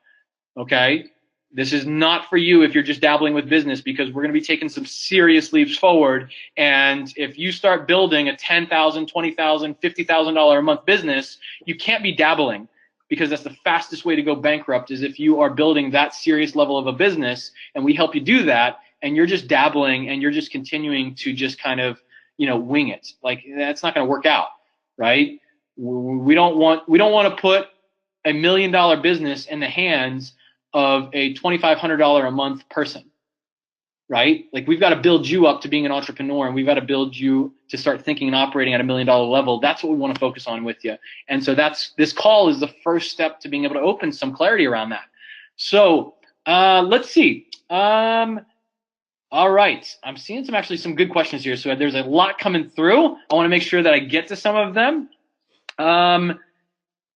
okay? This is not for you if you're just dabbling with business, because we're going to be taking some serious leaps forward. And if you start building a $10,000, $20,000, $50,000 a month business, you can't be dabbling, because that's the fastest way to go bankrupt, is if you are building that serious level of a business and we help you do that, and you're just dabbling and you're just continuing to just kind of, wing it. Like, that's not going to work out, right? We don't want to put $1 million business in the hands of a $2,500 a month person, right? Like, we've got to build you up to being an entrepreneur, and we've got to build you to start thinking and operating at $1 million level. That's what we want to focus on with you. And so this call is the first step to being able to open some clarity around that. So let's see. All right, I'm seeing some good questions here. So there's a lot coming through. I want to make sure that I get to some of them.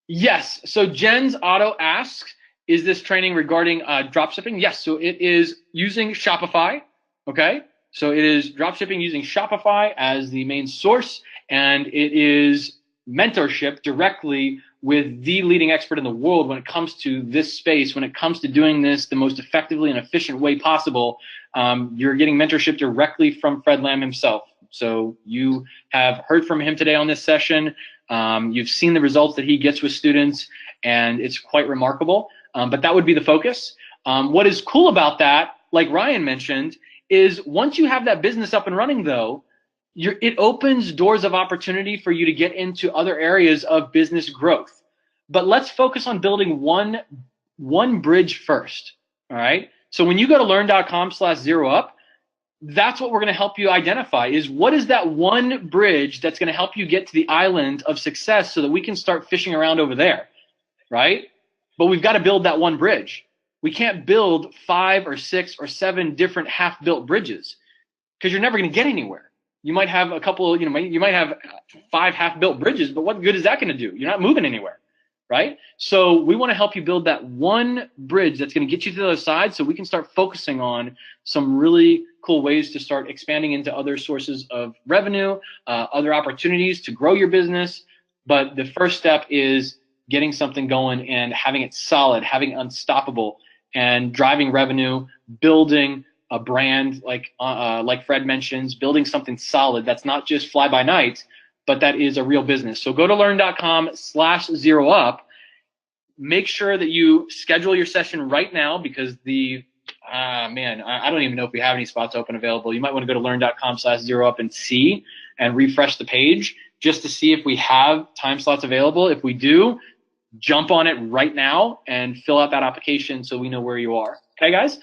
Yes, so Jen's Auto asks, is this training regarding dropshipping? Yes, so it is using Shopify, okay? So it is dropshipping using Shopify as the main source, and it is mentorship directly with the leading expert in the world when it comes to this space, when it comes to doing this the most effectively and efficient way possible. You're getting mentorship directly from Fred Lamb himself. So you have heard from him today on this session. You've seen the results that he gets with students, and it's quite remarkable. But that would be the focus. What is cool about that, like Ryan mentioned, is once you have that business up and running, though, it opens doors of opportunity for you to get into other areas of business growth. But let's focus on building one bridge first. All right. So when you go to learn.com/ZeroUp, that's what we're going to help you identify, is what is that one bridge that's going to help you get to the island of success so that we can start fishing around over there, right? But we've got to build that one bridge. We can't build 5 or 6 or 7 different half-built bridges because you're never going to get anywhere. You might have a couple, you might have 5 half-built bridges, but what good is that going to do? You're not moving anywhere, right? So we want to help you build that one bridge that's going to get you to the other side so we can start focusing on some really cool ways to start expanding into other sources of revenue, other opportunities to grow your business. But the first step is getting something going and having it solid, having it unstoppable, and driving revenue, building a brand like Fred mentions, building something solid that's not just fly by night, but that is a real business. So go to learn.com/ZeroUp. Make sure that you schedule your session right now, because I don't even know if we have any spots open available. You might want to go to learn.com/ZeroUp and see and refresh the page just to see if we have time slots available. If we do, jump on it right now and fill out that application so we know where you are. Okay, guys?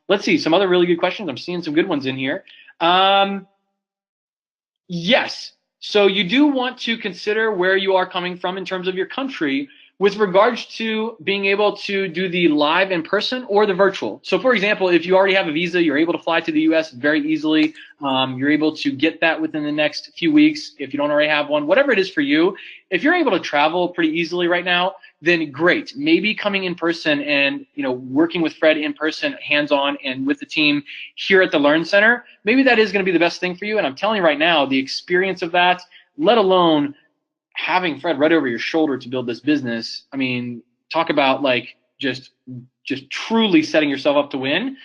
Let's see some other really good questions. I'm seeing some good ones in here. Yes. So you do want to consider where you are coming from in terms of your country with regards to being able to do the live in person or the virtual. So for example, if you already have a visa, you're able to fly to the US very easily. You're able to get that within the next few weeks if you don't already have one, whatever it is for you. If you're able to travel pretty easily right now, then great. Maybe coming in person and working with Fred in person, hands-on, and with the team here at the Learn Center, maybe that is going to be the best thing for you. And I'm telling you right now, the experience of that, let alone having Fred right over your shoulder to build this business, I mean, talk about like just truly setting yourself up to win.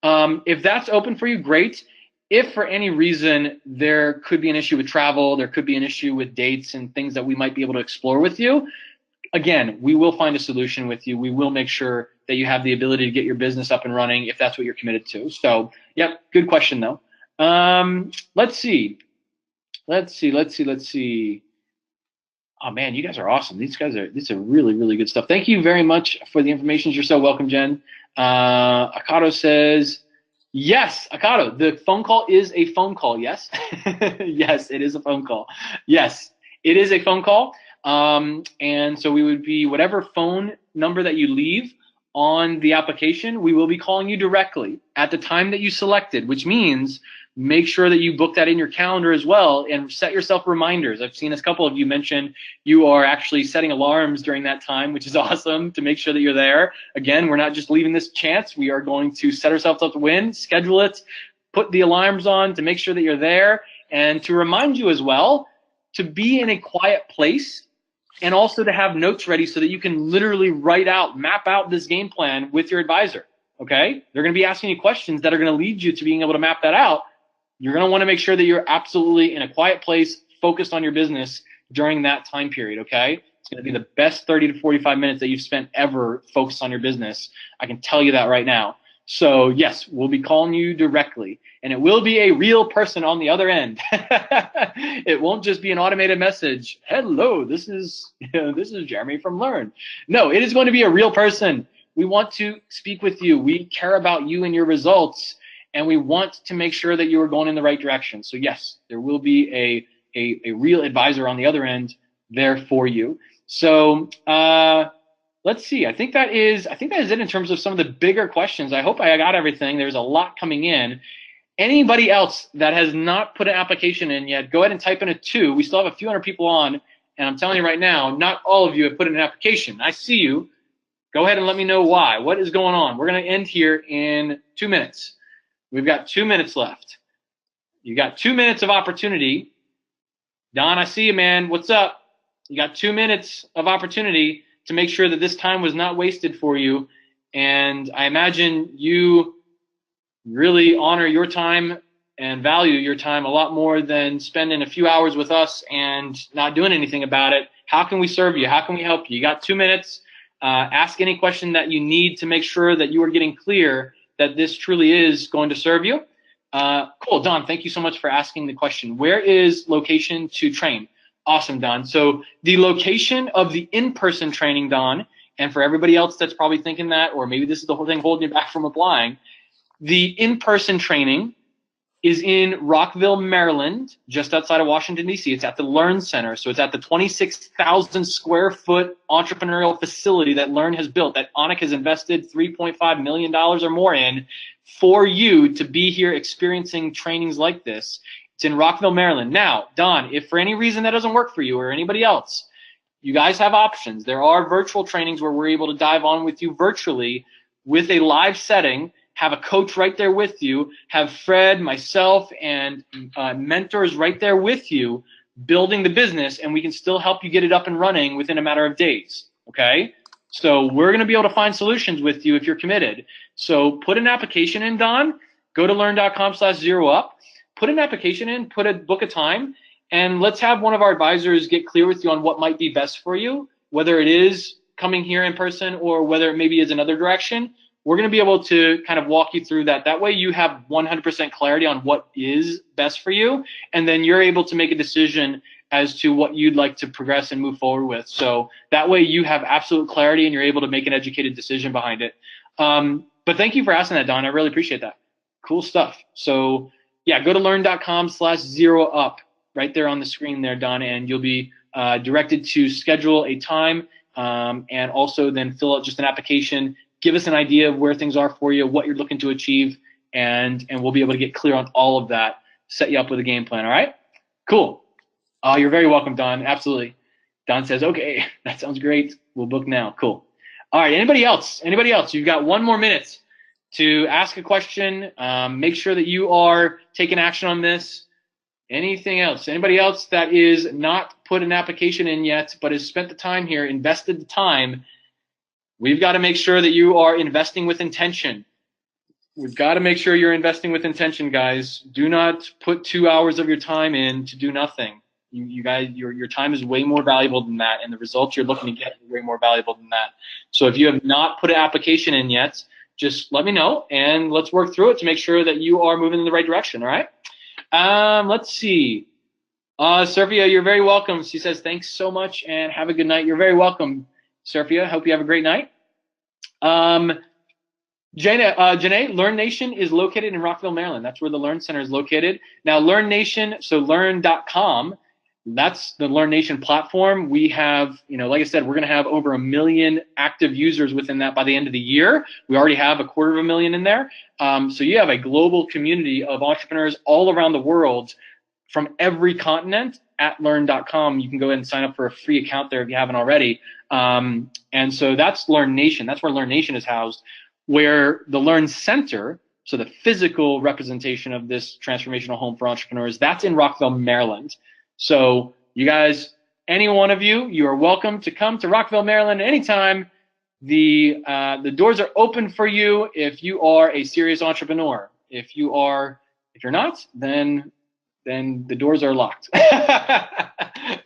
If that's open for you, great. If for any reason there could be an issue with travel, there could be an issue with dates and things that we might be able to explore with you, again, we will find a solution with you. We will make sure that you have the ability to get your business up and running if that's what you're committed to. So, yep, good question though. Let's see. Oh man, you guys are awesome. These are really, really good stuff. Thank you very much for the information. You're so welcome, Jen. Akato says, yes, Akato, the phone call is a phone call, yes? Yes, it is a phone call. Yes, it is a phone call. And so we would be whatever phone number that you leave on the application, we will be calling you directly at the time that you selected, which means make sure that you book that in your calendar as well and set yourself reminders. I've seen a couple of you mention you are actually setting alarms during that time, which is awesome, to make sure that you're there. Again, we're not just leaving this chance. We are going to set ourselves up to win, schedule it, put the alarms on to make sure that you're there, and to remind you as well to be in a quiet place and also to have notes ready so that you can literally map out this game plan with your advisor, okay? They're going to be asking you questions that are going to lead you to being able to map that out. You're going to want to make sure that you're absolutely in a quiet place, focused on your business during that time period, okay? It's going to be the best 30 to 45 minutes that you've spent ever focused on your business. I can tell you that right now. So yes, we'll be calling you directly, and it will be a real person on the other end. It won't just be an automated message. Hello, this is Jeremy from Lurn. No, it is going to be a real person. We want to speak with you. We care about you and your results, and we want to make sure that you are going in the right direction. So yes, there will be a real advisor on the other end there for you. So let's see. I think that is it in terms of some of the bigger questions. I hope I got everything. There's a lot coming in. Anybody else that has not put an application in yet, go ahead and type in a 2. We still have a few hundred people on, and I'm telling you right now, not all of you have put in an application. I see you. Go ahead and let me know why. What is going on? We're going to end here in 2 minutes. We've got 2 minutes left. You got 2 minutes of opportunity. Don, I see you, man. What's up? You got 2 minutes of opportunity to make sure that this time was not wasted for you. And I imagine you really honor your time and value your time a lot more than spending a few hours with us and not doing anything about it. How can we serve you? How can we help you? You got 2 minutes. Ask any question that you need to make sure that you are getting clear that this truly is going to serve you. Cool, Don, thank you so much for asking the question. Where is location to train? Awesome, Don. So the location of the in-person training, Don, and for everybody else that's probably thinking that, or maybe this is the whole thing holding you back from applying, the in-person training is in Rockville, Maryland, just outside of Washington, D.C. It's at the Lurn Center. So it's at the 26,000 square foot entrepreneurial facility that Lurn has built, that Anik has invested $3.5 million or more in for you to be here experiencing trainings like this. It's in Rockville, Maryland. Now, Don, if for any reason that doesn't work for you or anybody else, you guys have options. There are virtual trainings where we're able to dive on with you virtually with a live setting, have a coach right there with you, have Fred, myself, and mentors right there with you building the business, and we can still help you get it up and running within a matter of days, okay? So we're going to be able to find solutions with you if you're committed. So put an application in, Don. Go to lurn.com/ZeroUp. Put an application in, book a time, and let's have one of our advisors get clear with you on what might be best for you, whether it is coming here in person or whether it maybe is another direction. We're going to be able to kind of walk you through that. That way you have 100% clarity on what is best for you, and then you're able to make a decision as to what you'd like to progress and move forward with. So that way you have absolute clarity and you're able to make an educated decision behind it. But thank you for asking that, Don. I really appreciate that. Cool stuff. So yeah, go to learn.com/ZeroUp right there on the screen there, Don, and you'll be directed to schedule a time and also then fill out just an application. Give us an idea of where things are for you, what you're looking to achieve, and we'll be able to get clear on all of that, set you up with a game plan, all right? Cool. You're very welcome, Don. Absolutely. Don says, okay, that sounds great. We'll book now. Cool. All right, anybody else? Anybody else? You've got 1 more minute to ask a question. Make sure that you are taking action on this. Anything else? Anybody else that is not put an application in yet but has spent the time here, invested the time? We've got to make sure that you are investing with intention. We've got to make sure you're investing with intention, guys. Do not put 2 hours of your time in to do nothing. You guys, your time is way more valuable than that, and the results you're looking to get are way more valuable than that. So if you have not put an application in yet, just let me know, and let's work through it to make sure that you are moving in the right direction, all right? Let's see. Sophia, you're very welcome. She says, thanks so much, and have a good night. You're very welcome, Sophia. Hope you have a great night. Janae, Lurn Nation is located in Rockville, Maryland. That's where the Lurn Center is located. Now, Lurn Nation, so learn.com, that's the Lurn Nation platform. We have, like I said, we're going to have over 1 million active users within that by the end of the year. We already have 250,000 in there. So you have a global community of entrepreneurs all around the world from every continent at learn.com. You can go ahead and sign up for a free account there if you haven't already. And so that's Lurn Nation. That's where Lurn Nation is housed, where the Lurn Center, so the physical representation of this transformational home for entrepreneurs, that's in Rockville, Maryland. So you guys, any one of you, you are welcome to come to Rockville, Maryland anytime. The doors are open for you if you are a serious entrepreneur. If you're not, then the doors are locked.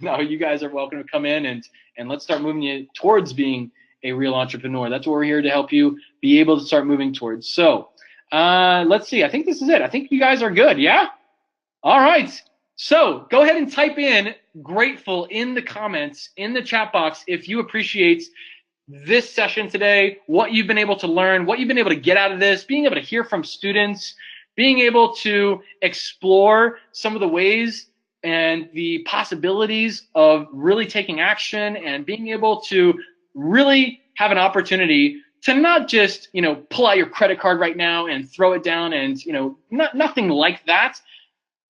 No, you guys are welcome to come in and let's start moving you towards being a real entrepreneur. That's what we're here to help you be able to start moving towards. So let's see. I think this is it. I think you guys are good. Yeah? All right. So go ahead and type in grateful in the comments, in the chat box, if you appreciate this session today, what you've been able to learn, what you've been able to get out of this, being able to hear from students, being able to explore some of the ways and the possibilities of really taking action and being able to really have an opportunity to not just, pull out your credit card right now and throw it down and, nothing like that,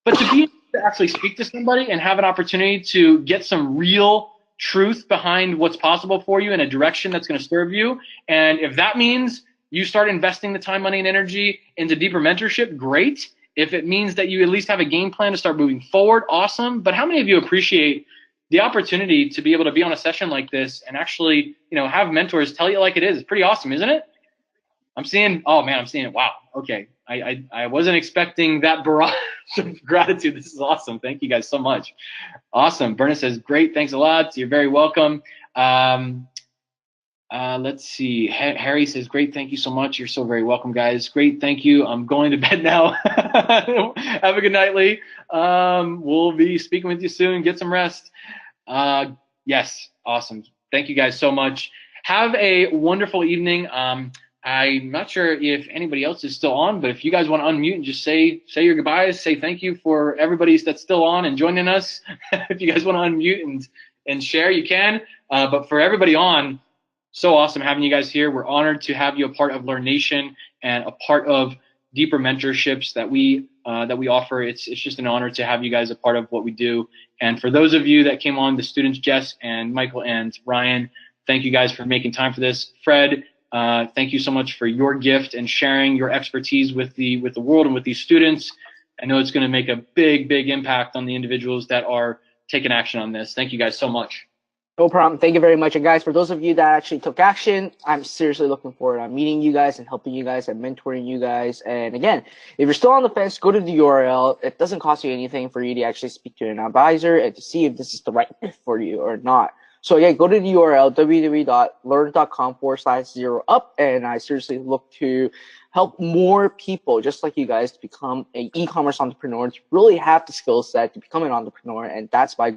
but to be able to actually speak to somebody and have an opportunity to get some real truth behind what's possible for you in a direction that's going to serve you. And if that means you start investing the time, money, and energy into deeper mentorship, great. If it means that you at least have a game plan to start moving forward, awesome. But how many of you appreciate the opportunity to be able to be on a session like this and actually, have mentors tell you like it is. It's pretty awesome, isn't it? I'm seeing it. Wow. Okay. I wasn't expecting that barrage of gratitude. This is awesome. Thank you guys so much. Awesome. Berna says, great. Thanks a lot. You're very welcome. Let's see. Harry says, great. Thank you so much. You're so very welcome, guys. Great. Thank you. I'm going to bed now. Have a good night, Lee. We'll be speaking with you soon. Get some rest. Yes. Awesome. Thank you guys so much. Have a wonderful evening. I'm not sure if anybody else is still on, but if you guys want to unmute and just say your goodbyes, say thank you for everybody that's still on and joining us. If you guys want to unmute and share, you can. But for everybody on, so awesome having you guys here. We're honored to have you a part of Learn Nation and a part of deeper mentorships that we offer. It's just an honor to have you guys a part of what we do. And for those of you that came on, the students, Jess and Michael and Ryan, thank you guys for making time for this. Fred, thank you so much for your gift and sharing your expertise with the world and with these students. I know it's going to make a big, big impact on the individuals that are taking action on this. Thank you guys so much. No problem. Thank you very much. And guys, for those of you that actually took action, I'm seriously looking forward to meeting you guys and helping you guys and mentoring you guys. And again, if you're still on the fence, go to the URL. It doesn't cost you anything for you to actually speak to an advisor and to see if this is the right fit for you or not. So again, go to the URL, www.lurn.com/ZeroUp. And I seriously look to help more people just like you guys to become an e-commerce entrepreneur, to really have the skill set to become an entrepreneur. And that's my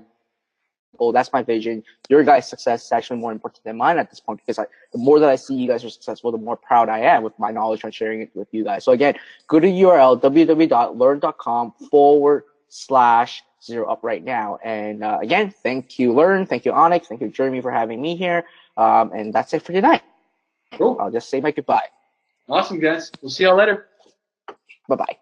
goal. That's my vision. Your guys' success is actually more important than mine at this point, because the more that I see you guys are successful, the more proud I am with my knowledge and sharing it with you guys. So again, go to URL, www.lurn.com/ZeroUp right now. And again, thank you, Lurn. Thank you, Onyx. Thank you, Jeremy, for having me here. And that's it for tonight. Cool. I'll just say my goodbye. Awesome, guys. We'll see y'all later. Bye-bye.